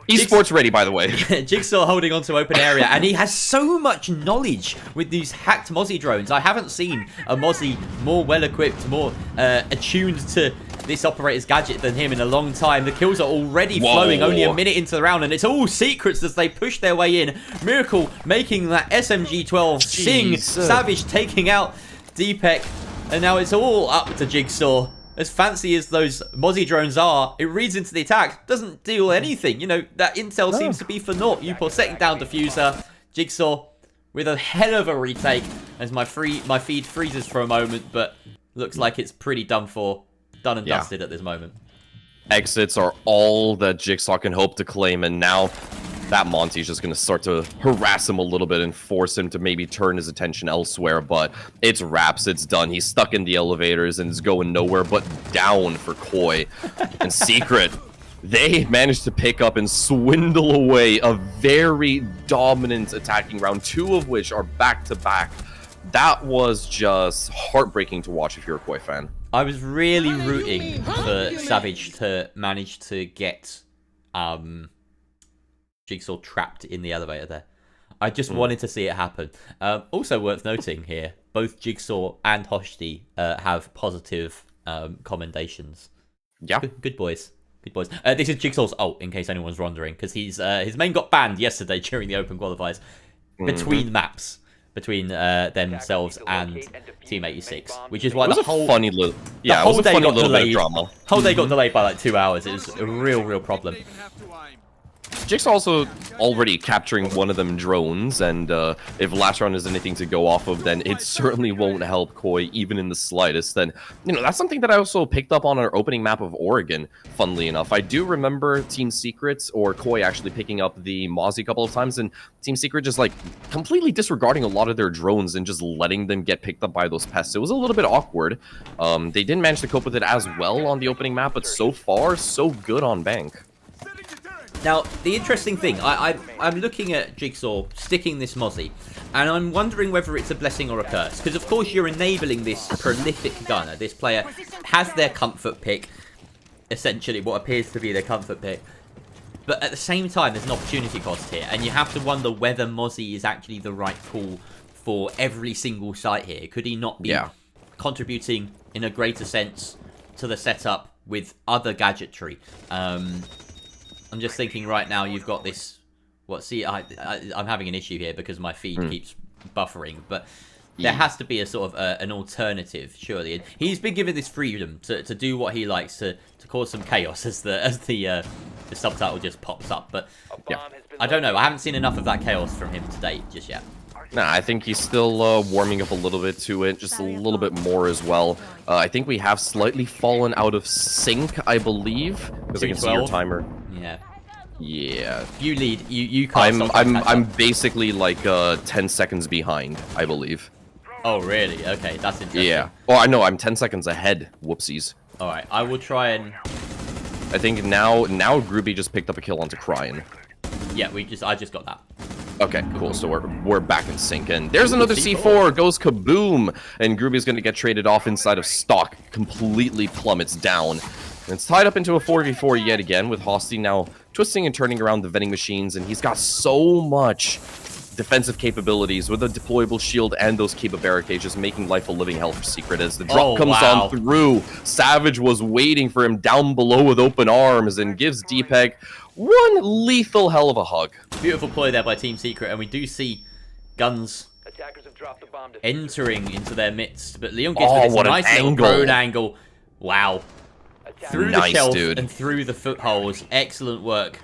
Esports ready, by the way. Jigsaw holding on to open area, and he has so much knowledge with these hacked Mozzie drones. I haven't seen a Mozzie more well-equipped, more attuned to this operator's gadget than him in a long time. The kills are already flowing only a minute into the round, and it's all Secrets as they push their way in. Miracle making that SMG-12 sing. Savage taking out Deepek, and now it's all up to Jigsaw. As fancy as those Mozzie drones are, it reads into the attack, doesn't deal anything. You know, that intel seems to be for naught. Upor setting down Diffuser. Jigsaw with a hell of a retake as my feed freezes for a moment, but looks like it's pretty done and dusted at this moment. Exits are all that Jigsaw can hope to claim, and now that Monty's just going to start to harass him a little bit and force him to maybe turn his attention elsewhere, but it's wraps, it's done. He's stuck in the elevators and is going nowhere but down for Koi. And Secret, they managed to pick up and swindle away a very dominant attacking round, two of which are back-to-back. That was just heartbreaking to watch if you're a Koi fan. I was really rooting for Savage to manage to get Jigsaw trapped in the elevator there. I just wanted to see it happen. Also worth noting here, both Jigsaw and Hoshti have positive commendations. Yeah. Good boys. Good boys. This is Jigsaw's ult, in case anyone's wondering, because his main got banned yesterday during the Open qualifiers between maps. Between themselves and Team 86, which is why the whole funny little, day got delayed. Drama. Whole day got delayed by like 2 hours. It was a real problem. Jigsaw also already capturing one of them drones, and if Latron is anything to go off of, then it certainly won't help Koi even in the slightest. Then, you know, that's something that I also picked up on our opening map of Oregon, funnily enough. I do remember Team Secret, or Koi actually picking up the Mozzie a couple of times, and Team Secret just like completely disregarding a lot of their drones and just letting them get picked up by those pests. It was a little bit awkward. They didn't manage to cope with it as well on the opening map, but so far, so good on Bank. Now, the interesting thing, I'm looking at Jigsaw sticking this Mozzie, and I'm wondering whether it's a blessing or a curse. Because, of course, you're enabling this prolific gunner. This player has their comfort pick, essentially what appears to be their comfort pick. But at the same time, there's an opportunity cost here, and you have to wonder whether Mozzie is actually the right call for every single site here. Could he not be contributing in a greater sense to the setup with other gadgetry? I'm just thinking right now, you've got this What? See, I'm having an issue here because my feed keeps buffering, but there has to be a sort of an alternative, surely. And he's been given this freedom to do what he likes, to cause some chaos as the subtitle just pops up. But I don't know. I haven't seen enough of that chaos from him to date just yet. Nah, I think he's still warming up a little bit to it, just a little bit more as well. I think we have slightly fallen out of sync, I believe, because I can see your timer. Yeah. Yeah. You lead. You can't. I'm basically like 10 seconds behind, I believe. Oh really? Okay, that's interesting. Yeah. Oh, I know. I'm 10 seconds ahead. Whoopsies. All right, I will try and. I think now Groovy just picked up a kill onto Cryin. Yeah, I just got that. Okay, cool. So we're back in sync, and there's another C4. Goes kaboom, and Groovy's going to get traded off inside of stock. Completely plummets down. And it's tied up into a 4v4 yet again, with Hosty now twisting and turning around the vending machines, and he's got so much defensive capabilities with a deployable shield and those Cape barricades, just making life a living hell for Secret. As the drop comes on through, Savage was waiting for him down below with open arms and gives DPEG one lethal hell of a hug. Beautiful play there by Team Secret, and we do see guns entering into their midst. But Leon gets with this nice little prone angle. Wow. Through the shelf and through the footholes. Excellent work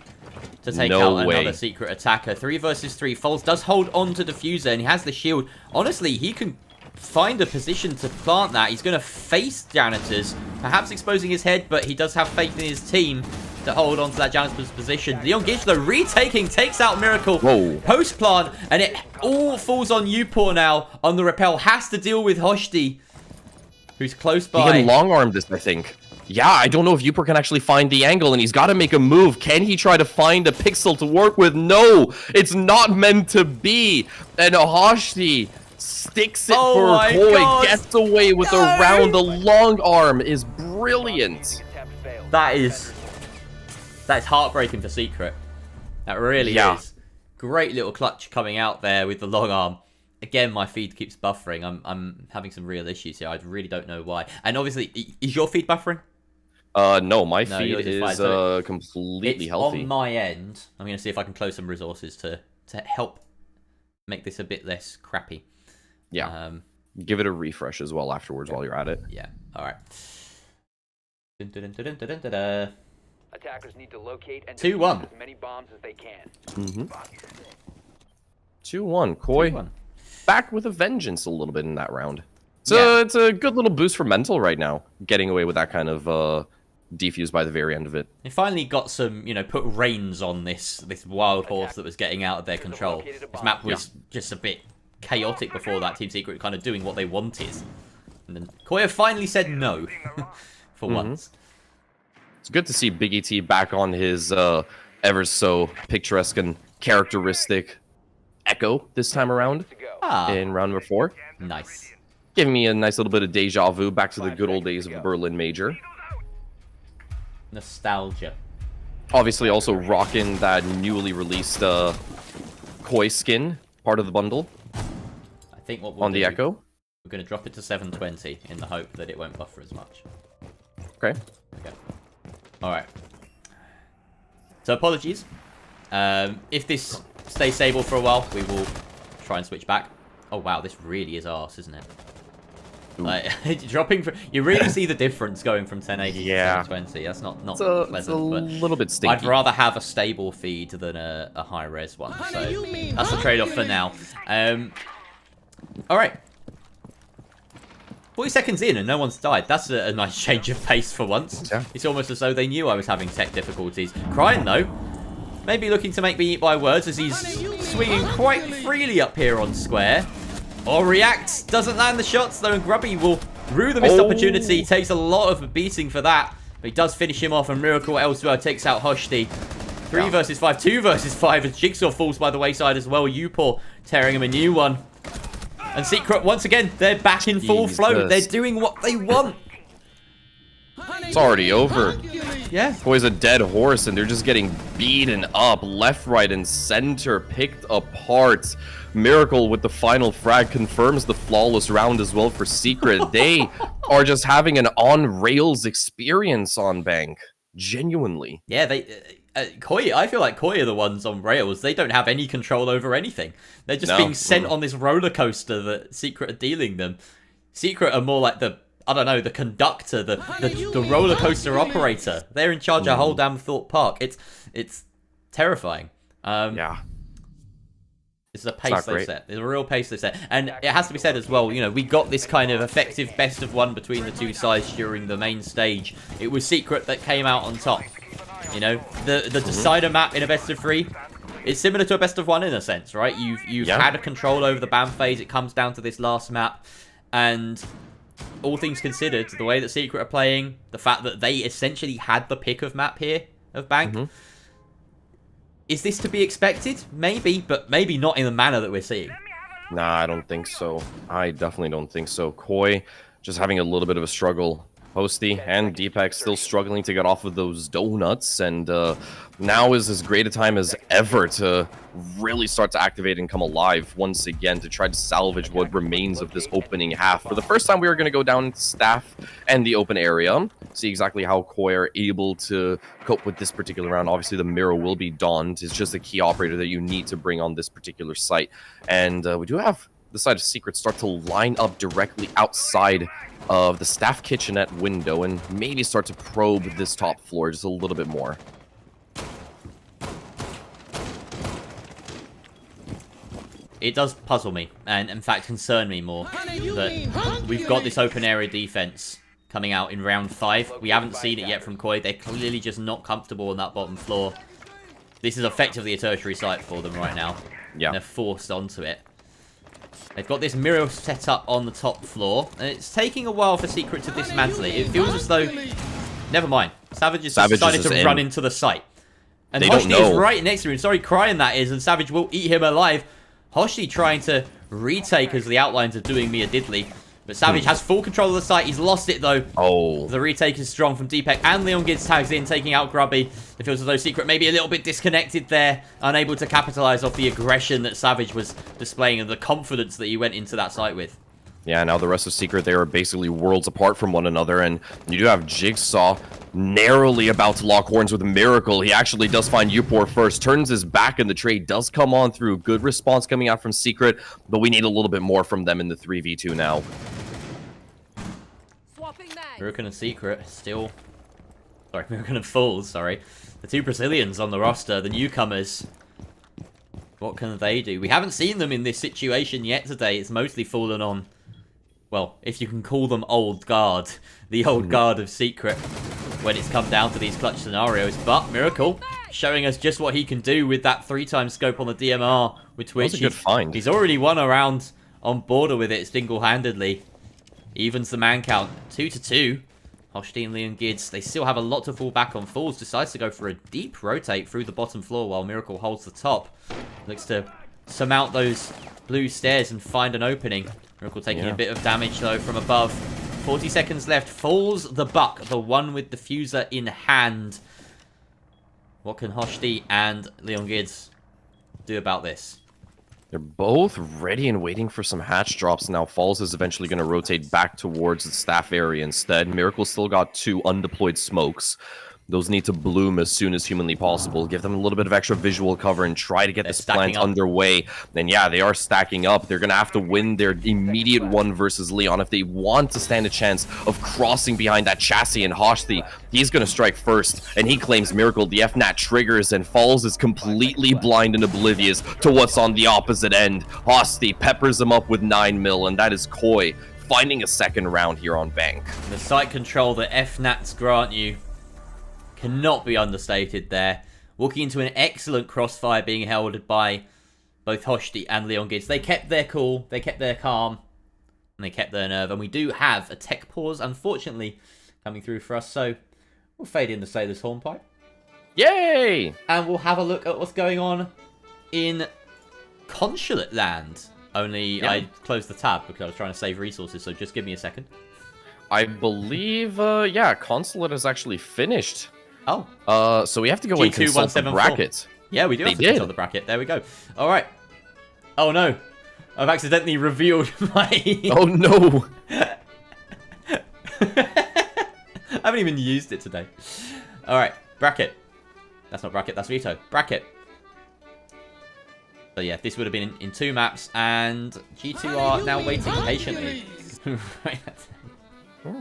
to take out another Secret attacker. 3 versus 3. Foles does hold on to Diffuser, and he has the shield. Honestly, he can find a position to plant that. He's going to face Janitors, perhaps exposing his head, but he does have faith in his team to hold on to that Janitor's position. Leon Gitch, though, retaking, takes out Miracle. Post plant, and it all falls on Upor now on the rappel. Has to deal with Hoshti, who's close by. He can long arm this, I think. Yeah, I don't know if Upor can actually find the angle, and he's got to make a move. Can he try to find a pixel to work with? No, it's not meant to be. And Hoshti sticks it for Koi, gets away with a round. The long arm is brilliant. That's heartbreaking for Secret. That really is. Great little clutch coming out there with the long arm. Again, my feed keeps buffering. I'm having some real issues here. I really don't know why. And obviously, is your feed buffering? No, my feed is completely healthy. On my end, I'm going to see if I can close some resources to help make this a bit less crappy. Yeah. Give it a refresh as well afterwards while you're at it. Yeah. All right. Attackers need to locate and 2-1. as many bombs as they can. 2-1. Koi back with a vengeance a little bit in that round. So it's a good little boost for mental right now, getting away with that kind of defuse by the very end of it. They finally got some, put reins on this wild horse that was getting out of their control. This map was just a bit chaotic before that. Team Secret kind of doing what they wanted. And then Koya finally said no for once. It's good to see Big ET back on his ever so picturesque and characteristic Echo this time around in round number 4. Nice. Giving me a nice little bit of deja vu back to the good old days of the Berlin Major. Nostalgia. Obviously also rocking that newly released Koi skin, part of the bundle. I think what we'll on the Echo. We're going to drop it to 720 in the hope that it won't buffer as much. Okay. Alright. So apologies. If this stays stable for a while, we will try and switch back. Oh wow, this really is arse, isn't it? Like, dropping you really see the difference going from 1080 to 720. That's not pleasant. It's a little bit stinky. I'd rather have a stable feed than a high res one. So that's the trade-off for now. Alright. 40 seconds in and no one's died. That's a nice change of pace for once. Yeah. It's almost as though they knew I was having tech difficulties. Cryin, though, maybe looking to make me eat by words as he's swinging quite freely up here on square. Or reacts, doesn't land the shots though, and Grubby will rue the missed opportunity. Takes a lot of a beating for that, but he does finish him off, and Miracle elsewhere takes out Hoshti. 3 versus 5, 2 versus 5, as Jigsaw falls by the wayside as well. Upor tearing him a new one. And Secret, once again, they're back in full flow. They're doing what they want. It's already over. Yeah. Boy's a dead horse, and they're just getting beaten up left, right, and center, picked apart. Miracle with the final frag confirms the flawless round as well for Secret. They are just having an on-rails experience on Bank. Genuinely. Yeah, Koi, I feel like Koi are the ones on rails. They don't have any control over anything. They're just No. being sent on this roller coaster that Secret are dealing them. Secret are more like the, I don't know, the conductor, the roller coaster operator. They're in charge of whole damn Thorpe Park. It's terrifying. Yeah. It's a pace they've set. It's a real pace they've set. And it has to be said as well, you know, we got this kind of effective best of one between the two sides during the main stage. It was Secret that came out on top. You know, the decider map in a best of 3 is similar to a best of 1 in a sense, right? You've had a control over the ban phase. It comes down to this last map. And all things considered, the way that Secret are playing, the fact that they essentially had the pick of map here, of Bank, is this to be expected? Maybe, but maybe not in the manner that we're seeing. Nah, I don't think so. I definitely don't think so. Koi just having a little bit of a struggle. Hosty and Deepak still struggling to get off of those donuts, and now is as great a time as ever to really start to activate and come alive once again to try to salvage what remains of this opening half. For the first time, we are going to go down into staff and the open area, see exactly how Koi are able to cope with this particular round. Obviously, the mirror will be donned. It's just a key operator that you need to bring on this particular site, and we do have the side of Secret start to line up directly outside of the staff kitchenette window and maybe start to probe this top floor just a little bit more. It does puzzle me, and in fact concern me more, that we've got this open area defense coming out in round 5. We haven't seen it yet from Koi. They're clearly just not comfortable on that bottom floor. This is effectively a tertiary site for them right now. Yeah. And they're forced onto it. They've got this mirror set up on the top floor, and it's taking a while for Secret to dismantle it. It feels as though... Never mind. Savage has decided to run into the site. And Hoshti is right next to him. Sorry, crying that is, and Savage will eat him alive. Hoshti trying to retake as the outlines are doing me a diddly. But Savage has full control of the site. He's lost it, though. Oh. The retake is strong from Deepak, and Leon Gids tags in, taking out Grubby. It feels as though Secret maybe a little bit disconnected there, unable to capitalize off the aggression that Savage was displaying and the confidence that he went into that site with. Yeah, now the rest of Secret, they are basically worlds apart from one another, and you do have Jigsaw narrowly about to lock horns with Miracle. He actually does find Upor first, turns his back, and the trade does come on through. Good response coming out from Secret, but we need a little bit more from them in the 3v2 now. Miracle and Secret still... Sorry, Miracle and Fools, sorry. The two Brazilians on the roster, the newcomers. What can they do? We haven't seen them in this situation yet today. It's mostly fallen on... Well, if you can call them old guard. The old guard of Secret when it's come down to these clutch scenarios. But Miracle showing us just what he can do with that 3x scope on the DMR. With Twitch. That was a good find. He's already won a round on border with it single-handedly. Evens the man count. 2-2. Hoshti and Leon Gids, they still have a lot to fall back on. Fools decides to go for a deep rotate through the bottom floor while Miracle holds the top. Looks to surmount those blue stairs and find an opening. Miracle taking a bit of damage, though, from above. 40 seconds left. Falls the buck, the one with the fuser in hand. What can Hoshti and Leon Gids do about this? They're both ready and waiting for some hatch drops now. Falls is eventually going to rotate back towards the staff area instead. Miracle still got 2 undeployed smokes. Those need to bloom as soon as humanly possible. Give them a little bit of extra visual cover and try to get this plant underway. And yeah, they are stacking up. They're going to have to win their immediate one versus Leon if they want to stand a chance of crossing behind that chassis. And Hoshti, he's going to strike first. And he claims Miracle. The FNAT triggers and Falls is completely blind and oblivious to what's on the opposite end. Hoshti peppers him up with 9mm, and that is Koi finding a second round here on Bank. The site control that FNATs grant you cannot be understated there. Walking into an excellent crossfire being held by both Hoshti and Leon Gids. They kept their cool, they kept their calm, and they kept their nerve. And we do have a tech pause, unfortunately, coming through for us. So we'll fade in the Sailor's Hornpipe. Yay! And we'll have a look at what's going on in Consulate Land. Only I closed the tab because I was trying to save resources, so just give me a second. I believe, yeah, Consulate is actually finished. Oh. So we have to go and consult the bracket. Yeah, we do have to consult the bracket. There we go. All right. Oh, no. I've accidentally revealed my... Oh, no. I haven't even used it today. All right. Bracket. That's not bracket, that's veto. Bracket. So yeah, this would have been in 2 maps, and G2 are now waiting patiently. Right.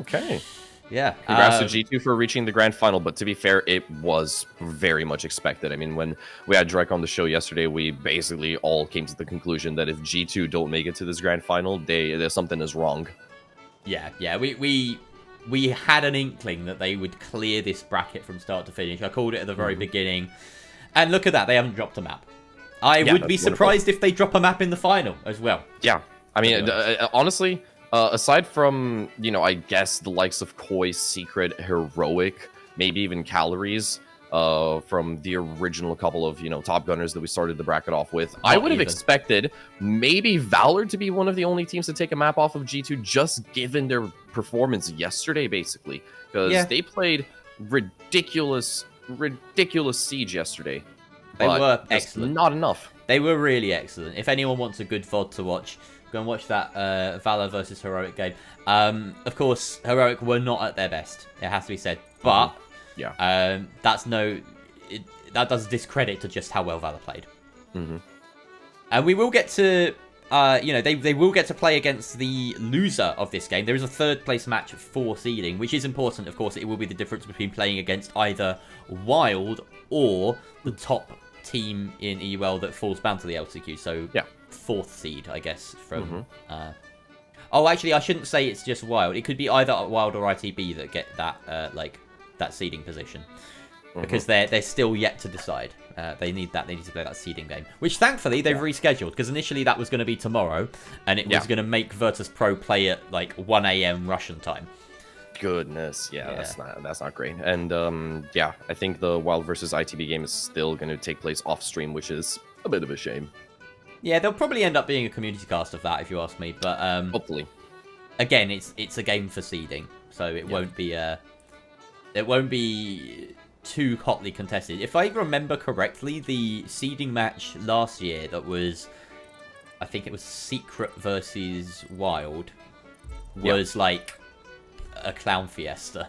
Okay. Yeah. Congrats to G2 for reaching the grand final, but to be fair, it was very much expected. I mean, when we had Drek on the show yesterday, we basically all came to the conclusion that if G2 don't make it to this grand final, there's something is wrong. Yeah. We had an inkling that they would clear this bracket from start to finish. I called it at the very beginning. And look at that, they haven't dropped a map. I would be surprised if they drop a map in the final as well. Yeah. I mean, honestly, aside from, I guess the likes of Koi, Secret, Heroic, maybe even Calories, from the original couple of, top gunners that we started the bracket off with, I would have expected maybe Valor to be one of the only teams to take a map off of G2, just given their performance yesterday, basically. Because they played ridiculous Siege yesterday. They were excellent. Not enough. They were really excellent. If anyone wants a good VOD to watch, go and watch that Valor versus Heroic game. Of course, Heroic were not at their best. It has to be said. But that does discredit to just how well Valor played. And we will get to, they will get to play against the loser of this game. There is a 3rd place match for seeding, which is important. Of course, it will be the difference between playing against either Wild or the top team in EUL that falls bound to the LCQ. So 4th seed, I guess, from... Oh, actually, I shouldn't say it's just Wild. It could be either Wild or ITB that get that, that seeding position. Because they're still yet to decide. They need to play that seeding game. Which, thankfully, they've rescheduled. Because initially that was going to be tomorrow. And it was going to make Virtus Pro play at, 1 a.m. Russian time. Goodness, that's not great. And I think the Wild versus ITB game is still going to take place off stream, which is a bit of a shame. Yeah, there'll probably end up being a community cast of that, if you ask me. But hopefully, again, it's a game for seeding, so it won't be too hotly contested. If I remember correctly, the seeding match last year that was, I think it was Secret versus Wild, was like a clown fiesta.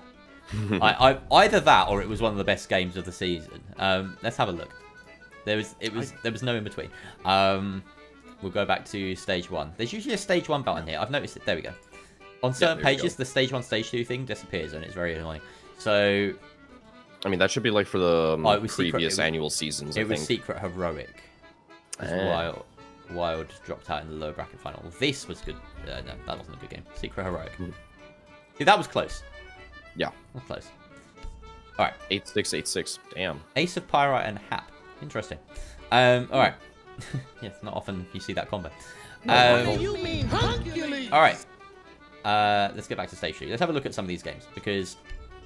Either that or it was one of the best games of the season. Let's have a look. There was no in between. We'll go back to stage 1. There's usually a stage 1 button here. I've noticed it. There we go. On certain pages, the stage 1, stage 2 thing disappears, and it's very annoying. So, I mean, that should be like for the previous annual seasons. It was Secret Heroic. Wild dropped out in the lower bracket final. This was good. No, that wasn't a good game. Secret Heroic. See, that was close. Yeah. That was close. All right. 8-6, 8-6. Damn. Ace of Pyrite and Hap. Interesting. All right. Yes, not often you see that combo. All right. Let's get back to stage 2. Let's have a look at some of these games, because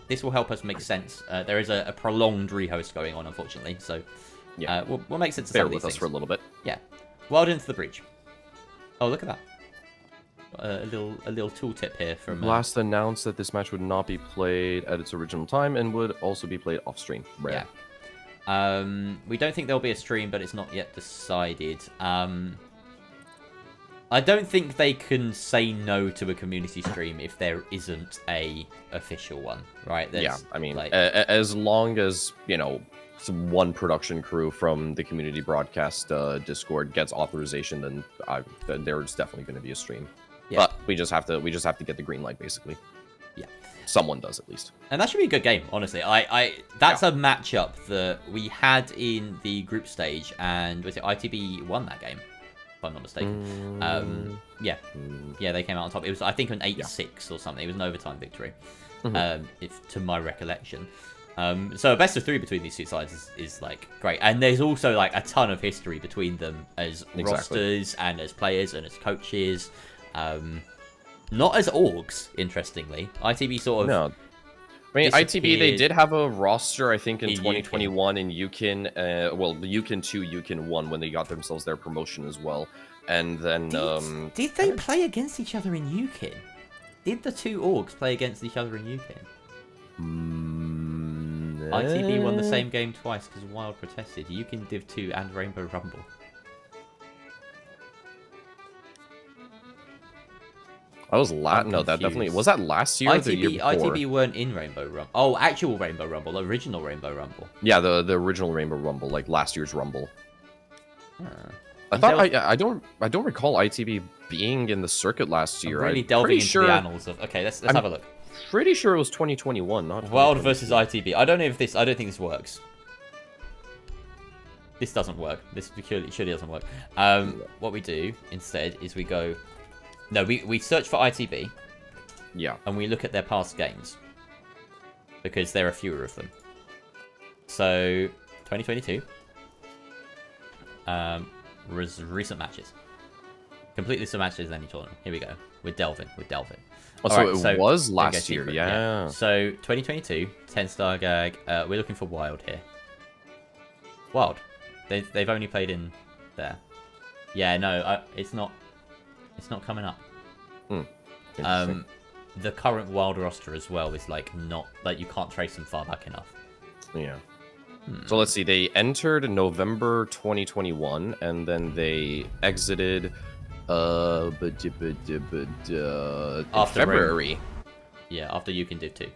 this will help us make sense. There is a prolonged rehost going on, unfortunately, so we'll make sense of some of these things. Bear with us for a little bit. Yeah. Wild into the breach. Oh, look at that. A little tooltip here from... Blast announced that this match would not be played at its original time and would also be played off-stream. Rare. Yeah. We don't think there'll be a stream, but it's not yet decided. I don't think they can say no to a community stream if there isn't a official one, right? I mean, as long as, one production crew from the community broadcast Discord gets authorization, then there's definitely going to be a stream. Yeah. But we just have to get the green light, basically. Yeah. Someone does, at least. And that should be a good game, honestly. That's a matchup that we had in the group stage, and was it ITB won that game, if I'm not mistaken. Yeah, they came out on top. It was, I think, an 8-6 or something. It was an overtime victory, to my recollection. So a best of 3 between these two sides is great. And there's also a ton of history between them as rosters and as players and as coaches. Not as orgs, interestingly. ITB sort of... No. I mean, ITB, they did have a roster, I think, in 2021 in Yukon. The Yukon 2, Yukon 1, when they got themselves their promotion as well. And then... Did they play against each other in Yukon? Did the two orgs play against each other in Yukon? ITB won the same game twice because Wild protested. Yukon Div 2 and Rainbow Rumble. I was no, that definitely was that last year or the year before? ITB weren't in Rainbow Rumble. Oh, actual Rainbow Rumble, original Rainbow Rumble. Yeah, the original Rainbow Rumble, like last year's Rumble. I don't recall ITB being in the circuit last year. I'm really delving into the annals of. Okay, let's have a look. Pretty sure it was 2021, not Wild versus ITB. I don't know if this. I don't think this works. This doesn't work. This surely doesn't work. What we do instead is we go. No, we search for ITB. Yeah. And we look at their past games because there are fewer of them. So 2022. Recent matches. Complete list of matches in any tournament. Here we go. We're delving. Oh, so it was last year, yeah. So 2022, 10-star gag. We're looking for Wild here. Wild. They've only played in there. Yeah, no, it's not coming up. The current Wild roster as well is like not like you can't trace them far back enough. Yeah. So let's see. They entered in November 2021, and then they exited after February. Yeah, after you can div 2.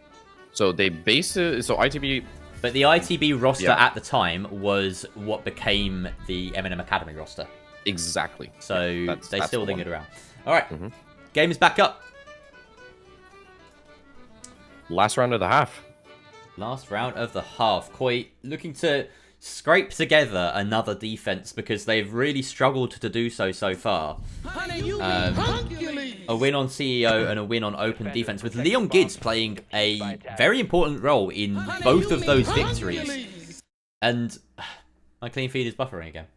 So they ITB. But the ITB roster at the time was what became the M&M Academy roster. Exactly. So they still lingered around. All right. Game is back up. Last round of the half. Last round of the half. Koi looking to scrape together another defense because they've really struggled to do so far. A win on CEO and a win on open defense, with Leon Gids playing a very important role in both of those victories. And my clean feed is buffering again.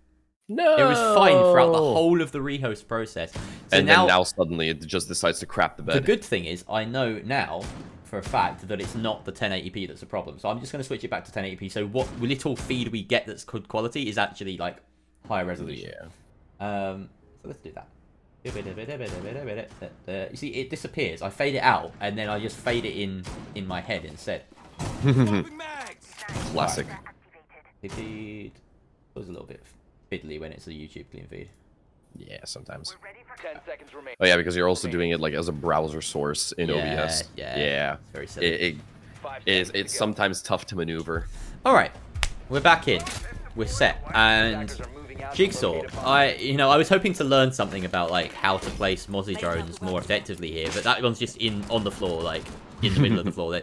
No! It was fine throughout the whole of the rehost process. So and then now suddenly it just decides to crap the bed. The good thing is, I know now for a fact that it's not the 1080p that's a problem. So I'm just going to switch it back to 1080p. So what little feed we get that's good quality is actually like higher resolution. Yeah. So let's do that. You see, it disappears. I fade it out, and then I just fade it in my head instead. Classic. It was a little bit fiddly when it's a YouTube clean feed. Yeah, sometimes. 10 seconds remaining. Oh yeah, because you're also doing it like as a browser source in OBS. Yeah. It's very silly. It's sometimes tough to maneuver. All right, we're back in. We're set, and Jigsaw. I was hoping to learn something about like how to place Mozzie drones more effectively here, but that one's just on the floor, like in the middle of the floor.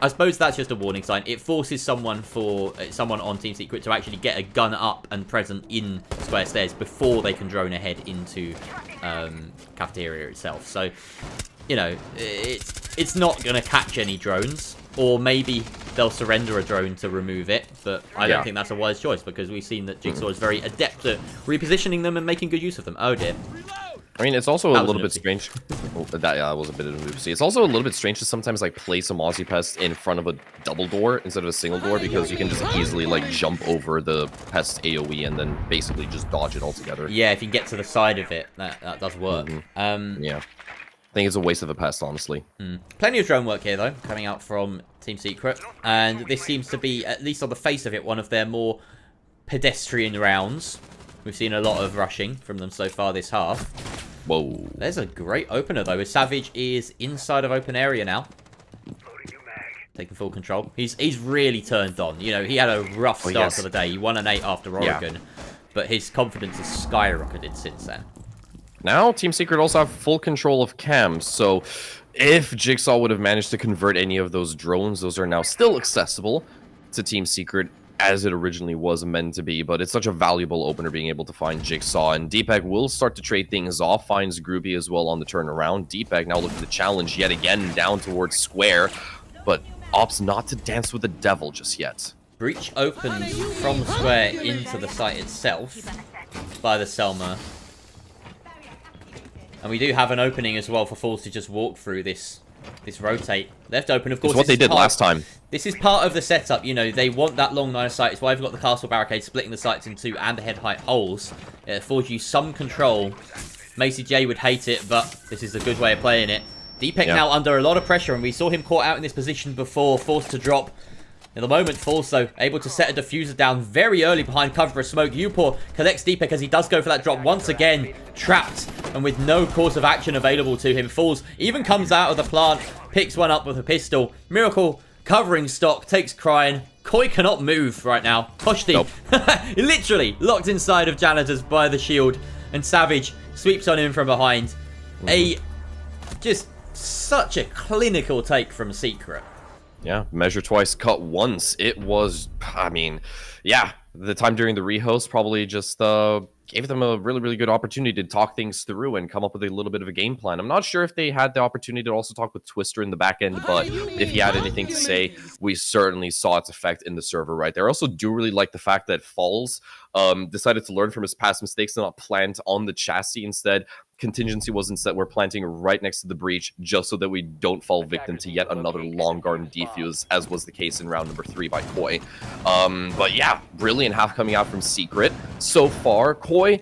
I suppose that's just a warning sign. It forces someone on Team Secret to actually get a gun up and present in square stairs before they can drone ahead into cafeteria itself. So, it's not going to catch any drones, or maybe they'll surrender a drone to remove it, but I don't think that's a wise choice because we've seen that Jigsaw is very adept at repositioning them and making good use of them. Oh dear. I mean, it's also a little bit strange. That was a bit of an oopsie. It's also a little bit strange to sometimes like place a Mozzie pest in front of a double door instead of a single door because you can just easily like jump over the pest AoE and then basically just dodge it altogether. Yeah, if you get to the side of it, that does work. Yeah. I think it's a waste of a pest, honestly. Plenty of drone work here, though, coming out from Team Secret. And this seems to be, at least on the face of it, one of their more pedestrian rounds. We've seen a lot of rushing from them so far this half. Whoa. There's a great opener, though. Savage is inside of open area now. Taking full control. He's really turned on. He had a rough start to the day. He won an 8 after Oregon. But his confidence has skyrocketed since then. Now, Team Secret also have full control of cams, so if Jigsaw would have managed to convert any of those drones, those are now still accessible to Team Secret as it originally was meant to be, but it's such a valuable opener being able to find Jigsaw, and Deepak will start to trade things off, finds Groupie as well on the turnaround. Deepak now looking to challenge yet again down towards Square, but opts not to dance with the devil just yet. Breach opens from Square into the site itself by the Selma. And we do have an opening as well for Falls to just walk through this rotate. Left open, of course. It's what they did last time. This is part of the setup. They want that long line of sight. It's why they've got the castle barricade splitting the sights in two and the head height holes. It affords you some control. Macy J would hate it, but this is a good way of playing it. Deepak now under a lot of pressure, and we saw him caught out in this position before, forced to drop. In the moment, Falls, though, able to set a diffuser down very early behind cover of smoke. Upor collects Deepak as he does go for that drop once again. Trapped and with no course of action available to him, falls, even comes out of the plant, picks one up with a pistol. Miracle covering stock, takes Crying. Koi cannot move right now. Hoshti, nope. Literally locked inside of Janitors by the shield, and Savage sweeps on him from behind. Just such a clinical take from Secret. Yeah, measure twice, cut once. It was, I mean, yeah, the time during the rehost probably just gave them a really, really good opportunity to talk things through and come up with a little bit of a game plan. I'm not sure if they had the opportunity to also talk with Twister in the back end, but if he had anything to say, we certainly saw its effect in the server right there. I also do really like the fact that Falls decided to learn from his past mistakes and not plant on the chassis. Instead, contingency was instead we're planting right next to the breach just so that we don't fall victim to yet another long garden defuse, as was the case in round number 3 by Koi. But yeah, brilliant half coming out from Secret. So far, Koi,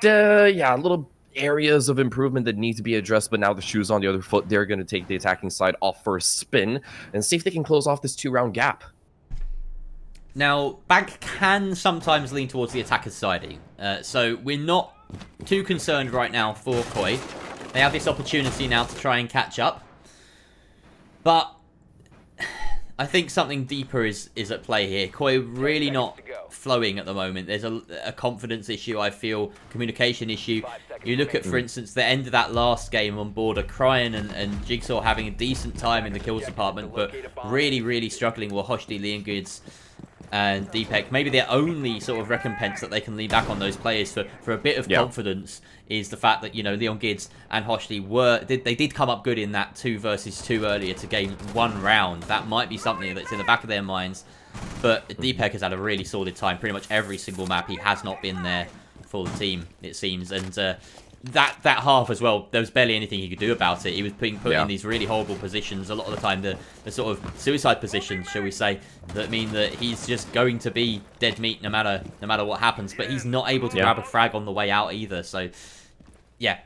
yeah, little areas of improvement that need to be addressed, but now the shoes on the other foot, they're going to take the attacking side off for a spin and see if they can close off this 2-round gap. Now, Bank can sometimes lean towards the attacker's side, so we're not too concerned right now for Koi. They have this opportunity now to try and catch up. But I think something deeper is at play here. Koi really not flowing at the moment. There's a confidence issue, I feel, communication issue. You look at, for instance, the end of that last game on Border, Crying and Jigsaw having a decent time in the kills department, but really, really struggling with Hoshti, Leon Goods, and Deepek. Maybe their only sort of recompense that they can lean back on those players for a bit of confidence is the fact that, you know, Leon Gids and Hoshti they did come up good in that 2 versus 2 earlier to gain 1 round. That might be something that's in the back of their minds. But Deepek has had a really solid time. Pretty much every single map he has not been there for the team, it seems. And that half as well, there was barely anything he could do about it. He was being put in these really horrible positions. A lot of the time, the sort of suicide positions, shall we say, that mean that he's just going to be dead meat no matter what happens. But he's not able to grab a frag on the way out either. So, yeah,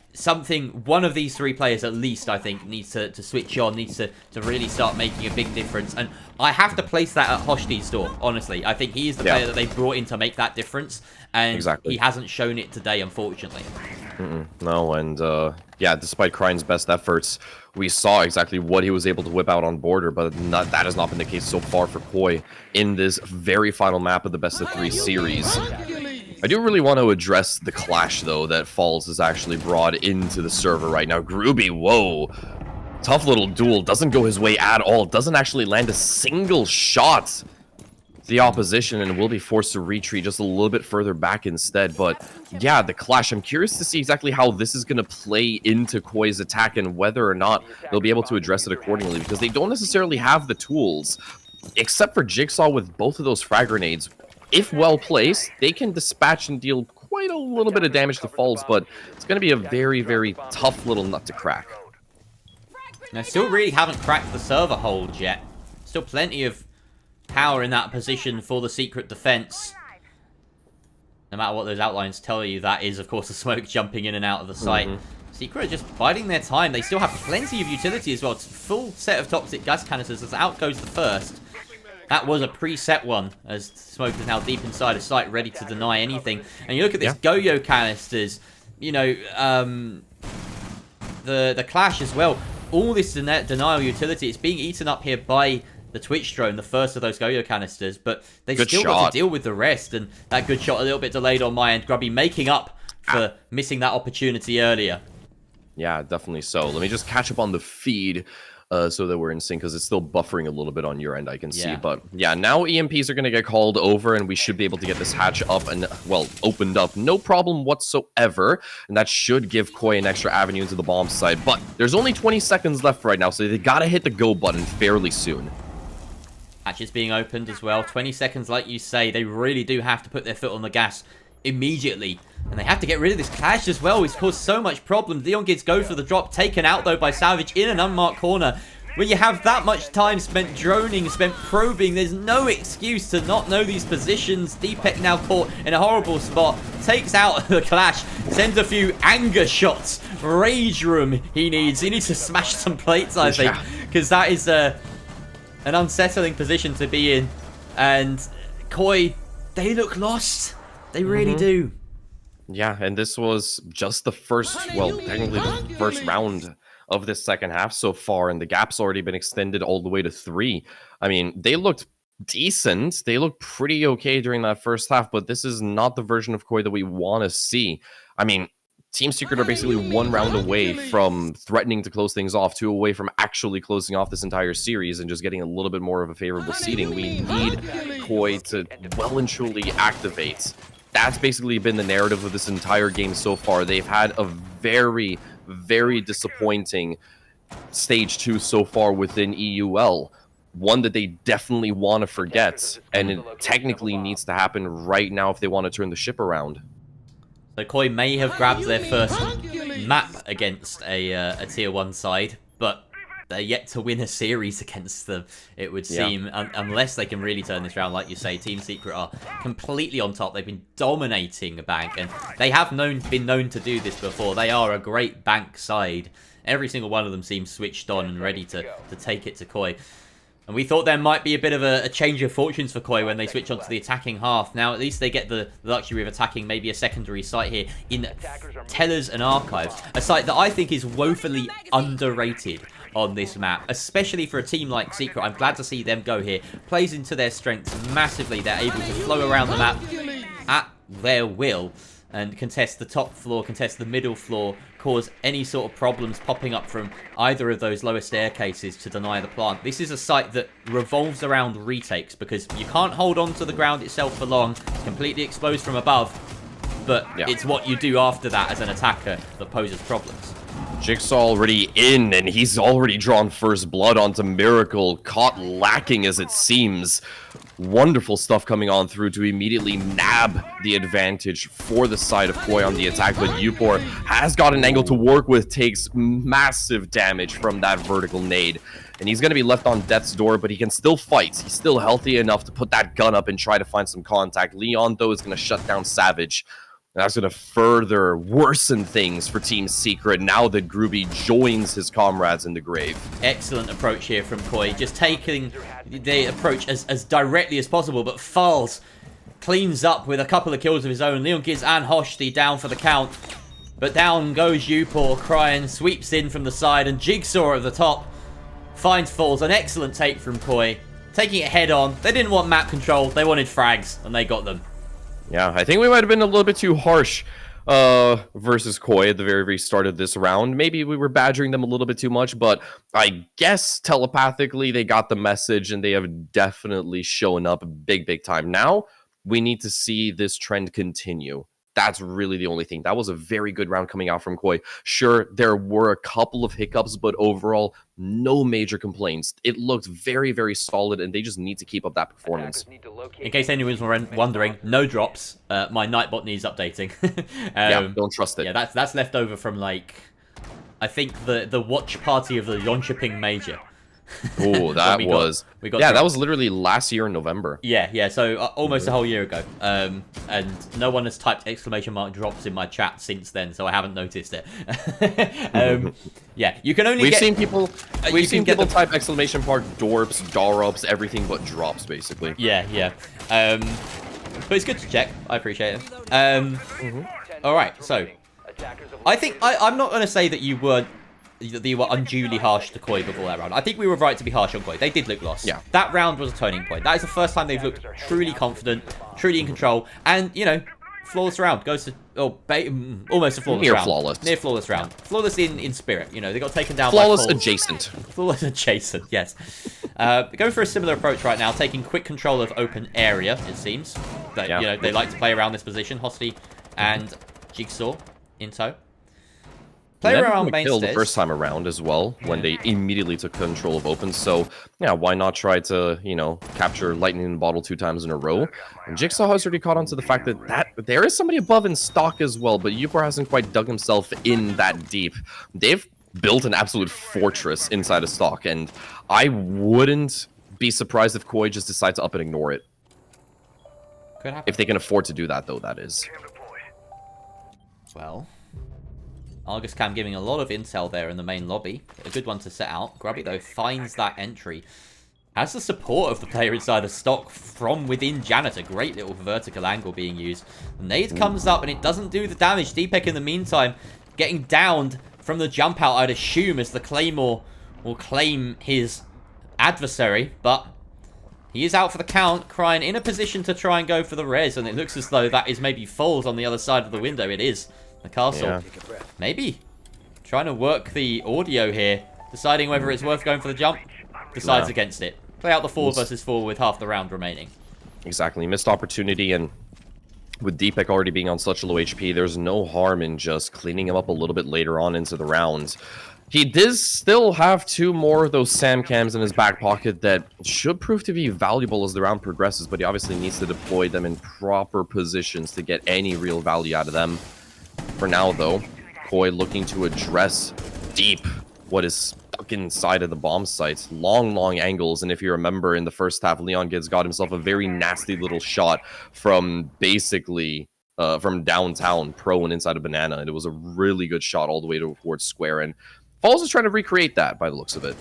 one of these 3 players at least, I think, needs to switch on, needs to really start making a big difference. And I have to place that at Hoshti's door, honestly. I think he is the player that they brought in to make that difference. And he hasn't shown it today, unfortunately. No, and yeah, despite Crying's best efforts, we saw exactly what he was able to whip out on Border, but that has not been the case so far for Koi in this very final map of the best of 3 series. I do really want to address the clash, though, that Falls has actually brought into the server right now. Groovy, whoa. Tough little duel. Doesn't go his way at all. Doesn't actually land a single shot. The opposition, and will be forced to retreat just a little bit further back instead. But yeah, the clash, I'm curious to see exactly how this is going to play into Koi's attack and whether or not they'll be able to address it accordingly, because they don't necessarily have the tools, except for Jigsaw with both of those frag grenades. If well placed, they can dispatch and deal quite a little bit of damage to Falls, but it's going to be a very, very tough little nut to crack. Now, still really haven't cracked the server hold yet. Still plenty of power in that position for the Secret defense. No matter what those outlines tell you, that is, of course, the smoke jumping in and out of the site. Secret are just biding their time. They still have plenty of utility as well. It's a full set of toxic gas canisters as out goes the first. That was a preset one, as smoke is now deep inside a site, ready to deny anything. And you look at this Go-Yo canisters, you know, the clash as well. All this denial utility, it's being eaten up here by the Twitch drone, the first of those Go-Yo canisters, but they've still got to deal with the rest, and that good shot a little bit delayed on my end. Grubby making up for missing that opportunity earlier. Yeah, definitely so. Let me just catch up on the feed so that we're in sync, because it's still buffering a little bit on your end, I can see. But yeah, now EMPs are going to get called over, and we should be able to get this hatch up and, well, opened up. No problem whatsoever, and that should give Koi an extra avenue into the bomb site. But there's only 20 seconds left right now, so they got to hit the go button fairly soon. Hatch is being opened as well. 20 seconds, like you say. They really do have to put their foot on the gas immediately. And they have to get rid of this clash as well. It's caused so much problems. Leon Gids go for the drop. Taken out, though, by Savage in an unmarked corner. When you have that much time spent droning, spent probing, there's no excuse to not know these positions. Deepek now caught in a horrible spot. Takes out the clash. Sends a few anger shots. Rage room he needs. He needs to smash some plates, I think. Because that is an unsettling position to be in. And Koi, they look lost. They really do. Yeah, and this was just the first, well, technically the first round of this second half so far, and the gap's already been extended all the way to 3. I mean, they looked decent. They looked pretty okay during that first half, but this is not the version of Koi that we want to see. I mean, Team Secret are basically 1 round away from threatening to close things off, 2 away from actually closing off this entire series and just getting a little bit more of a favorable seeding. We need Koi to well and truly activate. That's basically been the narrative of this entire game so far. They've had a very, very disappointing stage 2 so far within EUL. One that they definitely want to forget, and it technically needs to happen right now if they want to turn the ship around. So Koi may have grabbed their first map against a tier 1 side, but they're yet to win a series against them, it would seem, unless they can really turn this around. Like you say, Team Secret are completely on top. They've been dominating a bank, and they have been known to do this before. They are a great bank side. Every single one of them seems switched on and ready to take it to Koi. And we thought there might be a bit of a change of fortunes for Koi when they switch onto the attacking half. Now, at least they get the luxury of attacking maybe a secondary site here in Tellers and Archives. A site that I think is woefully underrated on this map, especially for a team like Secret. I'm glad to see them go here. Plays into their strengths massively. They're able to flow around the map at their will and contest the top floor, contest the middle floor, cause any sort of problems popping up from either of those lower staircases to deny the plant. This is a site that revolves around retakes because you can't hold on to the ground itself for long. It's completely exposed from above, but it's what you do after that as an attacker that poses problems. Jigsaw already in, and he's already drawn first blood onto Miracle, caught lacking as it seems. Wonderful stuff coming on through to immediately nab the advantage for the side of Koi on the attack, but Upor has got an angle to work with, takes massive damage from that vertical nade, and he's going to be left on death's door, but he can still fight. He's still healthy enough to put that gun up and try to find some contact. Leon, though, is going to shut down Savage. That's going to further worsen things for Team Secret now that Groovy joins his comrades in the grave. Excellent approach here from Koi. Just taking the approach as directly as possible, but Falls cleans up with a couple of kills of his own. Leon Giz and Hoshti down for the count. But down goes Upor, crying, sweeps in from the side, and Jigsaw at the top finds Falls. An excellent take from Koi. Taking it head on. They didn't want map control, they wanted frags, and they got them. Yeah, I think we might have been a little bit too harsh versus Koi at the very, very start of this round. Maybe we were badgering them a little bit too much, but I guess telepathically they got the message and they have definitely shown up big, big time. Now, we need to see this trend continue. That's really the only thing. That was a very good round coming out from Koi. Sure, there were a couple of hiccups, but overall, no major complaints. It looked very, very solid, and they just need to keep up that performance. In case anyone's wondering, no drops. My Nightbot needs updating. Yeah, don't trust it. Yeah, that's left over from, like, I think the watch party of the Yonchiping Major. Oh, that we got that was literally last year in November. Yeah, so almost a whole year ago. And no one has typed exclamation mark drops in my chat since then, so I haven't noticed it. Yeah, you can only We've seen people type exclamation mark dorps, darops, everything but drops, basically. Yeah. But it's good to check. I appreciate it. All right, so I think I'm not going to say that you were unduly harsh to Koi before that round. I think we were right to be harsh on Koi. They did look lost. Yeah. That round was a turning point. That is the first time they've looked truly confident, truly in control, and, you know, flawless round. Goes to, almost a flawless round. Flawless. Near flawless round. Flawless in spirit. You know, they got taken down flawless by adjacent. Flawless adjacent, yes. Going for a similar approach right now, taking quick control of open area, it seems. But, you know, they like to play around this position. Hosti and Jigsaw in tow. Play around main stairs. The first time around as well, when they immediately took control of open. So, yeah, why not try to, you know, capture lightning in the bottle 2 times in a row? And Jigsaw has already caught on to the fact that there is somebody above in stock as well, but Upor hasn't quite dug himself in that deep. They've built an absolute fortress inside of stock, and I wouldn't be surprised if Koi just decides to up and ignore it. Could happen. If they can afford to do that, though, that is. Well, Argus Cam giving a lot of intel there in the main lobby. A good one to set out. Grubby, though, finds that entry. Has the support of the player inside the stock from within Janitor. Great little vertical angle being used. The nade comes up and it doesn't do the damage. Deepek in the meantime getting downed from the jump out, I'd assume, as the Claymore will claim his adversary. But he is out for the count. Crying in a position to try and go for the res. And it looks as though that is maybe Foles on the other side of the window. It is. The castle. Yeah. Maybe trying to work the audio here. Deciding whether it's worth going for the jump. Decides against it. Play out the 4 versus 4 with half the round remaining. Exactly. Missed opportunity, and with Deepek already being on such low HP, there's no harm in just cleaning him up a little bit later on into the rounds. He does still have 2 more of those SAM cams in his back pocket that should prove to be valuable as the round progresses, but he obviously needs to deploy them in proper positions to get any real value out of them. For now, though, Koi looking to address deep what is stuck inside of the bomb sites. Long angles, and if you remember in the first half, Leon Gids got himself a very nasty little shot from basically from downtown prone inside of Banana, and it was a really good shot all the way towards Square, and Falls is trying to recreate that by the looks of it.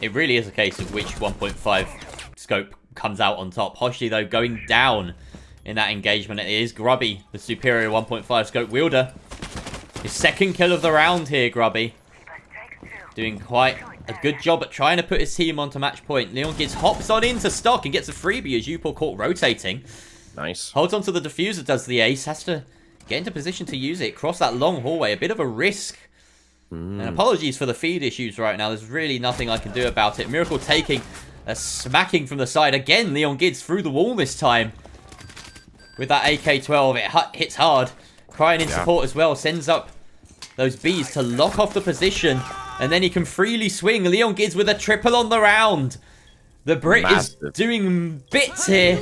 It really is a case of which 1.5 scope comes out on top. Hoshi, though, going down in that engagement. It is Grubby, the superior 1.5 scope wielder. His second kill of the round here, Grubby. Doing quite a good job at trying to put his team onto match point. Leon Gids hops on into stock and gets a freebie as Upor caught rotating. Nice. Holds onto the diffuser, does the ace. Has to get into position to use it. Cross that long hallway. A bit of a risk. And apologies for the feed issues right now. There's really nothing I can do about it. Miracle taking a smacking from the side. Again, Leon Gids through the wall this time. With that AK-12, it hits hard. Crying in support as well. Sends up those bees to lock off the position. And then he can freely swing. Leon Gids with a triple on the round. The Brit is doing bits here.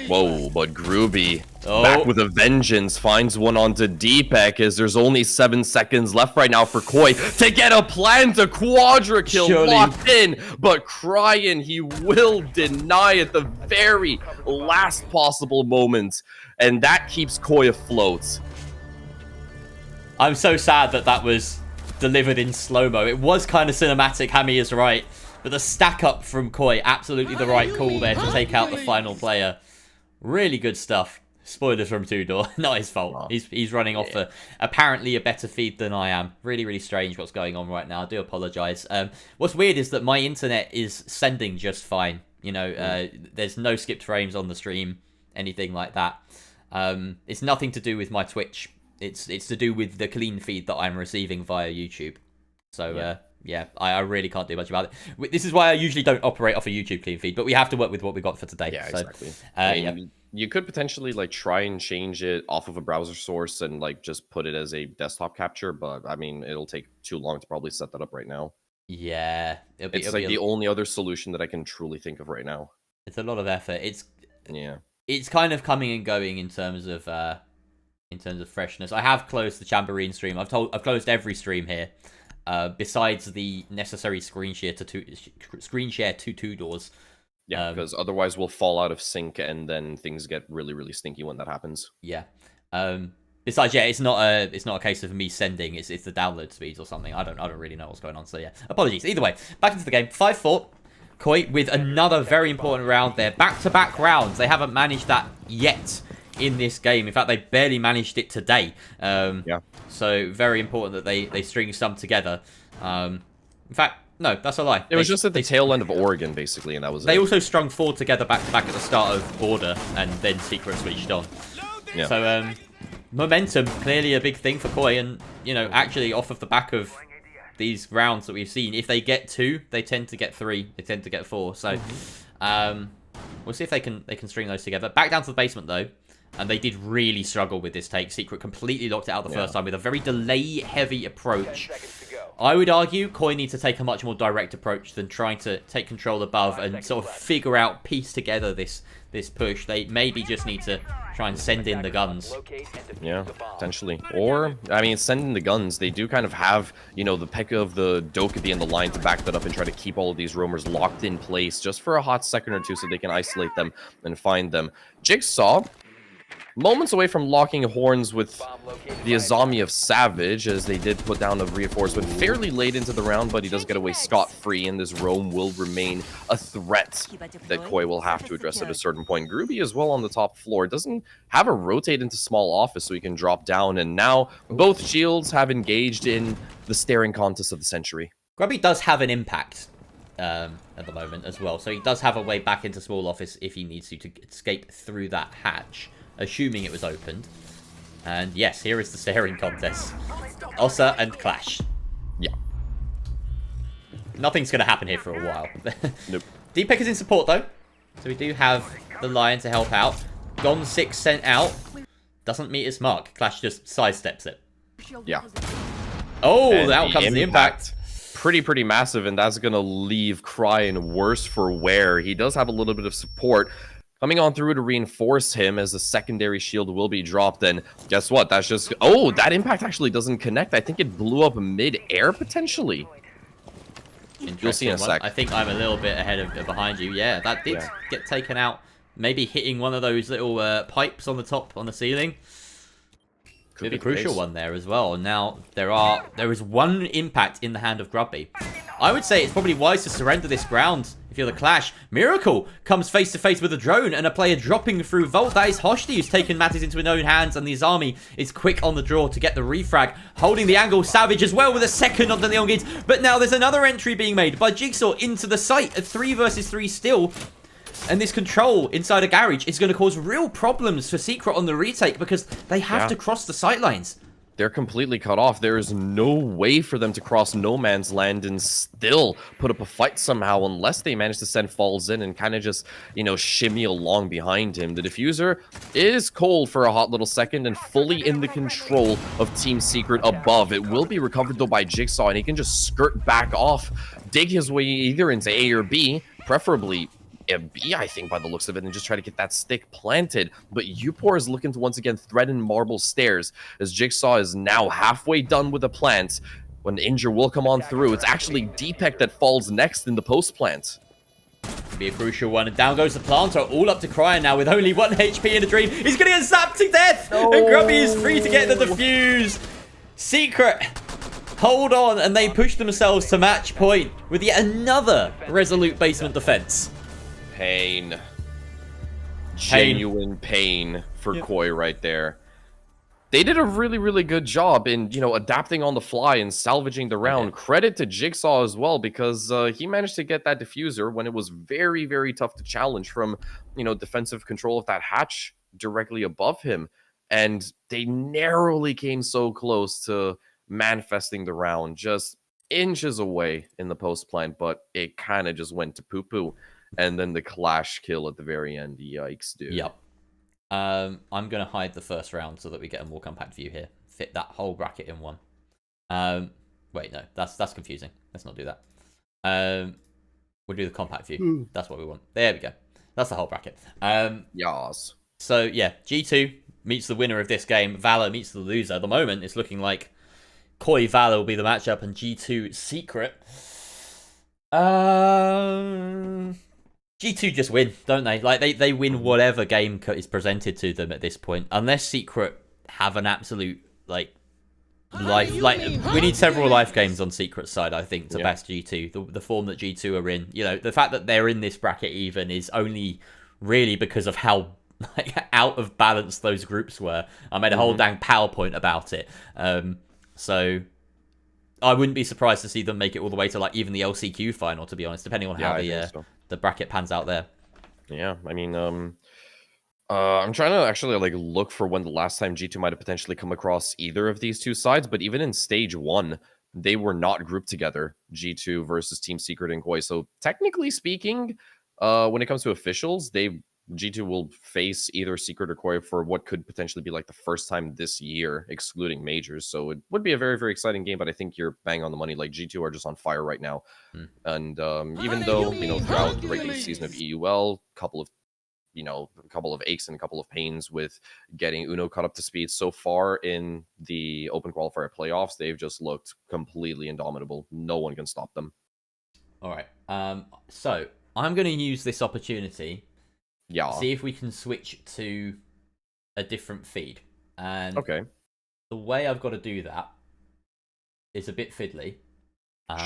Whoa, but Groovy back with a vengeance, finds one onto Deepek as there's only 7 seconds left right now for Koi to get a plant, a quadra kill locked in, but Crying, he will deny at the very last possible moment, and that keeps Koi afloat. I'm so sad that that was delivered in slow-mo. It was kind of cinematic, Hammy is right, but the stack up from Koi, absolutely the right call there to take out the final player. Really good stuff. Spoilers from Two Door. Not his fault. He's running off apparently a better feed than I am. Really, really strange what's going on right now. I do apologize. What's weird is that my internet is sending just fine. You know, there's no skipped frames on the stream, anything like that. It's nothing to do with my Twitch. It's to do with the clean feed that I'm receiving via YouTube. So, yeah, I really can't do much about it. This is why I usually don't operate off a YouTube clean feed, but we have to work with what we got for today. Yeah, so, exactly. I mean, you could potentially like try and change it off of a browser source and like just put it as a desktop capture, but I mean, it'll take too long to probably set that up right now. Yeah, it's like the only other solution that I can truly think of right now. It's a lot of effort. Yeah, it's kind of coming and going in terms of freshness. I have closed the Chamberine stream. I've closed every stream here. Besides the necessary screen share to Two Doors. Yeah, because otherwise we'll fall out of sync and then things get really, really stinky when that happens. Yeah. Besides, yeah, it's not a case of me sending. It's the download speeds or something. I don't really know what's going on. So yeah, apologies. Either way, back into the game. 5-4. Koi with another very important round there. Back-to-back rounds. They haven't managed that yet in this game. In fact, they barely managed it today. Yeah. So very important that they string some together. In fact, no, that's a lie. It was just at the tail end of Oregon, basically, and that was it. They also strung 4 together back-to-back at the start of Border, and then Secret switched on. Yeah. So, momentum, clearly a big thing for Koi, and, you know, actually off of the back of these rounds that we've seen, if they get 2, they tend to get 3, they tend to get 4. So, we'll see if they can string those together. Back down to the basement, though. And they did really struggle with this take. Secret completely locked it out the first time with a very delay-heavy approach. I would argue Koi needs to take a much more direct approach than trying to take control above and sort of figure out, piece together this push. They maybe just need to try and send in the guns. Yeah, potentially. Or, I mean, sending the guns, they do kind of have, you know, the pick of the Dokkaebi in the line to back that up and try to keep all of these roamers locked in place just for a hot second or two so they can isolate them and find them. Jigsaw moments away from locking horns with Bomb located the by Azami of Savage, as they did put down a reinforcement fairly late into the round, but he does get away scot-free, and this roam will remain a threat that Koi will have to address at a certain point. Groovy as well on the top floor. Doesn't have a rotate into small office so he can drop down, and now both shields have engaged in the staring contest of the century. Grubby does have an impact at the moment as well, so he does have a way back into small office if he needs to escape through that hatch, assuming it was opened. And yes, here is the staring contest. Ossa and Clash. Yeah. Nothing's going to happen here for a while. Nope. D-Peck is in support though, so we do have the Lion to help out. Gone 6 sent out. Doesn't meet its mark. Clash just sidesteps it. Yeah. Oh, And out comes the impact. Pretty massive, and that's going to leave Cry in worse for wear. He does have a little bit of support coming on through to reinforce him as the secondary shield will be dropped. And guess what? That's just... Oh, that impact actually doesn't connect. I think it blew up mid-air, potentially. You'll see in a sec. I think I'm a little bit ahead of behind you. Yeah, that did get taken out. Maybe hitting one of those little pipes on the top, on the ceiling. Could be a crucial one there as well. And now there is one impact in the hand of Grubby. I would say it's probably wise to surrender this ground if you're the Clash. Miracle comes face to face with a drone and a player dropping through Vault. That is Hoshti who's taken matters into his own hands, and the Azami is quick on the draw to get the refrag. Holding the angle, Savage as well with a second on the Neon Gates. But now there's another entry being made by Jigsaw into the site. A 3 versus 3 still. And this control inside a garage is going to cause real problems for Secret on the retake because they have to cross the sightlines. They're completely cut off. There is no way for them to cross no man's land and still put up a fight somehow unless they manage to send Falls in and kind of just, you know, shimmy along behind him. The diffuser is cold for a hot little second and fully in the control of Team Secret above. It will be recovered though by Jigsaw, and he can just skirt back off, dig his way either into A or B, preferably a B, I think, by the looks of it, and just try to get that stick planted. But Upor is looking to once again threaten Marble Stairs, as Jigsaw is now halfway done with the plant. When the Injure will come on through, it's actually D-Peck that falls next in the post plant. Could be a crucial one, and down goes the Planter, all up to Cryer now with only 1 HP in a dream. He's gonna get zapped to death, and Grubby is free to get the defuse. Secret hold on, and they push themselves to match point with yet another resolute basement defense. Pain. Genuine pain for Koi right there. They did a really good job in, you know, adapting on the fly and salvaging the round. Credit to Jigsaw as well, because he managed to get that diffuser when it was very tough to challenge from, you know, defensive control of that hatch directly above him. And they narrowly came so close to manifesting the round, just inches away in the post plant, but it kind of just went to poo-poo. And then the Clash kill at the very end. Yikes, dude. Yep. I'm going to hide the first round so that we get a more compact view here. Fit that whole bracket in one. Wait, no. That's confusing. Let's not do that. We'll do the compact view. That's what we want. There we go. That's the whole bracket. Yas. So, yeah. G2 meets the winner of this game. Valor meets the loser. At the moment, it's looking like Koi Valor will be the matchup, and G2 Secret. G2 just win, don't they? Like, they win whatever game is presented to them at this point. Unless Secret have an absolute, like, life... Like, we need several life games on Secret's side, I think, to best G2. The form that G2 are in. You know, the fact that they're in this bracket even is only really because of how, like, out of balance those groups were. I made a whole dang PowerPoint about it. So... I wouldn't be surprised to see them make it all the way to, like, even the LCQ final, to be honest, depending on how the bracket pans out there. Yeah, I mean, I'm trying to actually, like, look for when the last time G2 might have potentially come across either of these two sides, but even in stage 1, they were not grouped together, G2 versus Team Secret and Koi. So technically speaking, when it comes to officials, G2 will face either Secret or Koi for what could potentially be like the first time this year, excluding majors. So it would be a very exciting game, but I think you're bang on the money. Like, G2 are just on fire right now. And even though, you know, throughout the regular season of EUL, a couple of aches and a couple of pains with getting Uno caught up to speed, so far in the open qualifier playoffs, they've just looked completely indomitable. No one can stop them. All right. So I'm going to use this opportunity. Yeah. See if we can switch to a different feed. And Okay. the way I've got to do that is a bit fiddly.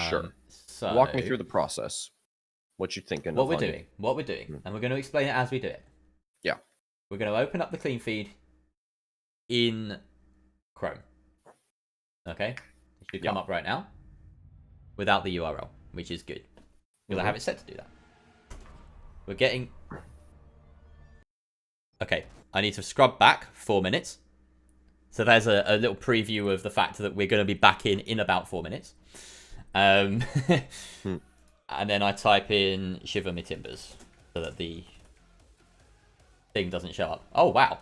Sure. So Walk me through the process. What you thinking what of, we're honey? doing, and we're going to explain it as we do it. Yeah. We're going to open up the clean feed in Chrome. Okay? It should come up right now without the URL, which is good. Because I have it set to do that. We're getting... Okay, I need to scrub back 4 minutes. So there's a little preview of the fact that we're going to be back in about 4 minutes. And then I type in Shiver Me Timbers so that the thing doesn't show up. Oh, wow.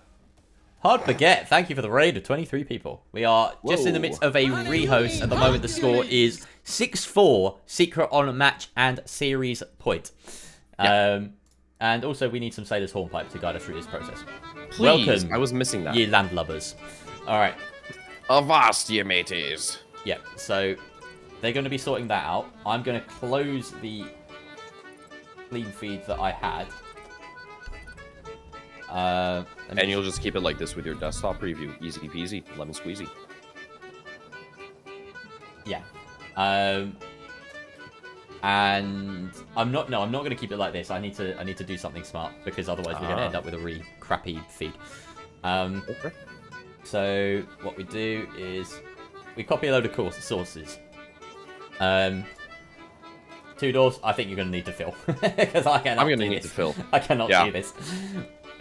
Hard Baguette, thank you for the raid of 23 people. We are just in the midst of a rehost. At the moment, the score is 6-4, Secret on match and series point. And also, we need some Sailor's Hornpipe to guide us through this process. Please, Welcome, I was missing that. ye landlubbers. All right. Avast, ye mateys. Yeah, so they're going to be sorting that out. I'm going to close the clean feed that I had. And you'll just keep it like this with your desktop preview. Easy peasy, lemon squeezy. Yeah. And I'm not going to keep it like this. I need to do something smart because otherwise we're going to end up with a really crappy feed. Okay. So what we do is we copy a load of sources. 2 doors. I think you're going to need to fill because I cannot. I'm going to do need this. to fill. I cannot do this.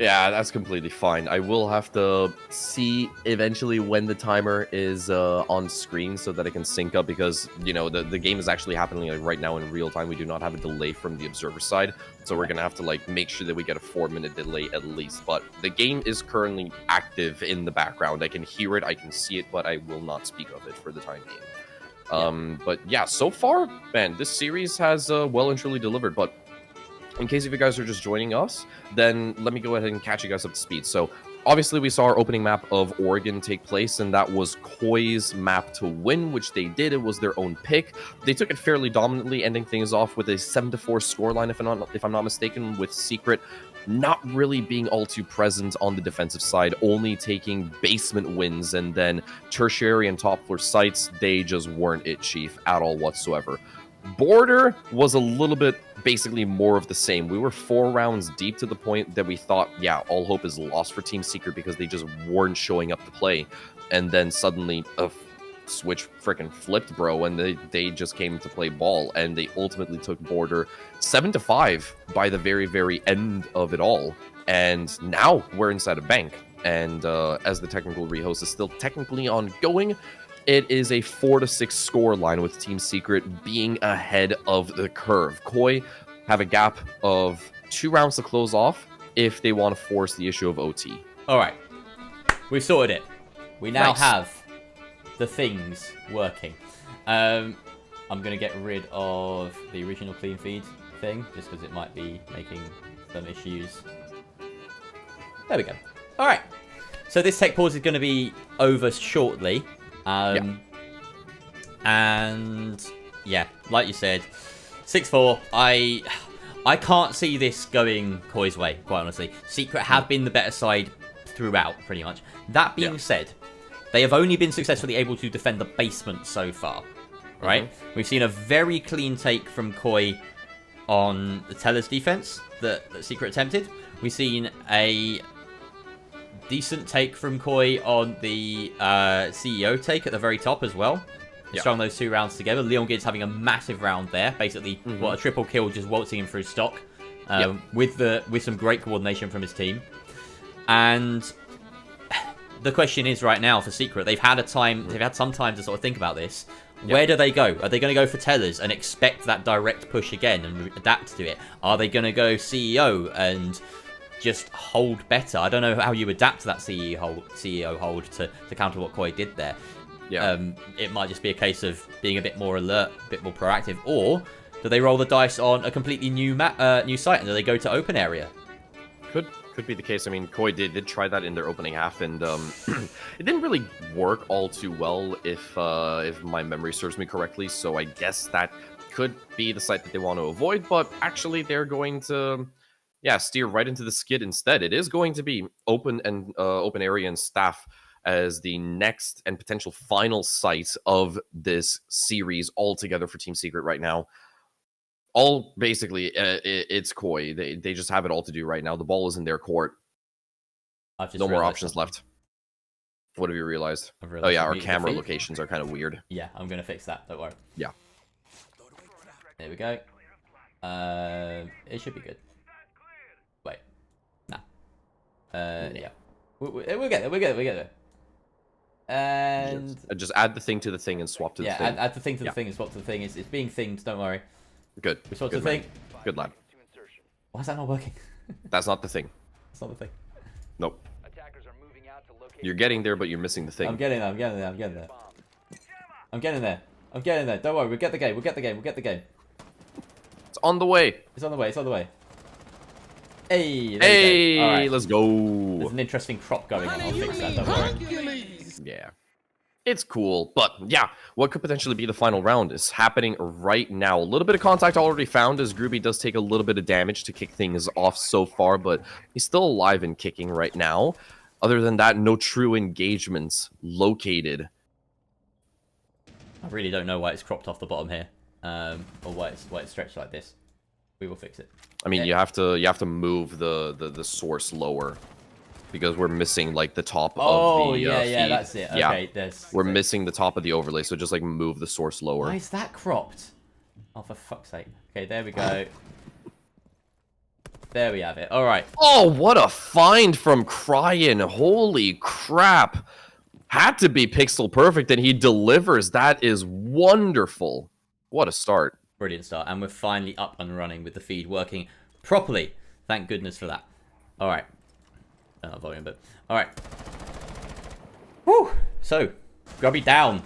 Yeah, that's completely fine. I will have to see eventually when the timer is on screen so that it can sync up because, you know, the game is actually happening like right now in real time. We do not have a delay from the observer side. So we're going to have to like make sure that we get a 4-minute delay at least. But the game is currently active in the background. I can hear it, I can see it, but I will not speak of it for the time being. But yeah, so far, man, this series has well and truly delivered. But in case if you guys are just joining us, then let me go ahead and catch you guys up to speed. So obviously we saw our opening map of Oregon take place, and that was Koi's map to win, which they did. It was their own pick. They took it fairly dominantly, ending things off with a 7-4 scoreline, if I'm not mistaken, with Secret not really being all too present on the defensive side, only taking basement wins, and then tertiary and top floor sites, they just weren't it, Chief, at all whatsoever. Border was a little bit basically more of the same. We were 4 rounds deep to the point that we thought, yeah, all hope is lost for Team Secret because they just weren't showing up to play. And then suddenly a switch freaking flipped, bro, and they just came to play ball, and they ultimately took Border 7-5 by the very, very end of it all. And now we're inside a bank. And as the technical rehost is still technically ongoing, it is a 4-6 score line with Team Secret being ahead of the curve. Koi have a gap of 2 rounds to close off if they want to force the issue of OT. All right, we've sorted it. We now Nice. have the things working. I'm going to get rid of the original clean feed thing, just because it might be making some issues. There we go. All right. So this tech pause is going to be over shortly. And yeah, like you said, 6-4. I can't see this going Koi's way, quite honestly. Secret have been the better side throughout, pretty much. That being said, they have only been successfully able to defend the basement so far, right? We've seen a very clean take from Koi on the Teller's defense that Secret attempted. We've seen a decent take from Koi on the CEO take at the very top as well. Strung those 2 rounds together. Leon Gids having a massive round there. Basically, a triple kill, just waltzing him through stock. With some great coordination from his team. And the question is right now for Secret, they've had some time to sort of think about this. Where do they go? Are they going to go for Tellers and expect that direct push again and adapt to it? Are they going to go CEO and just hold better? I don't know how you adapt to that CEO hold to counter what Koi did there. It might just be a case of being a bit more alert, a bit more proactive, or do they roll the dice on a completely new site and do they go to open area? Could be the case. I mean, Koi did try that in their opening half, and it didn't really work all too well, if my memory serves me correctly. So I guess that could be the site that they want to avoid. But actually, they're going to yeah, steer right into the skid instead. It is going to be open and open area and staff as the next and potential final site of this series altogether for Team Secret right now. All basically, it's Koi. They just have it all to do right now. The ball is in their court. No more options left. What have you realized? Oh yeah, our camera locations are kind of weird. Yeah, I'm gonna fix that. Don't worry. Yeah. There we go. It should be good. Wait. Nah. Yeah. We'll get there. We'll get there. And just add the thing to the thing and swap to the thing. Yeah, add the thing to the thing and swap to the thing. It's being thinged. Don't worry. Good. We swapped to the thing. Good lad. Why is that not working? That's not the thing. That's not the thing. Nope. Attackers are moving out to locate. You're getting there, but you're missing the thing. I'm getting there. I'm getting there. I'm getting there. I'm getting there. I'm getting there. Don't worry. We'll get the game. We'll get the game. We'll get the game. It's on the way. It's on the way. It's on the way. Hey. There Hey, you go. All right. let's go. There's an interesting crop going on. I'll fix that. Don't worry. Yeah. It's cool, but yeah, what could potentially be the final round is happening right now. A little bit of contact already found as Groovy does take a little bit of damage to kick things off so far, but he's still alive and kicking right now. Other than that, no true engagements located. I really don't know why it's cropped off the bottom here, or why it's stretched like this. We will fix it. I mean, yeah. you have to move the source lower. Because we're missing like the top of the yeah, that's it. Okay, we're missing the top of the overlay, so just like move the source lower. Why is that cropped? Oh, for fuck's sake. Okay, there we go. There we have it. All right. Oh, what a find from Cryin. Holy crap. Had to be pixel perfect, and he delivers. That is wonderful. What a start. Brilliant start. And we're finally up and running with the feed working properly. Thank goodness for that. All right. Not volume, but all right. Woo! So, Grubby down.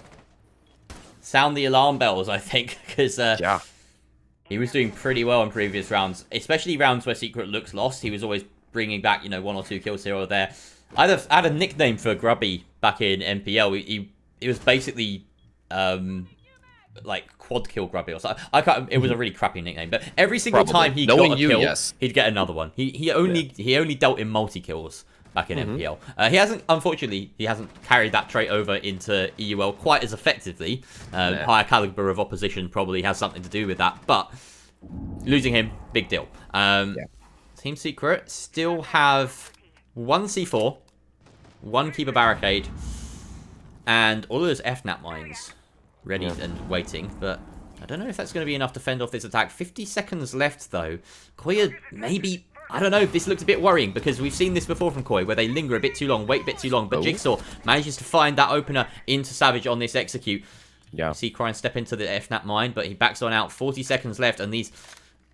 Sound the alarm bells, I think, because yeah, he was doing pretty well in previous rounds, especially rounds where Secret looks lost. He was always bringing back, 1 or 2 kills here or there. I had a nickname for Grubby back in MPL. He was basically like quad kill Grubby or something. It was a really crappy nickname, but every single time he got a kill, he'd get another one. He only dealt in multi kills back in MPL. Unfortunately, he hasn't carried that trait over into EUL quite as effectively. Higher caliber of opposition probably has something to do with that, but losing him, big deal. Team Secret still have 1 C4, 1 Keeper Barricade, and all of those FNAP mines ready and waiting, but I don't know if that's going to be enough to fend off this attack. 50 seconds left, though. Koya, maybe... I don't know. This looks a bit worrying, because we've seen this before from Koi, where they linger a bit too long, wait a bit too long, but Jigsaw manages to find that opener into Savage on this execute. Yeah. You see Cryin step into the FNAP mine, but he backs on out. 40 seconds left, and these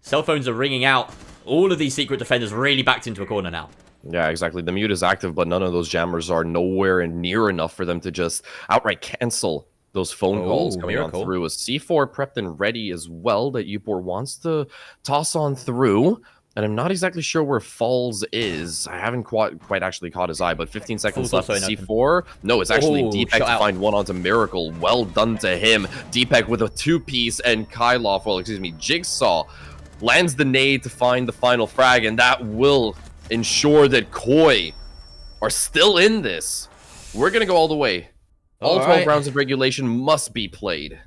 cell phones are ringing out. All of these Secret defenders really backed into a corner now. Yeah, exactly. The mute is active, but none of those jammers are nowhere near enough for them to just outright cancel those phone calls coming on through. A C4 prepped and ready as well that Upor wants to toss on through. And I'm not exactly sure where Falls is. I haven't quite actually caught his eye, but 15 seconds left. C4. No, it's actually Deepak to find one onto Miracle. Well done to him. Deepak with a 2-piece, and Kyloff, Jigsaw lands the nade to find the final frag, and that will ensure that Koi are still in this. We're going to go all the way. All 12 rounds of regulation must be played.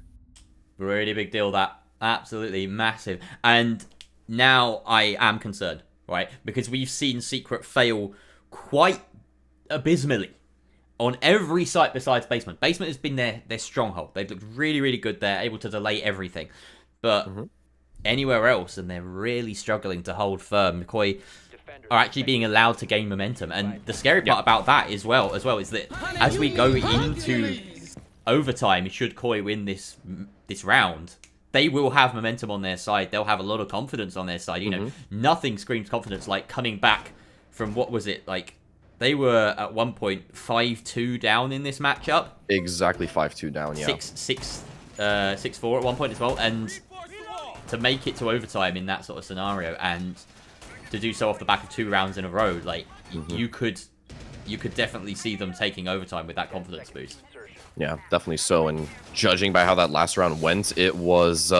Really big deal, that. Absolutely massive. And now I am concerned, right? Because we've seen Secret fail quite abysmally on every site besides Basement. Basement has been their stronghold. They've looked really, really good there, able to delay everything. But anywhere else, and they're really struggling to hold firm. Koi are actually being allowed to gain momentum. And the scary part about that as well is that as we go into overtime, should Koi win this round, they will have momentum on their side. They'll have a lot of confidence on their side. Nothing screams confidence like coming back from, what was it, like, they were at one point 5-2 down in this matchup. Exactly 5-2 down, yeah. 6-4 at one point as well. And to make it to overtime in that sort of scenario, and to do so off the back of 2 rounds in a row, like, you could definitely see them taking overtime with that confidence boost. Yeah, definitely so. And judging by how that last round went, it was,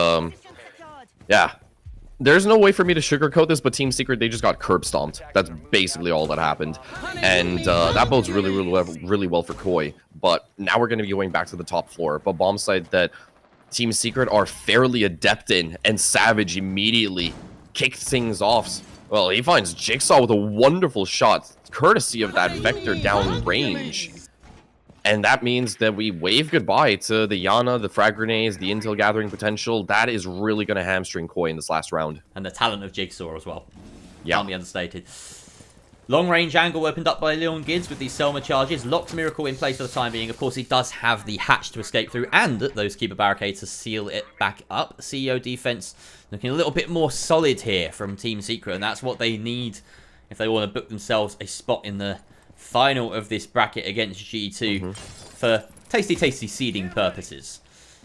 yeah, There's no way for me to sugarcoat this, but Team Secret, they just got curb stomped. That's basically all that happened. And that bodes really well for Koi. But now we're going to be going back to the top floor. But bomb site that Team Secret are fairly adept in, and Savage immediately kicked things off. Well, he finds Jigsaw with a wonderful shot, courtesy of that Vector down range. And that means that we wave goodbye to the Yana, the frag grenades, the intel gathering potential. That is really going to hamstring Koi in this last round. And the talent of Jigsaw as well. Yeah. Can't be understated. Long range angle opened up by Leon Gids with these Selma charges. Locked Miracle in place for the time being. Of course, he does have the hatch to escape through and those keeper barricades to seal it back up. CEO defense looking a little bit more solid here from Team Secret. And that's what they need if they want to book themselves a spot in the final of this bracket against G2 for tasty seeding purposes.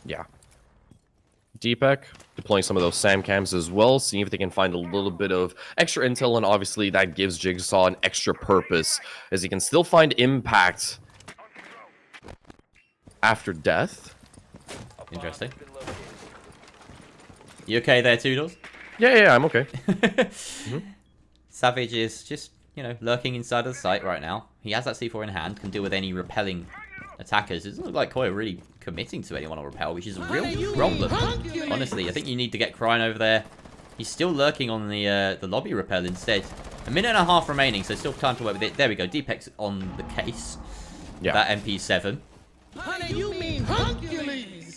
Yeah. Deepak deploying some of those SAM cams as well, seeing if they can find a little bit of extra intel, and obviously that gives Jigsaw an extra purpose, as he can still find impact after death. Interesting. You okay there, Toodles? Yeah, I'm okay. Savage is just, you know, lurking inside of the site right now. He has that C4 in hand, can deal with any repelling attackers. It doesn't look like Koi are really committing to anyone on repel, which is a real problem. Honestly, I think you need to get Crine over there. He's still lurking on the lobby repel instead. A minute and a half remaining, so still time to work with it. There we go. Deepak's on the case. Yeah. That MP7.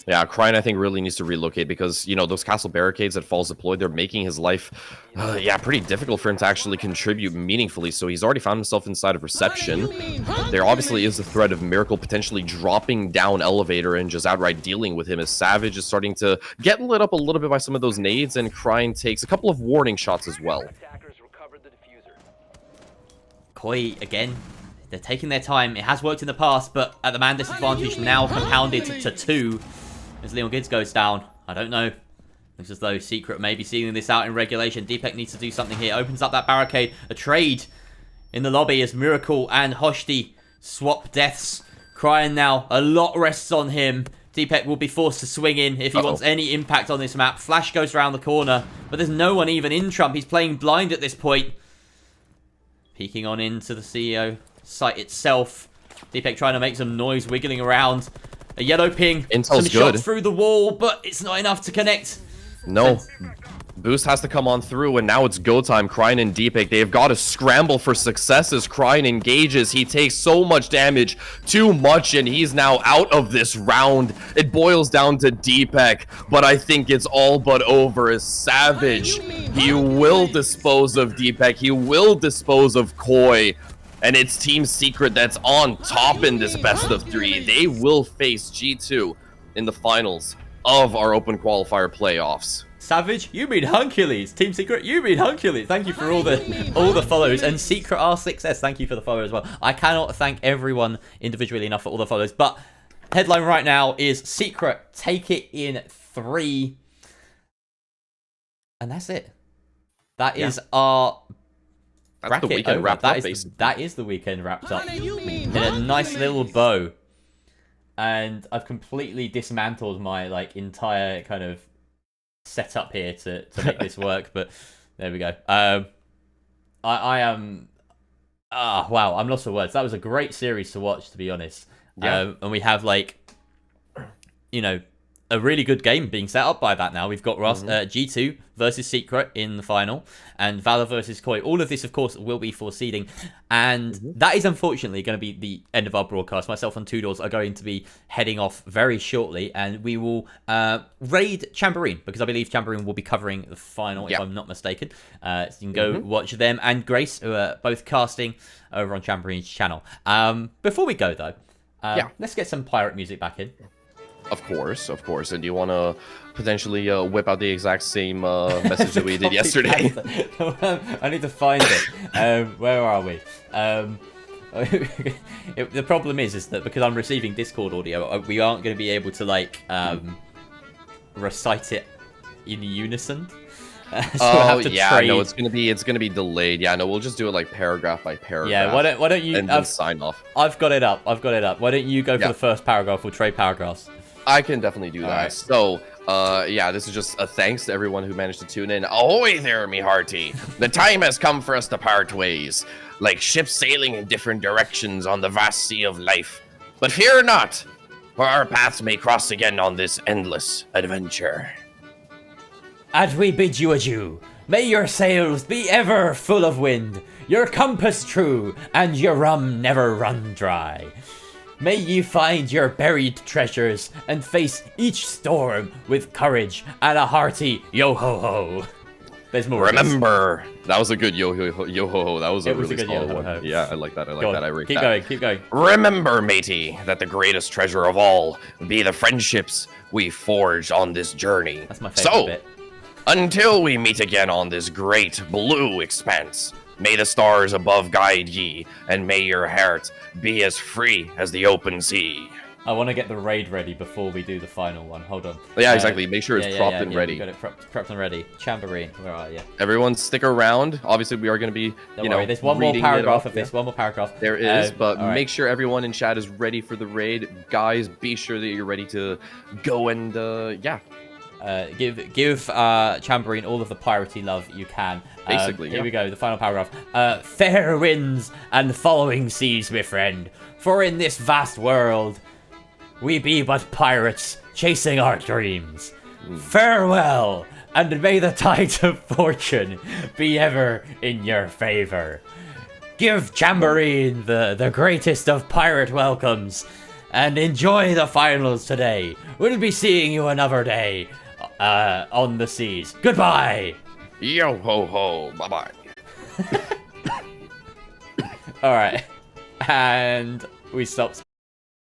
Yeah, Crine, I think, really needs to relocate because, you know, those castle barricades that Falls deployed, they're making his life, pretty difficult for him to actually contribute meaningfully. So he's already found himself inside of reception. There obviously is the threat of Miracle potentially dropping down elevator and just outright dealing with him, as Savage is starting to get lit up a little bit by some of those nades, and Crine takes a couple of warning shots as well. Koi, again, they're taking their time. It has worked in the past, but at the man disadvantage now compounded to 2 as Leon Gids goes down. I don't know. Looks as though Secret may be sealing this out in regulation. Deepak needs to do something here. Opens up that barricade. A trade in the lobby as Miracle and Hoshti swap deaths. Crying now. A lot rests on him. Deepak will be forced to swing in if he wants any impact on this map. Flash goes around the corner, but there's no one even in Trump. He's playing blind at this point. Peeking on into the CEO site itself. Deepak trying to make some noise, wiggling around. A yellow ping. Intel's some good. shots through the wall, but it's not enough to connect. No. Boost has to come on through, and now it's go time. Crine and Deepak, they've got to scramble for success as Crine engages. He takes so much damage, too much, and he's now out of this round. It boils down to Deepak, but I think it's all but over as Savage. He will dispose of Deepak. He will dispose of Koi. And it's Team Secret that's on top in this best of 3. They will face G2 in the finals of our open qualifier playoffs. Savage, you mean Huncules. Team Secret, you mean Huncules. Thank you for all the follows. And Secret R6S, thank you for the follow as well. I cannot thank everyone individually enough for all the follows. But headline right now is Secret take it in 3. And that's it. That is our... That's the weekend wrapped up, basically. That is the weekend wrapped up in a nice little bow. And I've completely dismantled my entire kind of setup here to make this work. But there we go. I am... wow, I'm lost for words. That was a great series to watch, to be honest. Yeah. And we have, a really good game being set up by that now. We've got G2 versus Secret in the final, and Valor versus Koi. All of this, of course, will be for seeding, and that is unfortunately going to be the end of our broadcast. Myself and Toodles are going to be heading off very shortly, and we will raid Chamberine, because I believe Chamberine will be covering the final, if I'm not mistaken. So you can go watch them and Grace, who are both casting over on Chamberine's channel. Before we go, though, let's get some pirate music back in. Of course. And do you want to potentially whip out the exact same message that we did yesterday? I need to find it. Where are we? The problem is that because I'm receiving Discord audio, we aren't going to be able to recite it in unison. So no, it's gonna be delayed. Yeah, no, we'll just do it paragraph by paragraph. Yeah, why don't you? And then sign off. I've got it up. Why don't you go for the first paragraph? We'll trade paragraphs. I can definitely do that. Right. So, Yeah, this is just a thanks to everyone who managed to tune in. Ahoy there, me hearty! The time has come for us to part ways, like ships sailing in different directions on the vast sea of life. But fear not, for our paths may cross again on this endless adventure. And we bid you adieu. May your sails be ever full of wind, your compass true, and your rum never run dry. May you find your buried treasures and face each storm with courage and a hearty yo-ho-ho. There's more. Remember, that was a good yo-ho-ho. That was a It was really a good solid yo-ho-ho. one. Yeah, I like that. I like Go that. on, I rate keep that. going, keep going. Remember, matey, that the greatest treasure of all be the friendships we forged on this journey. That's my favorite So, bit. until we meet again on this great blue expanse, may the stars above guide ye, and may your heart be as free as the open sea. I want to get the raid ready before we do the final one. Hold on. Yeah, exactly. Make sure it's propped and ready. We got it prepped and ready. Chamberine, where are you? Everyone stick around. Obviously, we are going to be, Don't worry, there's one more reading it paragraph off. of this. One more paragraph. There is, but all right. make sure everyone in chat is ready for the raid. Guys, be sure that you're ready to go and, yeah. Give Chamberine all of the piratey love you can. Basically, Here yeah. we go, the final paragraph. Fair winds and following seas, my friend. For in this vast world, we be but pirates chasing our dreams. Farewell, and may the tides of fortune be ever in your favor. Give Chamberine the greatest of pirate welcomes, and enjoy the finals today. We'll be seeing you another day on the seas. Goodbye! Yo ho ho, bye bye. Alright. And we stopped.